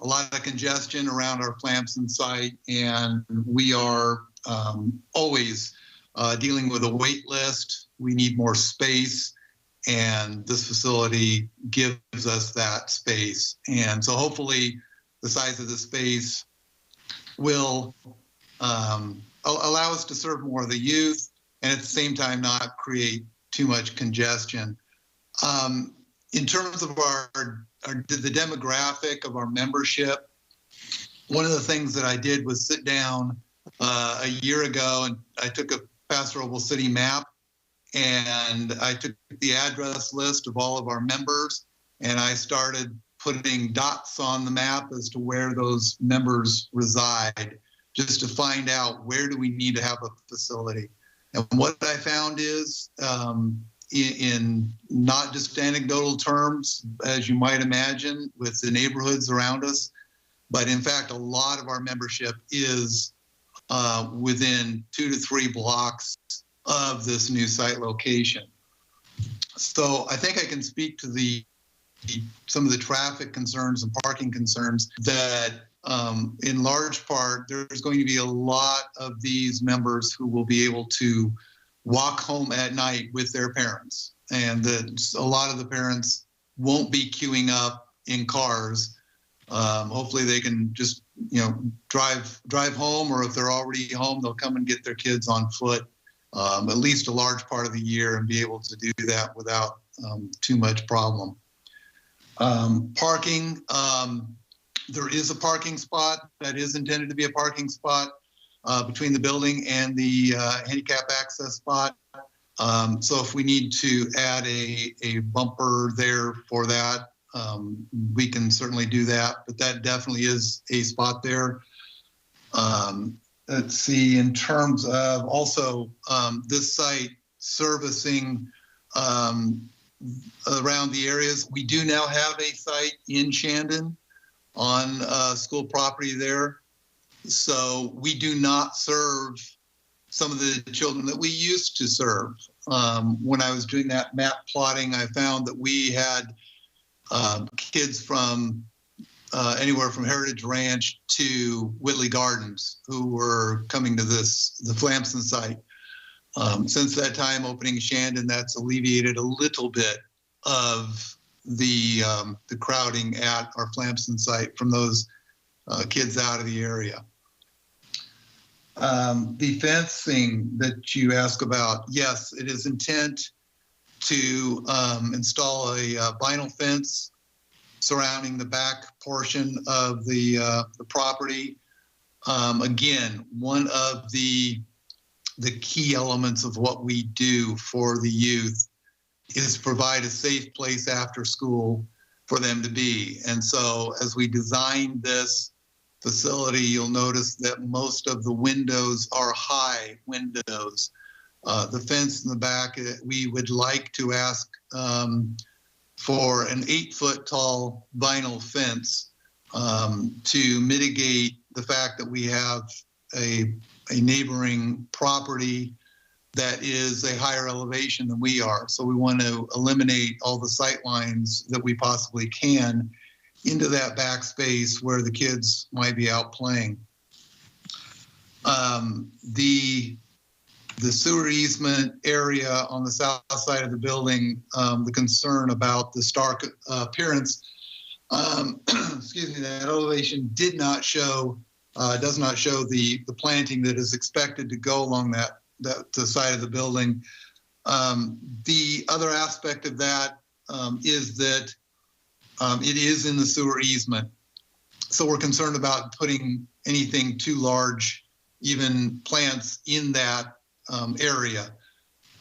a lot of congestion around our Flamson site, and we are always dealing with a wait list. We need more space, And this facility gives us that space. And so hopefully the size of the space will allow us to serve more of the youth and at the same time not create too much congestion. In terms of the demographic of our membership, one of the things that I did was sit down a year ago and I took a Paso Robles city map and I took the address list of all of our members and I started putting dots on the map as to where those members reside, just to find out where do we need to have a facility. And what I found is, in not just anecdotal terms, as you might imagine, with the neighborhoods around us, but in fact, a lot of our membership is within 2 to 3 blocks of this new site location. So I think I can speak to some of the traffic concerns and parking concerns that in large part, there's going to be a lot of these members who will be able to walk home at night with their parents. And that a lot of the parents won't be queuing up in cars. Hopefully they can just, drive home, or if they're already home, they'll come and get their kids on foot at least a large part of the year and be able to do that without too much problem. Parking, there is a parking spot that is intended to be a parking spot between the building and the handicap access spot. So if we need to add a bumper there for that, we can certainly do that, but that definitely is a spot there. Let's see, in terms of also this site servicing around the areas, we do now have a site in Shandon on school property there. So we do not serve some of the children that we used to serve. When I was doing that map plotting, I found that we had kids from anywhere from Heritage Ranch to Whitley Gardens who were coming to the Flamson site. Since that time, opening Shandon, that's alleviated a little bit of the crowding at our Flamson site from those kids out of the area. The fencing that you ask about, yes, it is intent to install a vinyl fence surrounding the back portion of the property. Again, one of the key elements of what we do for the youth is provide a safe place after school for them to be. And so as we designed this facility, you'll notice that most of the windows are high windows. The fence in the back, we would like to ask for an 8-foot tall vinyl fence to mitigate the fact that we have a neighboring property that is a higher elevation than we are. So we want to eliminate all the sight lines that we possibly can into that back space where the kids might be out playing. The sewer easement area on the south side of the building, the concern about the stark appearance, excuse me, that elevation does not show the planting that is expected to go along the side of the building. The other aspect of that is that it is in the sewer easement. So we're concerned about putting anything too large, even plants in that area.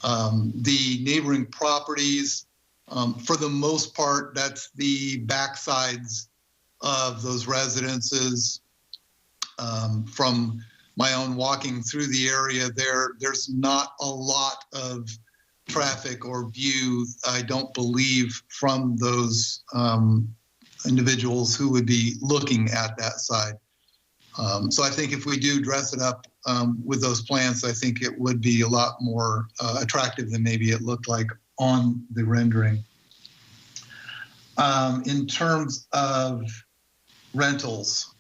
The neighboring properties, for the most part, that's the backsides of those residences. From my own walking through the area there's not a lot of traffic or view, I don't believe, from those individuals who would be looking at that side. So I think if we do dress it up with those plants, I think it would be a lot more attractive than maybe it looked like on the rendering. In terms of rentals,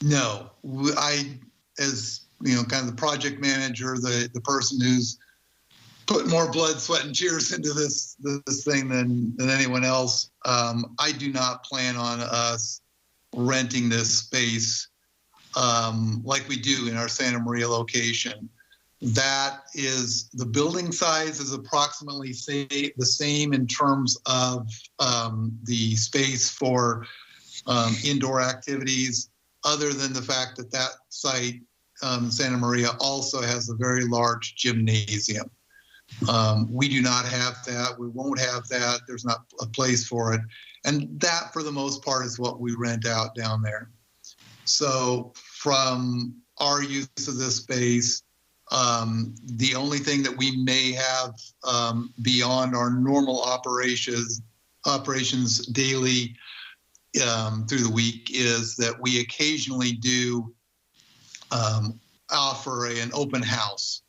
no, I, as kind of the project manager, the person who's put more blood, sweat, and tears into this thing than anyone else. I do not plan on us renting this space like we do in our Santa Maria location. That is, the building size is approximately the same in terms of the space for indoor activities, other than the fact that that site, Santa Maria, also has a very large gymnasium. We do not have that. We won't have that. There's not a place for it. And that, for the most part, is what we rent out down there. So from our use of this space, the only thing that we may have beyond our normal operations daily through the week is that we occasionally do offer an open house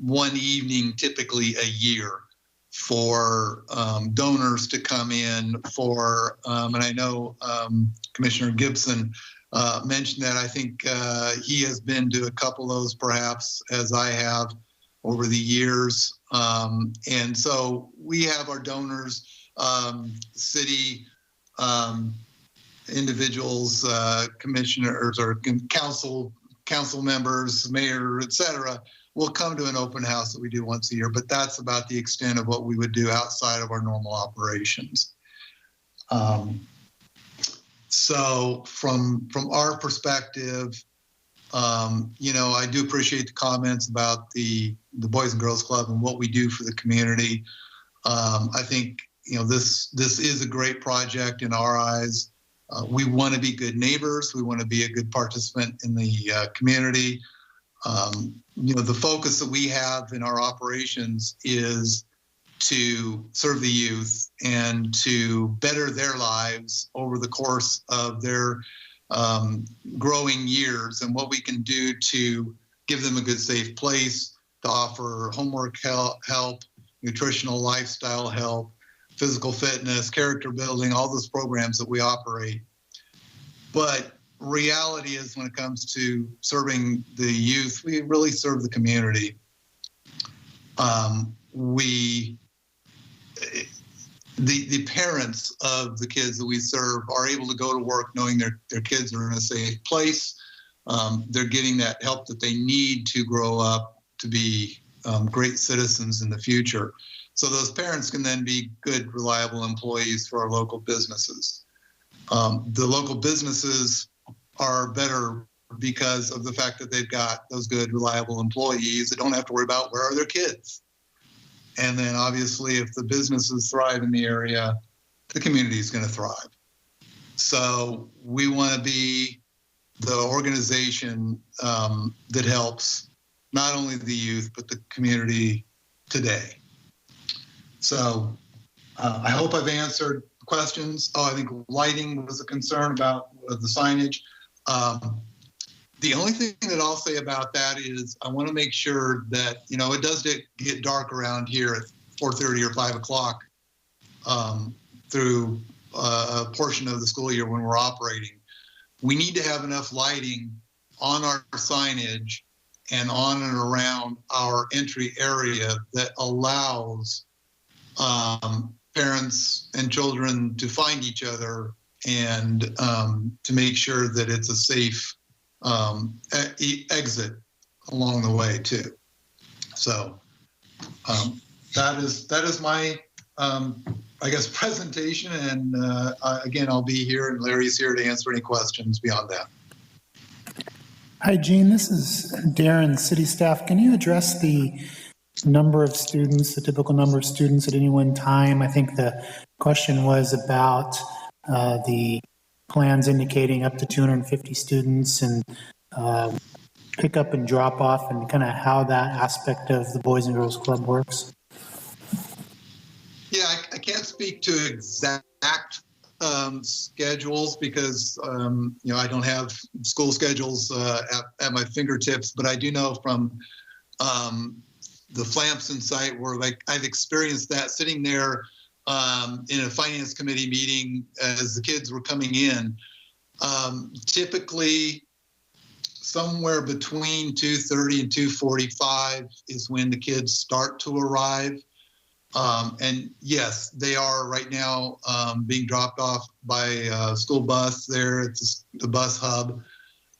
one evening, typically a year, for donors to come in for, and I know Commissioner Gibson mentioned that. I think he has been to a couple of those, perhaps, as I have over the years. And so we have our donors, city individuals, commissioners or council members, mayor, et cetera, will come to an open house that we do once a year, but that's about the extent of what we would do outside of our normal operations. So from our perspective, I do appreciate the comments about the Boys and Girls Club and what we do for the community. I think, this is a great project in our eyes. We want to be good neighbors. We want to be a good participant in the community. The focus that we have in our operations is to serve the youth and to better their lives over the course of their growing years, and what we can do to give them a good, safe place, to offer homework help, nutritional lifestyle help, physical fitness, character building, all those programs that we operate. But reality is, when it comes to serving the youth, we really serve the community. The parents of the kids that we serve are able to go to work knowing their kids are in a safe place. They're getting that help that they need to grow up to be great citizens in the future. So those parents can then be good, reliable employees for our local businesses. The local businesses are better because of the fact that they've got those good, reliable employees that don't have to worry about where are their kids. And then obviously, if the businesses thrive in the area, the community is going to thrive. So we want to be the organization that helps not only the youth, but the community today. So I hope I've answered questions. I think lighting was a concern about the signage. The only thing that I'll say about that is I want to make sure that, it does get dark around here at 4:30 or 5 o'clock through a portion of the school year when we're operating. We need to have enough lighting on our signage and on and around our entry area that allows parents and children to find each other and to make sure that it's a safe exit along the way too. So that is my presentation, and again, I'll be here, and Larry's here to answer any questions beyond that. Hi, Gene. This is Darren, city staff. Can you address the number of students, the typical number of students at any one time? I think the question was about the plans indicating up to 250 students and pick up and drop off, and kind of how that aspect of the Boys and Girls Club works. Yeah, I can't speak to exact schedules because I don't have school schedules at my fingertips, but I do know from the Flamson site where I've experienced that sitting there in a finance committee meeting as the kids were coming in. Typically somewhere between 2:30 and 2:45 is when the kids start to arrive. And yes, they are right now being dropped off by a school bus there at the bus hub.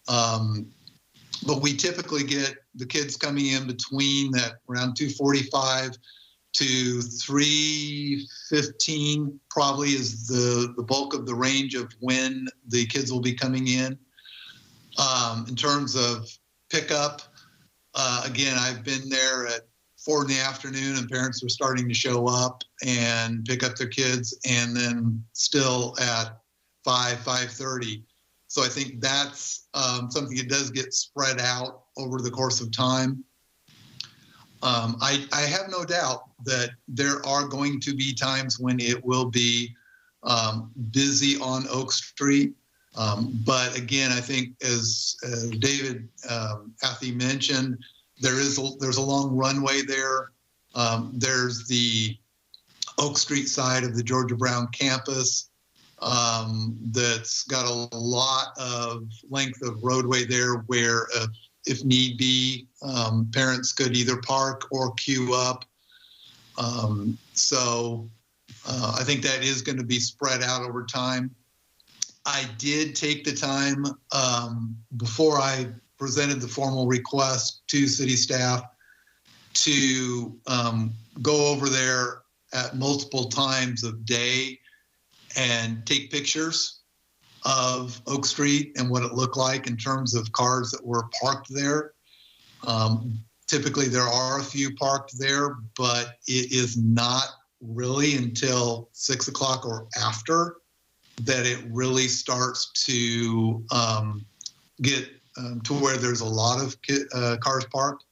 But we typically get the kids coming in between that around 2:45 to 3:15 probably is the bulk of the range of when the kids will be coming in. In terms of pickup, again, I've been there at 4 in the afternoon and parents are starting to show up and pick up their kids, and then still at 5:30. So I think that's something that does get spread out over the course of time. I have no doubt that there are going to be times when it will be busy on Oak Street. But again, I think as David Athy mentioned, there's a long runway there. There's the Oak Street side of the Georgia Brown campus that's got a lot of length of roadway there where if need be, parents could either park or queue up. So I think that is going to be spread out over time. I did take the time before I presented the formal request to city staff to go over there at multiple times of day and take pictures of Oak Street and what it looked like in terms of cars that were parked there. Typically there are a few parked there, but it is not really until 6 o'clock or after that it really starts to get to where there's a lot of cars parked.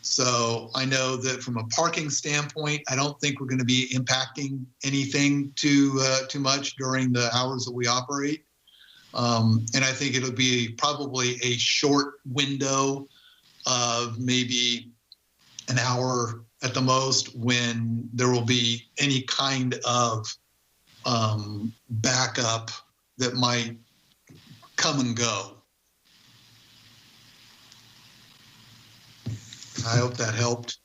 So I know that from a parking standpoint, I don't think we're going to be impacting anything too much during the hours that we operate. And I think it'll be probably a short window of maybe an hour at the most when there will be any kind of backup that might come and go. I hope that helped.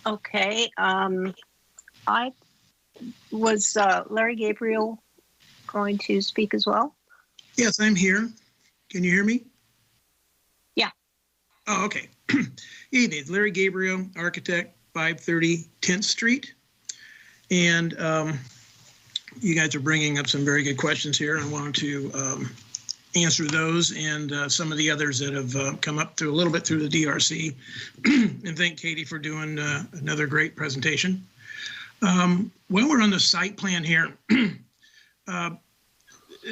Okay. I was Larry Gabriel going to speak as well? Yes, I'm here. Can you hear me? Yeah. Oh, okay. Evening, Larry Gabriel, architect, 530 10th Street. And you guys are bringing up some very good questions here. I wanted to answer those and some of the others that have come up through a little bit through the DRC. And thank Katie for doing another great presentation. While we're on the site plan here,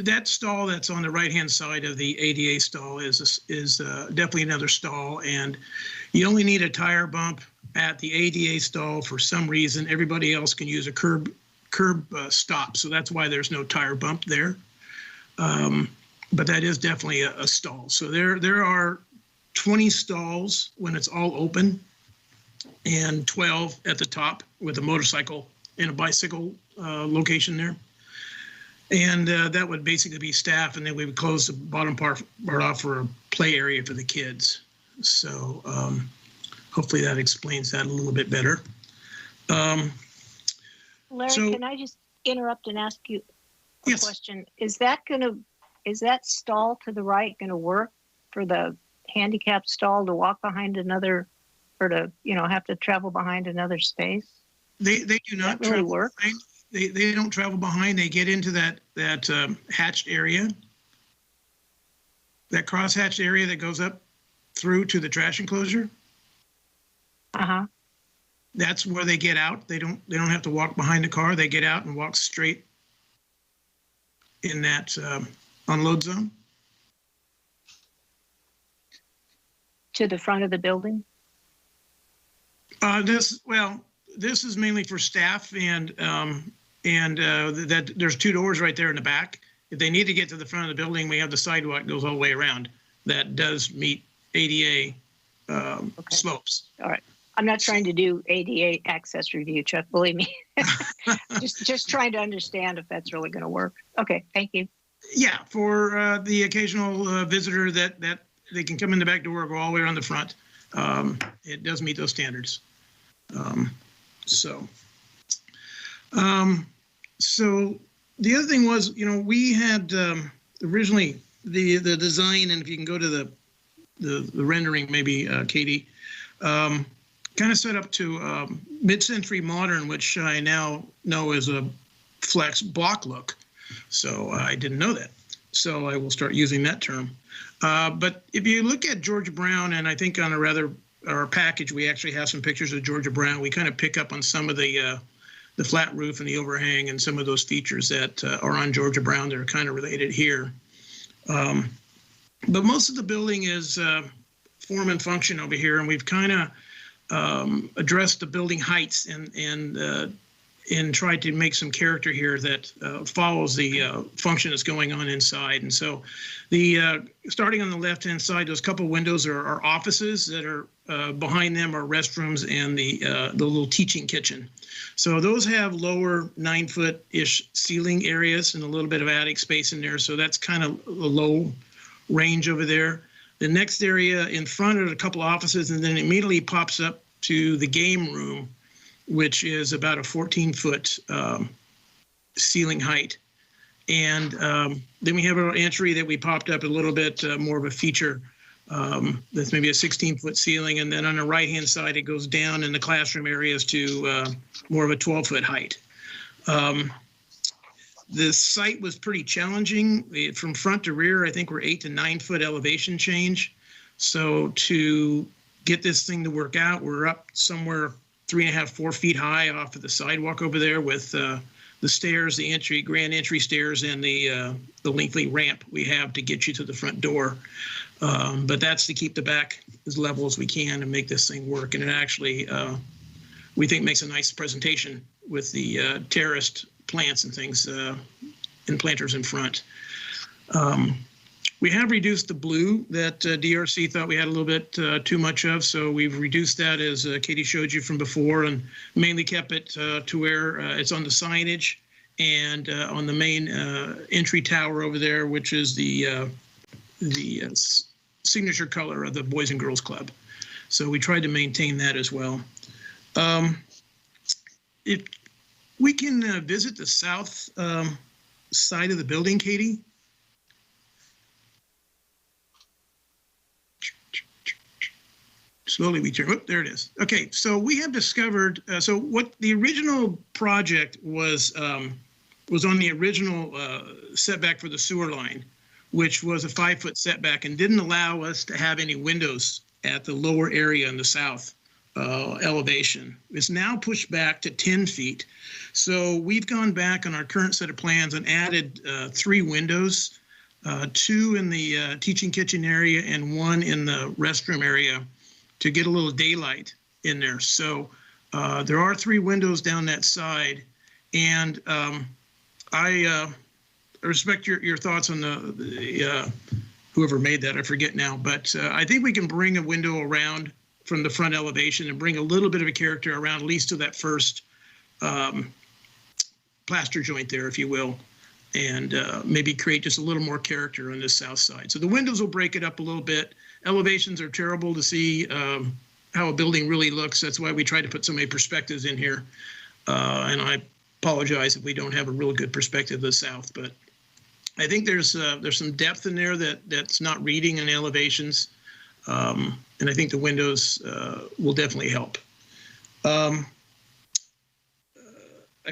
that stall that's on the right-hand side of the ADA stall is definitely another stall, and you only need a tire bump at the ADA stall for some reason. Everybody else can use a curb stop, so that's why there's no tire bump there. But that is definitely a stall. So there are 20 stalls when it's all open, and 12 at the top with a motorcycle and a bicycle location there. And that would basically be staff, and then we would close the bottom part off for a play area for the kids. So hopefully that explains that a little bit better. Larry, can I just interrupt and ask you a question? Is that stall to the right going to work for the handicapped stall to walk behind another, or to have to travel behind another space? They do not really work. They don't travel behind. They get into that hatched area, that cross-hatched area that goes up through to the trash enclosure. That's where they get out. They don't have to walk behind the car. They get out and walk straight in that unload zone. To the front of the building? This is mainly for staff, and that there's 2 doors right there in the back. If they need to get to the front of the building, we have the sidewalk that goes all the way around. That does meet ADA slopes. All right. I'm not trying to do ADA access review, Chuck, believe me. just trying to understand if that's really going to work. Okay, thank you. Yeah, for the occasional visitor that they can come in the back door or go all the way around the front. It does meet those standards. So the other thing was, we had originally the design, and if you can go to the rendering, maybe Katie, kind of set up to mid-century modern, which I now know is a flex block look. So I didn't know that. So I will start using that term. But if you look at Georgia Brown, and I think on our package, we actually have some pictures of Georgia Brown. We kind of pick up on some of the flat roof and the overhang and some of those features that are on Georgia Brown that are kind of related here. But most of the building is form and function over here, and we've kind of addressed the building heights and tried to make some character here that follows the function that's going on inside. And so starting on the left-hand side, those couple windows are offices that are behind them are restrooms and the little teaching kitchen. So those have lower 9-foot-ish ceiling areas and a little bit of attic space in there. So that's kind of a low range over there. The next area in front are a couple offices, and then it immediately pops up to the game room, which is about a 14-foot ceiling height. And then we have our entry that we popped up a little bit more of a feature that's maybe a 16-foot ceiling. And then on the right-hand side, it goes down in the classroom areas to more of a 12-foot height. The site was pretty challenging. From front to rear, I think we're 8 to 9 foot elevation change. So to get this thing to work out, we're up somewhere 3.5, 4 feet high off of the sidewalk over there with the stairs, the grand entry stairs, and the lengthy ramp we have to get you to the front door. But that's to keep the back as level as we can and make this thing work. And it actually, we think, makes a nice presentation with the terraced plants and things and planters in front. We have reduced the blue that DRC thought we had a little bit too much of, so we've reduced that, as Katie showed you from before, and mainly kept it to where it's on the signage and on the main entry tower over there, which is the signature color of the Boys and Girls Club. So we tried to maintain that as well. If we can visit the south side of the building, Katie. Slowly we turn, there it is. Okay, so we have discovered, so what the original project was on the original setback for the sewer line, which was a 5-foot setback and didn't allow us to have any windows at the lower area in the south elevation. It's now pushed back to 10 feet. So we've gone back on our current set of plans and added 3 windows, 2 in the teaching kitchen area and 1 in the restroom area, to get a little daylight in there. So there are 3 windows down that side. And I respect your thoughts on the whoever made that, I forget now. But I think we can bring a window around from the front elevation and bring a little bit of a character around, at least to that first plaster joint there, if you will, and maybe create just a little more character on this south side. So the windows will break it up a little bit. Elevations are terrible to see how a building really looks. That's why we try to put so many perspectives in here. And I apologize if we don't have a real good perspective of the south, but I think there's some depth in there that's not reading in elevations. And I think the windows will definitely help. I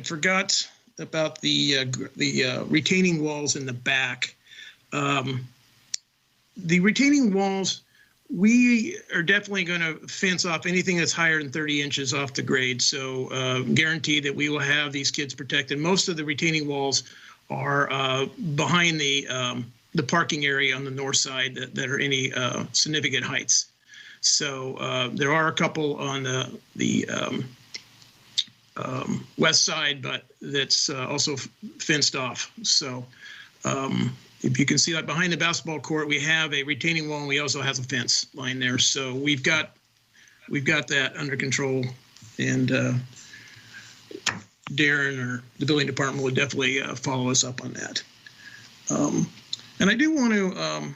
forgot about the retaining walls in the back. The retaining walls, we are definitely going to fence off anything that's higher than 30 inches off the grade. So guarantee that we will have these kids protected. Most of the retaining walls are behind the parking area on the north side that are any significant heights. So there are a couple on the west side, but that's also fenced off. So if you can see, like behind the basketball court, we have a retaining wall and we also have a fence line there. So we've got we've got that under control, and Darren or the building department would definitely follow us up on that. And I do want to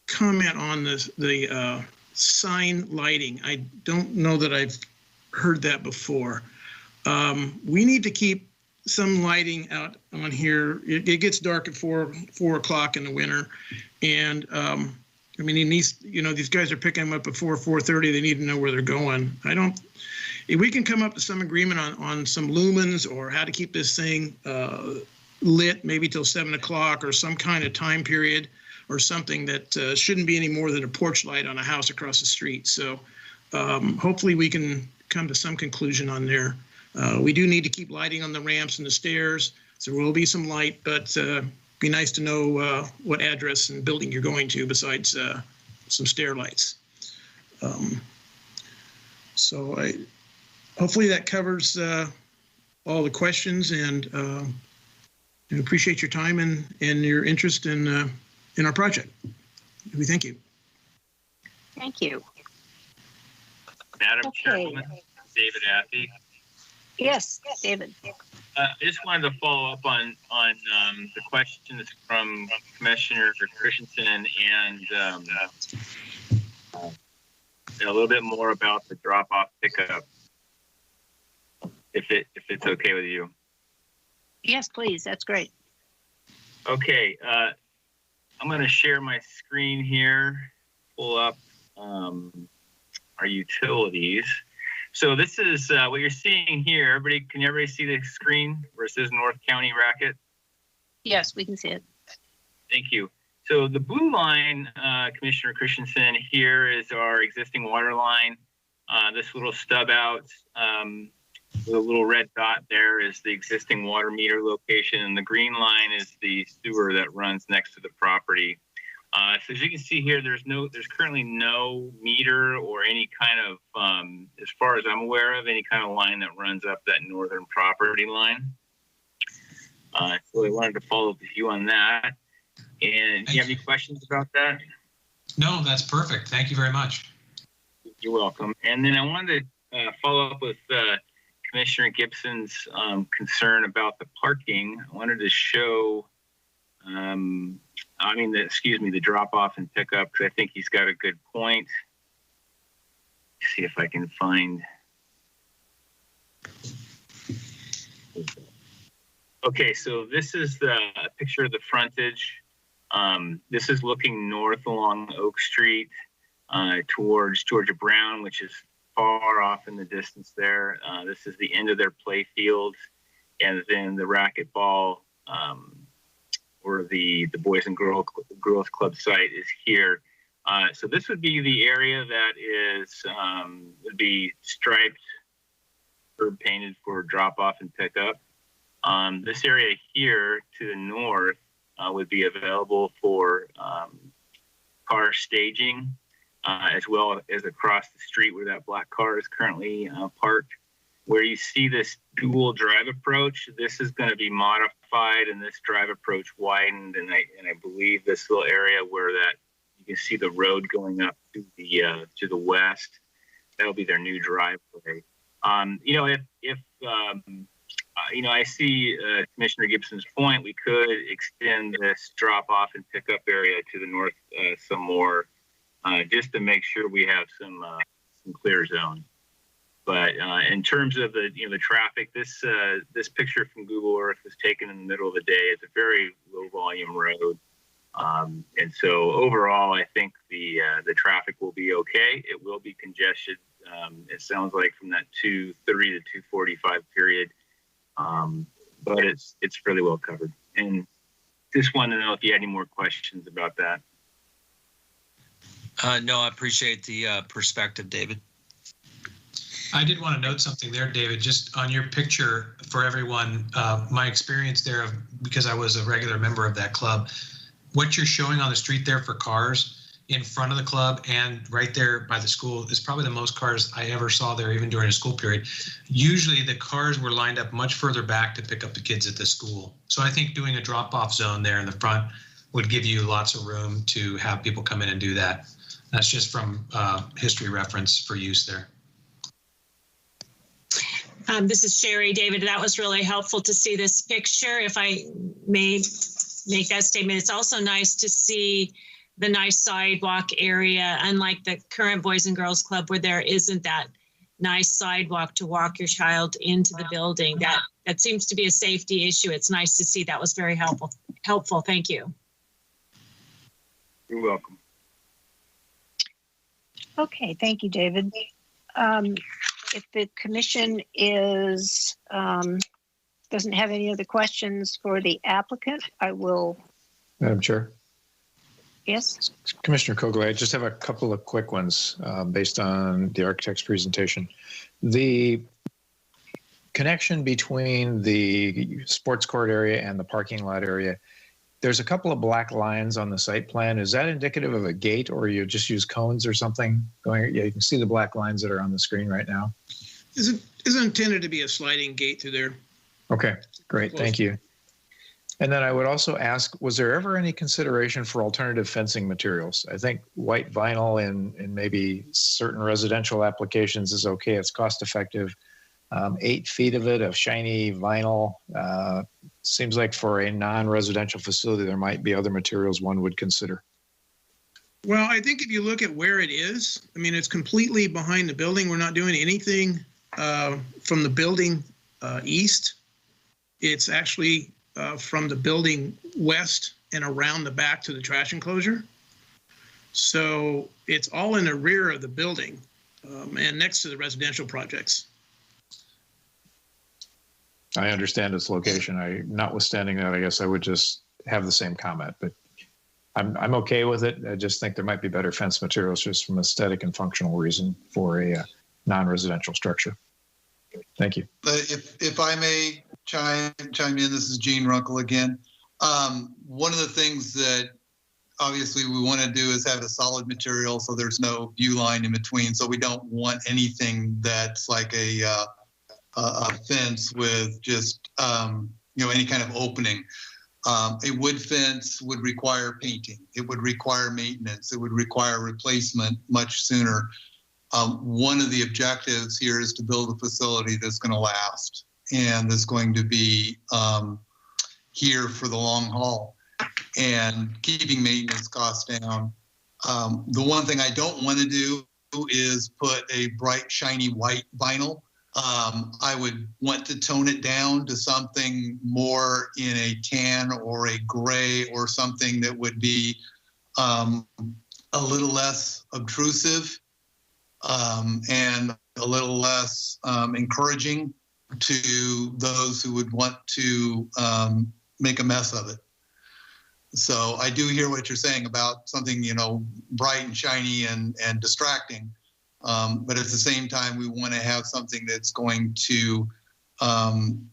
comment on the sign lighting. I don't know that I've heard that before. We need to keep some lighting out on here. It gets dark at 4 o'clock in the winter, and I mean, these guys are picking them up at 4:30. They need to know where they're going. If we can come up with some agreement on some lumens or how to keep this thing lit, maybe till 7 o'clock or some kind of time period or something that shouldn't be any more than a porch light on a house across the street. So hopefully we can come to some conclusion on there. We do need to keep lighting on the ramps and the stairs. So there will be some light, but be nice to know what address and building you're going to besides some stair lights. So hopefully that covers all the questions, and I appreciate your time and your interest in our project. We thank you. Thank you. Madam Chairwoman, David Affey. Yes, David. I just wanted to follow up on the questions from Commissioner Christensen and a little bit more about the drop-off pickup, if it's okay with you. Yes, please. That's great. Okay, I'm going to share my screen here, pull up our utilities. So this is what you're seeing here. Can everybody see the screen where it says North County Racket? Yes, we can see it. Thank you. So the blue line, Commissioner Christensen, here is our existing water line. This little stub out with a little red dot there is the existing water meter location, and the green line is the sewer that runs next to the property. So as you can see here, there's currently no meter or any kind of, as far as I'm aware of, any kind of line that runs up that northern property line. So I wanted to follow up with you on that. And do you have any questions about that? No, that's perfect. Thank you very much. You're welcome. And then I wanted to follow up with Commissioner Gibson's concern about the parking. I wanted to show, the drop off and pickup, because I think he's got a good point. Let's see if I can find. Okay, so this is the picture of the frontage. This is looking north along Oak Street towards Georgia Brown, which is far off in the distance there. This is the end of their play field, and then the racquetball or the Boys and Girls Club site is here. So this would be the area that is would be striped or painted for drop off and pickup. This area here to the north would be available for car staging, as well as across the street where that black car is currently parked. Where you see this dual drive approach, this is going to be modified, and this drive approach widened, and I believe this little area where that you can see the road going up to the west, that'll be their new driveway. I see Commissioner Gibson's point. We could extend this drop-off and pickup area to the north some more, just to make sure we have some clear zone. But in terms of the traffic, this picture from Google Earth was taken in the middle of the day. It's a very low-volume road, and so overall, I think the traffic will be okay. It will be congested. It sounds like from that 2:30 to 2:45 period. But it's fairly well covered. And just wanted to know if you had any more questions about that. No, I appreciate the perspective, David. I did want to note something there, David, just on your picture for everyone, my experience there, because I was a regular member of that club, what you're showing on the street there for cars in front of the club and right there by the school is probably the most cars I ever saw there, even during a school period. Usually the cars were lined up much further back to pick up the kids at the school. So I think doing a drop-off zone there in the front would give you lots of room to have people come in and do that. That's just from history reference for use there. This is Sherry. David, that was really helpful to see this picture. If I may make that statement, it's also nice to see the nice sidewalk area, unlike the current Boys and Girls Club where there isn't that nice sidewalk to walk your child into the building. That seems to be a safety issue. It's nice to see. That was very helpful. Thank you. You're welcome. Okay, thank you, David. If the commission doesn't have any other questions for the applicant, I will. Madam Chair. Yes. Commissioner Kogler, I just have a couple of quick ones based on the architect's presentation. The connection between the sports court area and the parking lot area, there's a couple of black lines on the site plan. Is that indicative of a gate, or you just use cones or something going? Yeah, you can see the black lines that are on the screen right now. Is intended to be a sliding gate through there. Okay, great. Thank you. And then I would also ask, was there ever any consideration for alternative fencing materials? I think white vinyl in maybe certain residential applications is okay. It's cost effective. 8 feet of it, of shiny vinyl. Seems like for a non-residential facility, there might be other materials one would consider. Well, I think if you look at where it is, I mean, it's completely behind the building. We're not doing anything from the building east. It's actually from the building west and around the back to the trash enclosure. So it's all in the rear of the building and next to the residential projects. I understand its location. Notwithstanding that, I guess I would just have the same comment, but I'm okay with it. I just think there might be better fence materials just from aesthetic and functional reason for a non-residential structure. Thank you. If I may chime in, this is Gene Runkle again. One of the things that obviously we want to do is have a solid material so there's no view line in between. So we don't want anything that's like a fence with just any kind of opening. A wood fence would require painting. It would require maintenance. It would require replacement much sooner. One of the objectives here is to build a facility that's going to last and that's going to be here for the long haul and keeping maintenance costs down. The one thing I don't want to do is put a bright, shiny white vinyl. I would want to tone it down to something more in a tan or a gray or something that would be a little less obtrusive and a little less encouraging to those who would want to make a mess of it. So I do hear what you're saying about something, bright and shiny and distracting. But at the same time, we want to have something that's going to,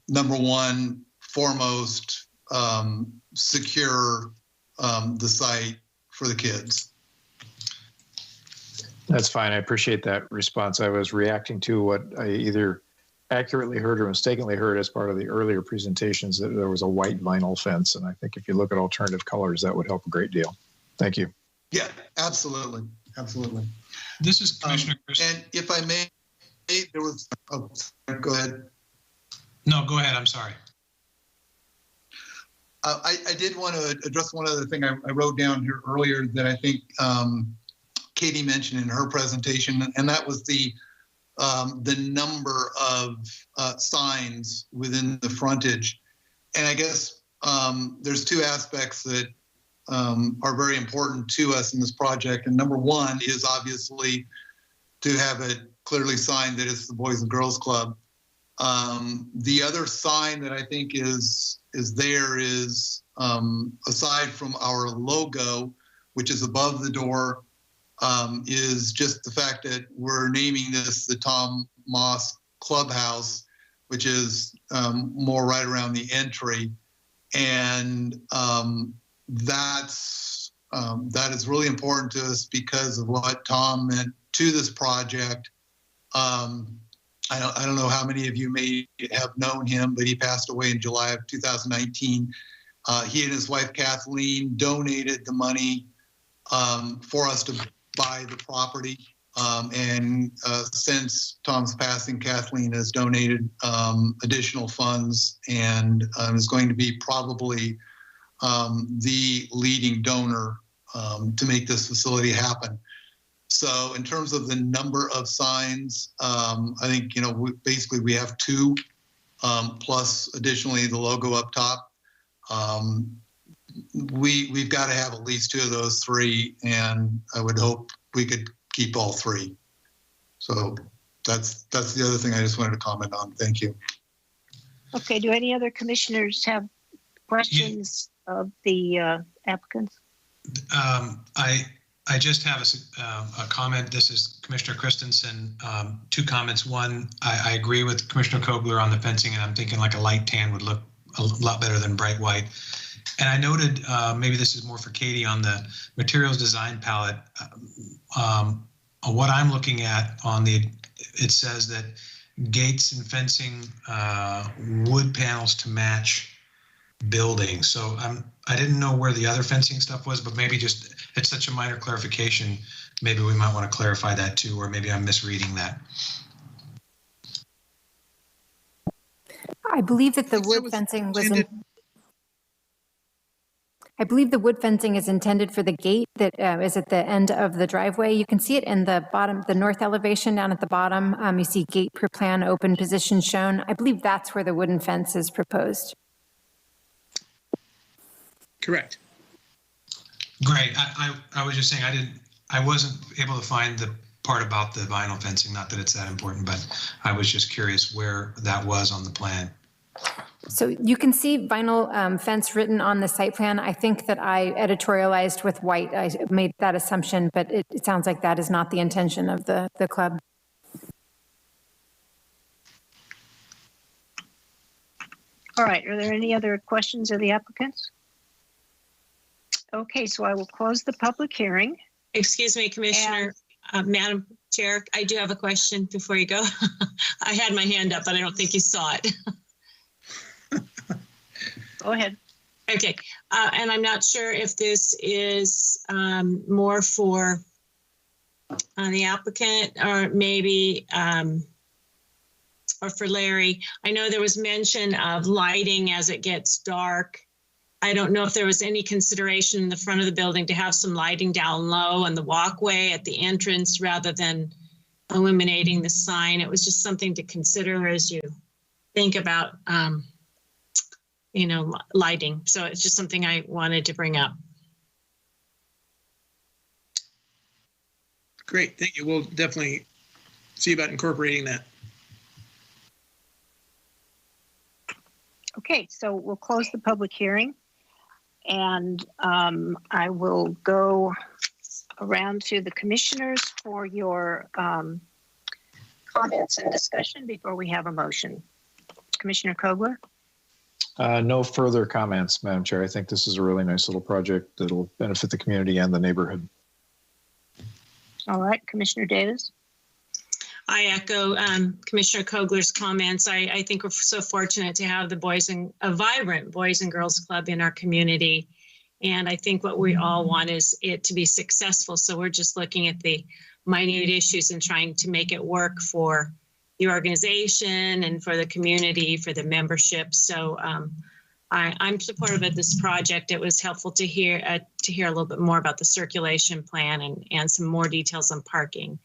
number one, foremost, secure the site for the kids. That's fine. I appreciate that response. I was reacting to what I either accurately heard or mistakenly heard as part of the earlier presentations, that there was a white vinyl fence. And I think if you look at alternative colors, that would help a great deal. Thank you. Yeah, absolutely. Absolutely. This is Commissioner Chris. And if I may, there was, go ahead. No, go ahead. I'm sorry. I did want to address one other thing I wrote down here earlier that I think Katie mentioned in her presentation, and that was the number of signs within the frontage. And I guess there's two aspects that are very important to us in this project. And number one is obviously to have it clearly signed that it's the Boys and Girls Club. The other sign that I think is there is, aside from our logo, which is above the door, is just the fact that we're naming this the Tom Moss Clubhouse, which is more right around the entry. And that is really important to us because of what Tom meant to this project. I don't know how many of you may have known him, but he passed away in July of 2019. He and his wife Kathleen donated the money for us to buy the property. And since Tom's passing, Kathleen has donated additional funds and is going to be probably the leading donor to make this facility happen. So in terms of the number of signs, I think, basically we have 2, plus additionally the logo up top. We've got to have at least 2 of those 3, and I would hope we could keep all 3. So that's the other thing I just wanted to comment on. Thank you. Okay, do any other commissioners have questions of the applicants? I just have a comment. This is Commissioner Christensen. 2 comments. One, I agree with Commissioner Kogler on the fencing, and I'm thinking like a light tan would look a lot better than bright white. And I noted, maybe this is more for Katie, on the materials design palette. What I'm looking at it says that gates and fencing, wood panels to match building. So I didn't know where the other fencing stuff was, but maybe just, it's such a minor clarification. Maybe we might want to clarify that too, or maybe I'm misreading that. I believe that the wood fencing was I believe the wood fencing is intended for the gate that is at the end of the driveway. You can see it in the bottom, the north elevation down at the bottom. You see gate per plan open position shown. I believe that's where the wooden fence is proposed. Correct. Great. I was just saying I wasn't able to find the part about the vinyl fencing, not that it's that important, but I was just curious where that was on the plan. So you can see vinyl fence written on the site plan. I think that I editorialized with white. I made that assumption, but it sounds like that is not the intention of the club. All right, are there any other questions of the applicants? Okay, so I will close the public hearing. Excuse me, Commissioner, Madam Chair, I do have a question before you go. I had my hand up, but I don't think you saw it. Go ahead. Okay, and I'm not sure if this is more for the applicant or maybe or for Larry. I know there was mention of lighting as it gets dark. I don't know if there was any consideration in the front of the building to have some lighting down low on the walkway at the entrance rather than illuminating the sign. It was just something to consider as you think about lighting. So it's just something I wanted to bring up. Great, thank you. We'll definitely see about incorporating that. Okay, so we'll close the public hearing, and I will go around to the commissioners for your comments and discussion before we have a motion. Commissioner Kogler? No further comments, Madam Chair. I think this is a really nice little project that'll benefit the community and the neighborhood. All right, Commissioner Davis? I echo Commissioner Kogler's comments. I think we're so fortunate to have a vibrant Boys and Girls Club in our community. And I think what we all want is it to be successful. So we're just looking at the minute issues and trying to make it work for the organization and for the community, for the membership. So I'm supportive of this project. It was helpful to hear a little bit more about the circulation plan and some more details on parking.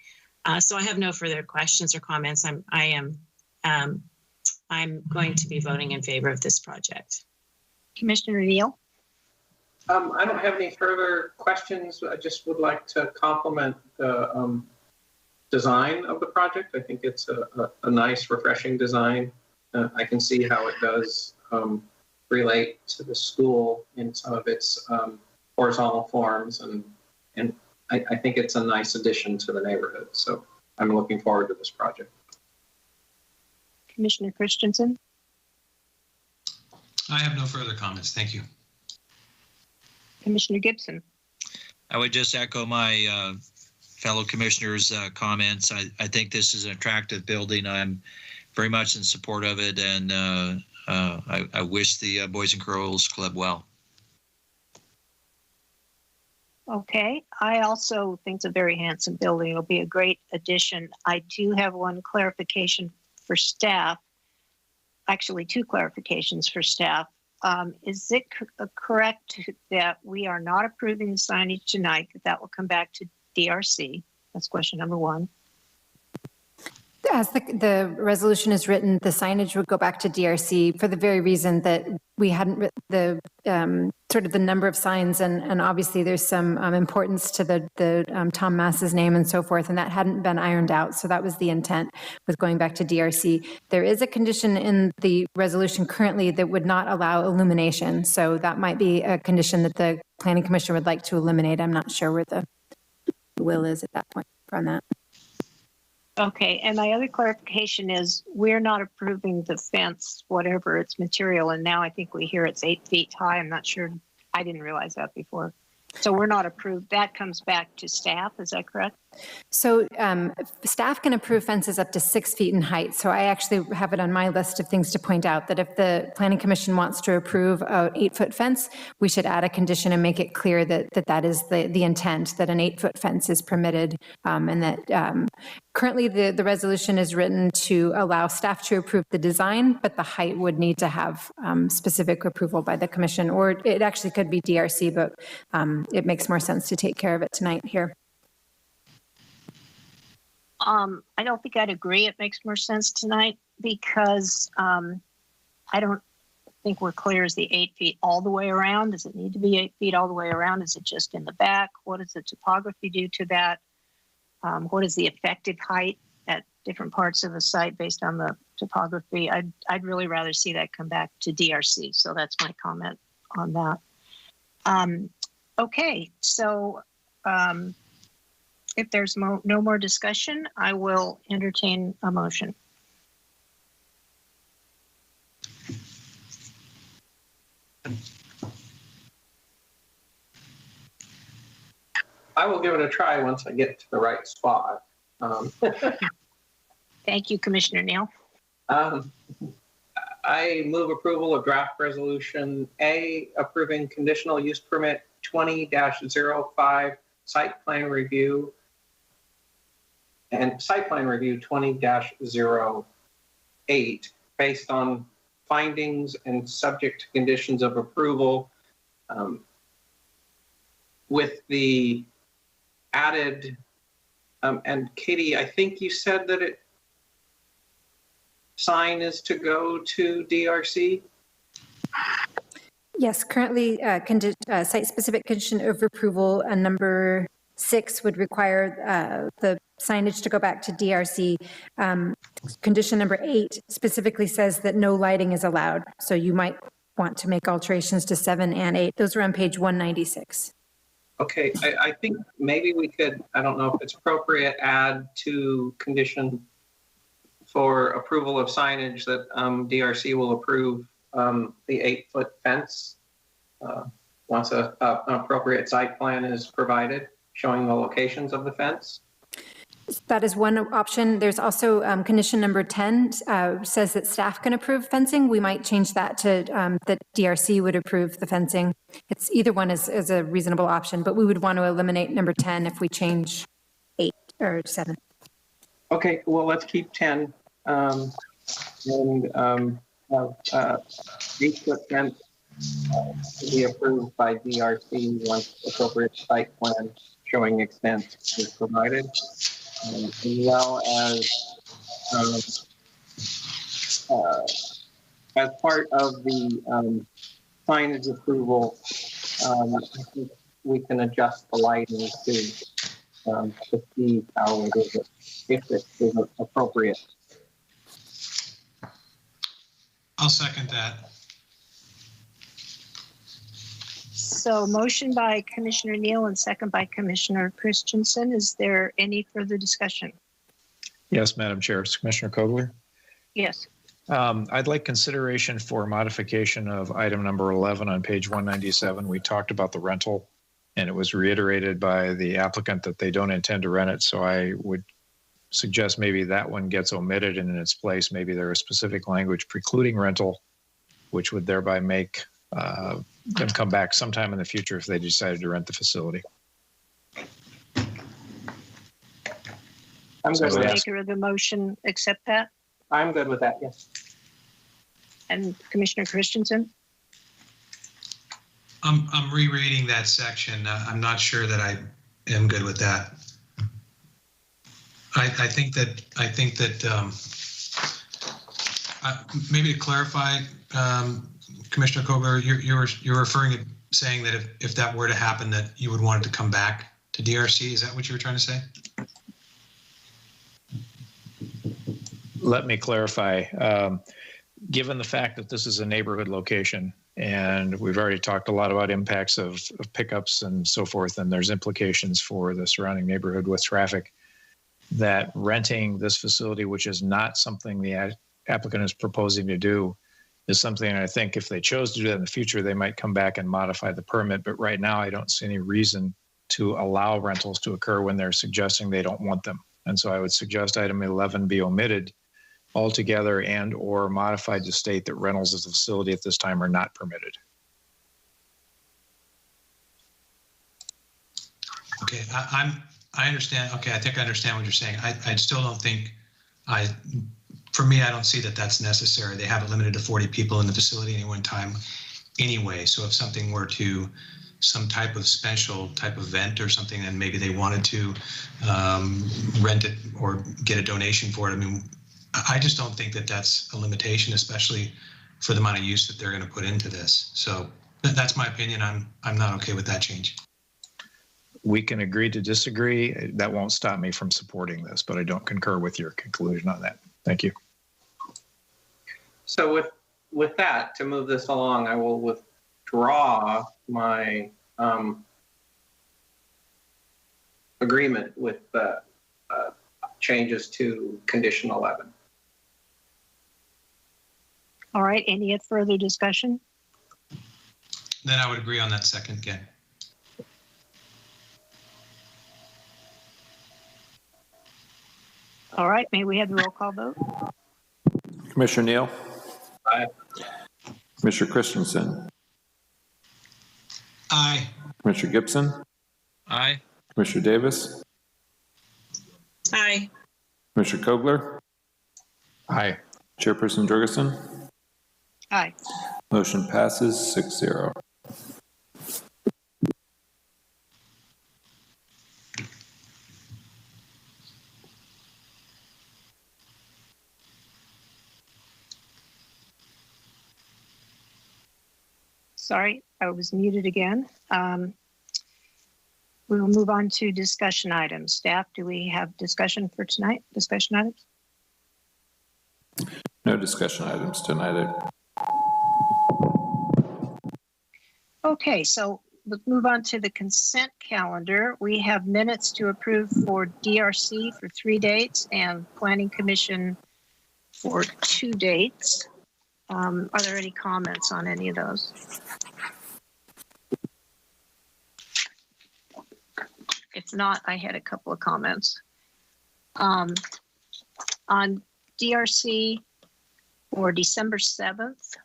So I have no further questions or comments. I'm going to be voting in favor of this project. Commissioner Neal? I don't have any further questions. I just would like to compliment the design of the project. I think it's a nice, refreshing design. I can see how it does relate to the school in some of its horizontal forms, and I think it's a nice addition to the neighborhood. So I'm looking forward to this project. Commissioner Christensen? I have no further comments. Thank you. Commissioner Gibson? I would just echo my fellow commissioners' comments. I think this is an attractive building. I'm very much in support of it, and I wish the Boys and Girls Club well. Okay, I also think it's a very handsome building. It'll be a great addition. I do have one clarification for staff. Actually, two clarifications for staff. Is it correct that we are not approving the signage tonight, that will come back to DRC? That's question number one. As the resolution is written, the signage would go back to DRC for the very reason that we hadn't sort of the number of signs, and obviously there's some importance to the Tom Mass's name and so forth, and that hadn't been ironed out. So that was the intent with going back to DRC. There is a condition in the resolution currently that would not allow illumination. So that might be a condition that the Planning Commission would like to eliminate. I'm not sure where the will is at that point from that. Okay, and my other clarification is we're not approving the fence, whatever its material, and now I think we hear it's 8 feet high. I'm not sure. I didn't realize that before. So we're not approved. That comes back to staff. Is that correct? So staff can approve fences up to 6 feet in height. So I actually have it on my list of things to point out that if the Planning Commission wants to approve an 8-foot fence, we should add a condition and make it clear that that is the intent, that an 8-foot fence is permitted, and that currently the resolution is written to allow staff to approve the design, but the height would need to have specific approval by the commission, or it actually could be DRC, but it makes more sense to take care of it tonight here. I don't think I'd agree. It makes more sense tonight because I don't think we're clear. Is the 8 feet all the way around? Does it need to be 8 feet all the way around? Is it just in the back? What does the topography do to that? What is the effective height at different parts of the site based on the topography? I'd really rather see that come back to DRC. So that's my comment on that. Okay, so if there's no more discussion, I will entertain a motion. I will give it a try once I get to the right spot. Thank you, Commissioner Neal. I move approval of draft resolution A, approving conditional use permit 20-05 site plan review and site plan review 20-08 based on findings and subject to conditions of approval, with the added, and Katie, I think you said that sign is to go to DRC? Yes, currently site-specific condition of approval number 6 would require the signage to go back to DRC. Condition number 8 specifically says that no lighting is allowed. So you might want to make alterations to 7 and 8. Those are on page 196. Okay, I think maybe we could, I don't know if it's appropriate, add to condition for approval of signage that DRC will approve the 8-foot fence once an appropriate site plan is provided showing the locations of the fence. That is one option. There's also condition number 10 says that staff can approve fencing. We might change that to that DRC would approve the fencing. It's either one is a reasonable option, but we would want to eliminate number 10 if we change 8 or 7. Okay, well, let's keep 10 and 8-foot fence to be approved by DRC once appropriate site plan showing extent is provided. As well as part of the signage approval, I think we can adjust the lighting to see how it is, if it is appropriate. I'll second that. So motion by Commissioner Neal and second by Commissioner Christensen. Is there any further discussion? Yes, Madam Chair. Commissioner Kogler? Yes. I'd like consideration for modification of item number 11 on page 197. We talked about the rental, and it was reiterated by the applicant that they don't intend to rent it. So I would suggest maybe that one gets omitted, and in its place, maybe there is specific language precluding rental, which would thereby make them come back sometime in the future if they decided to rent the facility. I'm So good I with would that. ask- Maker of the motion accept that? I'm good with that, yes. And Commissioner Christensen? I'm rereading that section. I'm not sure that I am good with that. I think that maybe to clarify, Commissioner Kogler, you're referring to saying that if that were to happen, that you would want it to come back to DRC. Is that what you were trying to say? Let me clarify. Given the fact that this is a neighborhood location, and we've already talked a lot about impacts of pickups and so forth, and there's implications for the surrounding neighborhood with traffic, that renting this facility, which is not something the applicant is proposing to do, is something I think if they chose to do that in the future, they might come back and modify the permit. But right now, I don't see any reason to allow rentals to occur when they're suggesting they don't want them. And so I would suggest item 11 be omitted altogether and or modified to state that rentals of the facility at this time are not permitted. Okay, I understand. Okay, I think I understand what you're saying. I still don't think for me, I don't see that that's necessary. They have it limited to 40 people in the facility at any one time anyway. So if something were to, some type of special type of event or something, and maybe they wanted to rent it or get a donation for it, I mean, I just don't think that that's a limitation, especially for the amount of use that they're going to put into this. So that's my opinion. I'm not okay with that change. We can agree to disagree. That won't stop me from supporting this, but I don't concur with your conclusion on that. Thank you. So with that, to move this along, I will withdraw my agreement with the changes to condition 11. All right, any further discussion? Then I would agree on that second again. All right, may we have the roll call vote? Commissioner Neal? Aye. Commissioner Christensen? Aye. Commissioner Gibson? Aye. Commissioner Davis? Aye. Commissioner Kogler? Aye. Chairperson Jorgensen? Aye. Motion passes 6-0. Sorry, I was muted again. We will move on to discussion items. Staff, do we have discussion for tonight? Discussion items? No discussion items tonight. Okay, so let's move on to the consent calendar. We have minutes to approve for DRC for 3 dates and Planning Commission for 2 dates. Are there any comments on any of those? If not, I had a couple of comments. On DRC for December 7th,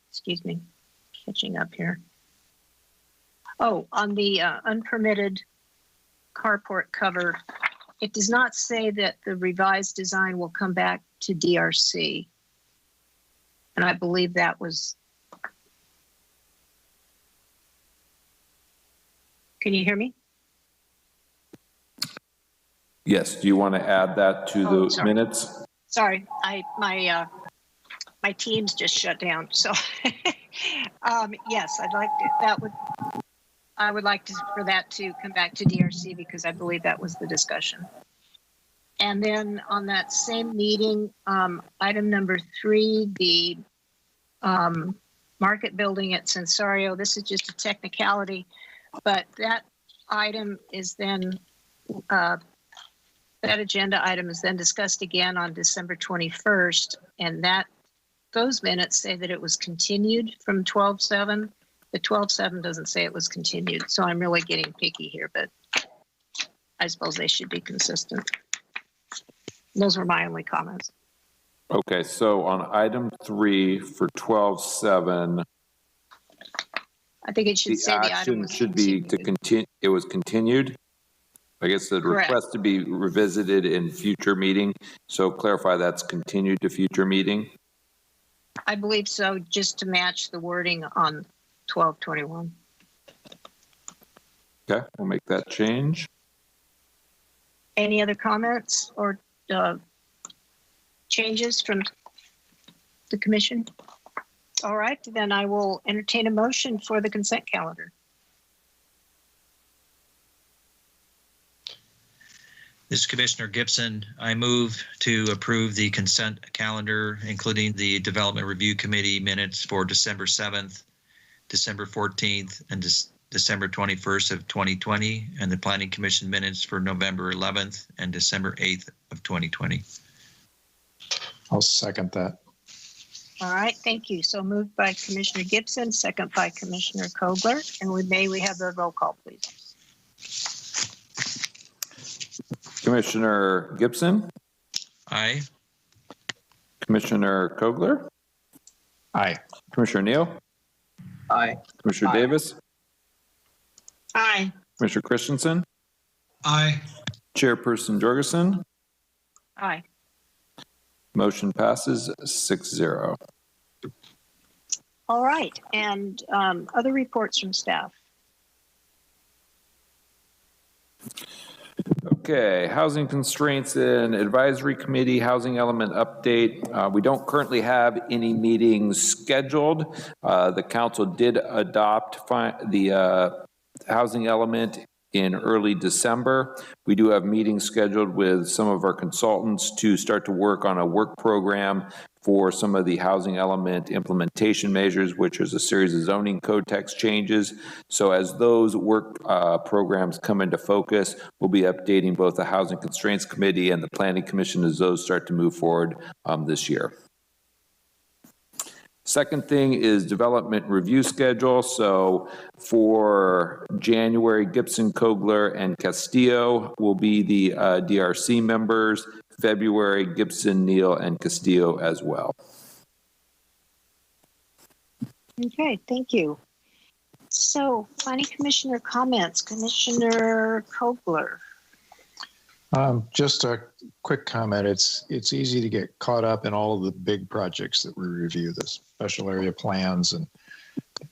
excuse me, catching up here. Oh, on the unpermitted carport cover, it does not say that the revised design will come back to DRC. And I believe that was, can you hear me? Yes, do you want to add that to the minutes? Sorry, my Teams just shut down. So yes, I would like for that to come back to DRC because I believe that was the discussion. And then on that same meeting, item number 3, the market building at Sensario, this is just a technicality, but that item is then, that agenda item is then discussed again on December 21st, and those minutes say that it was continued from 12/7. The 12/7 doesn't say it was continued, so I'm really getting picky here, but I suppose they should be consistent. Those were my only comments. Okay, so on item 3 for 12/7. think it should The say the item action was should be to continued. continue, it was continued. I guess the Correct. request to be revisited in future meeting. So clarify that's continued to future meeting. I believe so, just to match the wording on 12/21. Okay, we'll make that change. Any other comments or changes from the commission? All right, then I will entertain a motion for the consent calendar. This is Commissioner Gibson. I move to approve the consent calendar, including the Development Review Committee minutes for December 7th, December 14th, and December 21st of 2020, and the Planning Commission minutes for November 11th and December 8th of 2020. I'll second that. All right, thank you. So moved by Commissioner Gibson, second by Commissioner Kogler. And we have the roll call, please. Commissioner Gibson? Aye. Commissioner Kogler? Aye. Commissioner Neal? Aye. Commissioner Aye. Davis? Aye. Commissioner Christensen? Aye. Chairperson Jorgensen? Aye. Motion passes 6-0. All right, and other reports from staff. Okay, Housing Constraints and Advisory Committee Housing Element Update. We don't currently have any meetings scheduled. The council did adopt the housing element in early December. We do have meetings scheduled with some of our consultants to start to work on a work program for some of the housing element implementation measures, which is a series of zoning code text changes. So as those work programs come into focus, we'll be updating both the Housing Constraints Committee and the Planning Commission as those start to move forward this year. Second thing is development review schedule. So for January, Gibson, Kogler, and Castillo will be the DRC members. February, Gibson, Neal, and Castillo as well. Okay, thank you. So, Planning Commissioner comments. Commissioner Kogler. Just a quick comment. It's easy to get caught up in all of the big projects that we review, the special area plans and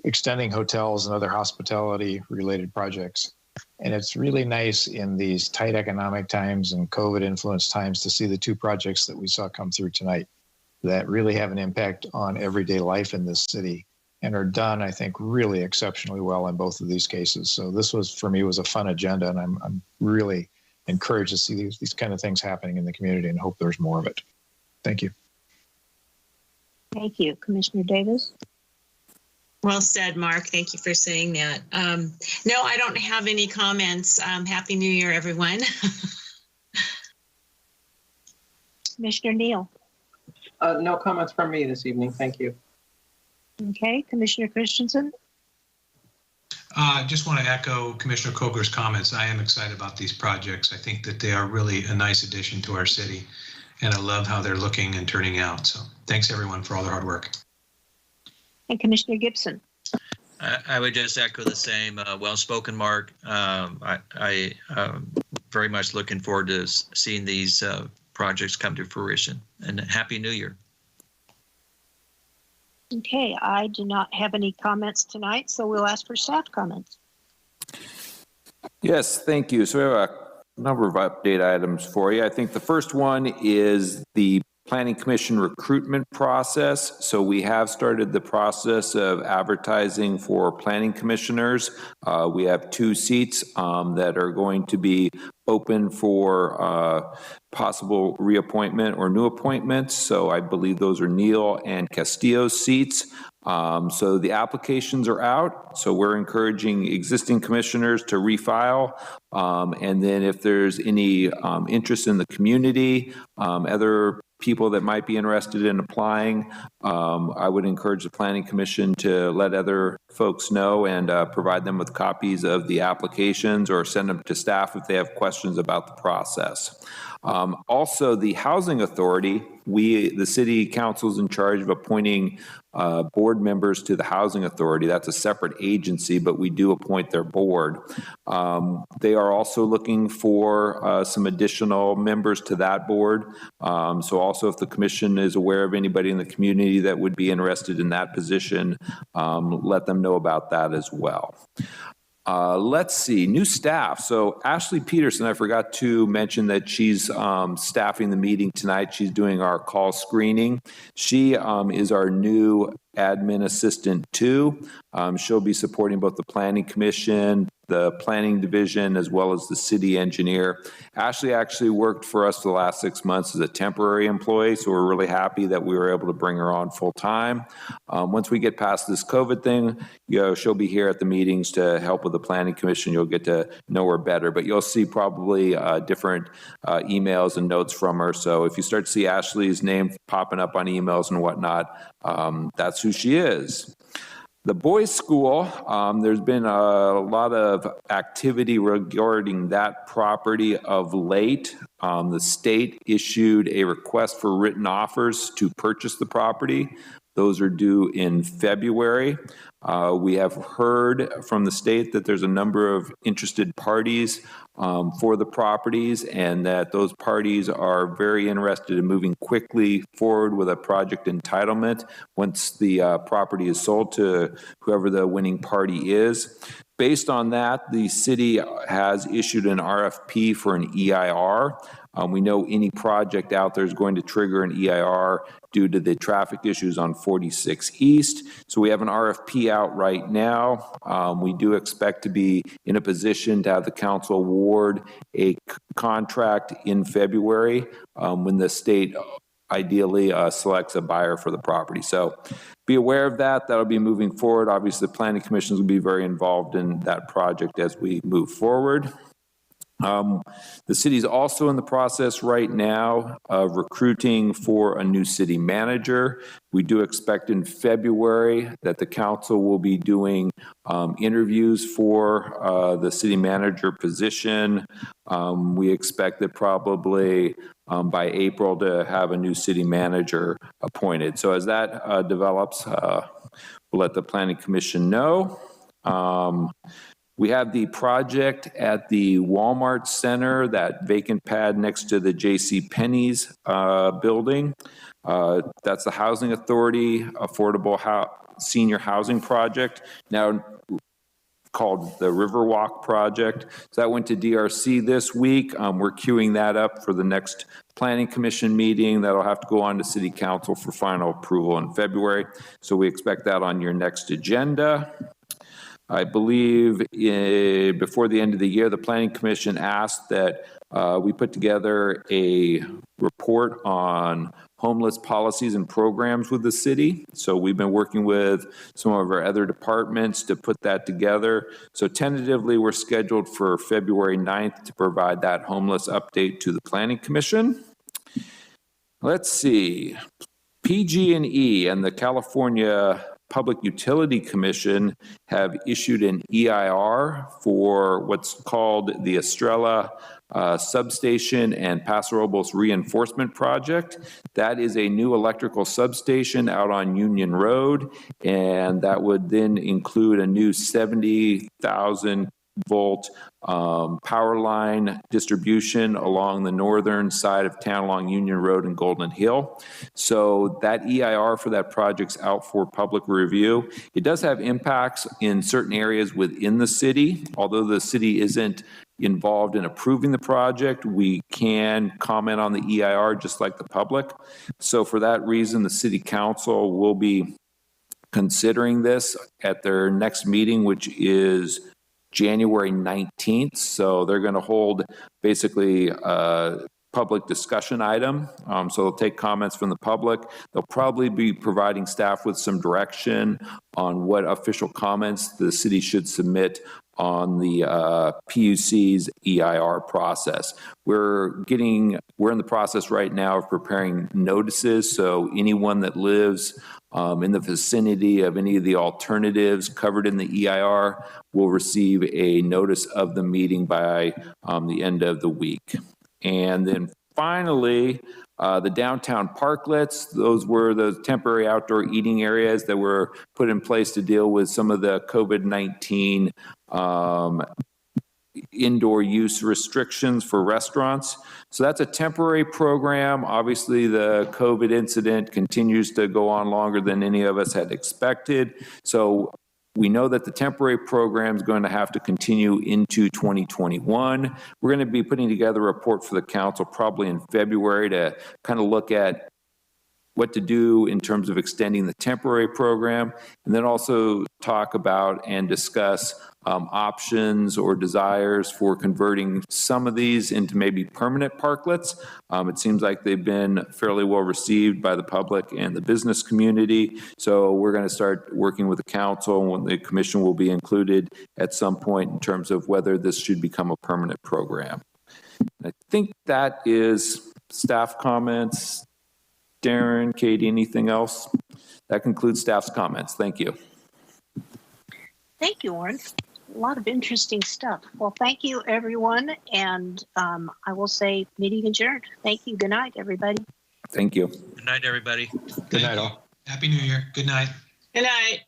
extending hotels and other hospitality related projects. And it's really nice in these tight economic times and COVID influenced times to see the two projects that we saw come through tonight that really have an impact on everyday life in this city and are done, I think, really exceptionally well in both of these cases. So this was, for me, was a fun agenda, and I'm really encouraged to see these kind of things happening in the community and hope there's more of it. Thank you. Thank you. Commissioner Davis. Well said, Mark. Thank you for saying that. No, I don't have any comments. Happy New Year, everyone. Commissioner Neal. No comments from me this evening. Thank you. Okay, Commissioner Christensen. I just want to echo Commissioner Kogler's comments. I am excited about these projects. I think that they are really a nice addition to our city, and I love how they're looking and turning out. So thanks everyone for all their hard work. And Commissioner Gibson. I would just echo the same. Well spoken, Mark. I very much looking forward to seeing these projects come to fruition. And Happy New Year. Okay, I do not have any comments tonight, so we'll ask for staff comments. Yes, thank you. So we have a number of update items for you. I think the first one is the Planning Commission recruitment process. So we have started the process of advertising for planning commissioners. We have 2 seats that are going to be open for possible reappointment or new appointments. So I believe those are Neal and Castillo's seats. So the applications are out. So we're encouraging existing commissioners to refile. And then if there's any interest in the community, other people that might be interested in applying, I would encourage the Planning Commission to let other folks know and provide them with copies of the applications or send them to staff if they have questions about the process. Also, the Housing Authority, the city council is in charge of appointing board members to the Housing Authority. That's a separate agency, but we do appoint their board. They are also looking for some additional members to that board. So also if the commission is aware of anybody in the community that would be interested in that position, let them know about that as well. Let's see, new staff. So Ashley Peterson, I forgot to mention that she's staffing the meeting tonight. She's doing our call screening. She is our new admin assistant too. She'll be supporting both the Planning Commission, the Planning Division, as well as the city engineer. Ashley actually worked for us for the last 6 months as a temporary employee, so we're really happy that we were able to bring her on full time. Once we get past this COVID thing, she'll be here at the meetings to help with the Planning Commission. You'll get to know her better, but you'll see probably different emails and notes from her. So if you start to see Ashley's name popping up on emails and whatnot, that's who she is. The boys' school, there's been a lot of activity regarding that property of late. The state issued a request for written offers to purchase the property. Those are due in February. We have heard from the state that there's a number of interested parties for the properties, and that those parties are very interested in moving quickly forward with a project entitlement once the property is sold to whoever the winning party is. Based on that, the city has issued an RFP for an EIR. We know any project out there is going to trigger an EIR due to the traffic issues on 46 East. So we have an RFP out right now. We do expect to be in a position to have the council award a contract in February when the state ideally selects a buyer for the property. So be aware of that. That'll be moving forward. Obviously, the Planning Commission will be very involved in that project as we move forward. The city is also in the process right now of recruiting for a new city manager. We do expect in February that the council will be doing interviews for the city manager position. We expect that probably by April to have a new city manager appointed. So as that develops, we'll let the Planning Commission know. We have the project at the Walmart Center, that vacant pad next to the JCPenney's building. That's the Housing Authority Affordable Senior Housing Project, now called the Riverwalk Project. So that went to DRC this week. We're queuing that up for the next Planning Commission meeting. That'll have to go on to City Council for final approval in February. So we expect that on your next agenda. I believe before the end of the year, the Planning Commission asked that we put together a report on homeless policies and programs with the city. So we've been working with some of our other departments to put that together. So tentatively, we're scheduled for February 9th to provide that homeless update to the Planning Commission. Let's see. PG&E and the California Public Utility Commission have issued an EIR for what's called the Estrella Substation and Paso Robles Reinforcement Project. That is a new electrical substation out on Union Road, and that would then include a new 70,000 volt power line distribution along the northern side of town along Union Road and Golden Hill. So that EIR for that project's out for public review. It does have impacts in certain areas within the city. Although the city isn't involved in approving the project, we can comment on the EIR just like the public. So for that reason, the city council will be considering this at their next meeting, which is January 19th. So they're going to hold basically a public discussion item. So they'll take comments from the public. They'll probably be providing staff with some direction on what official comments the city should submit on the PUC's EIR process. We're in the process right now of preparing notices. So anyone that lives in the vicinity of any of the alternatives covered in the EIR will receive a notice of the meeting by the end of the week. And then finally, the downtown parklets. Those were the temporary outdoor eating areas that were put in place to deal with some of the COVID-19 indoor use restrictions for restaurants. So that's a temporary program. Obviously, the COVID incident continues to go on longer than any of us had expected. So we know that the temporary program is going to have to continue into 2021. We're going to be putting together a report for the council probably in February to kind of look at what to do in terms of extending the temporary program, and then also talk about and discuss options or desires for converting some of these into maybe permanent parklets. It seems like they've been fairly well received by the public and the business community. So we're going to start working with the council, and the commission will be included at some point in terms of whether this should become a permanent program. I think that is staff comments. Darren, Katie, anything else? That concludes staff's comments. Thank you. Thank you, Warren. A lot of interesting stuff. Well, thank you, everyone. And I will say meeting adjourned. Thank you. Good night, everybody. Thank you. Good night, everybody. Good night, all. Happy New Year. Good night. Good night.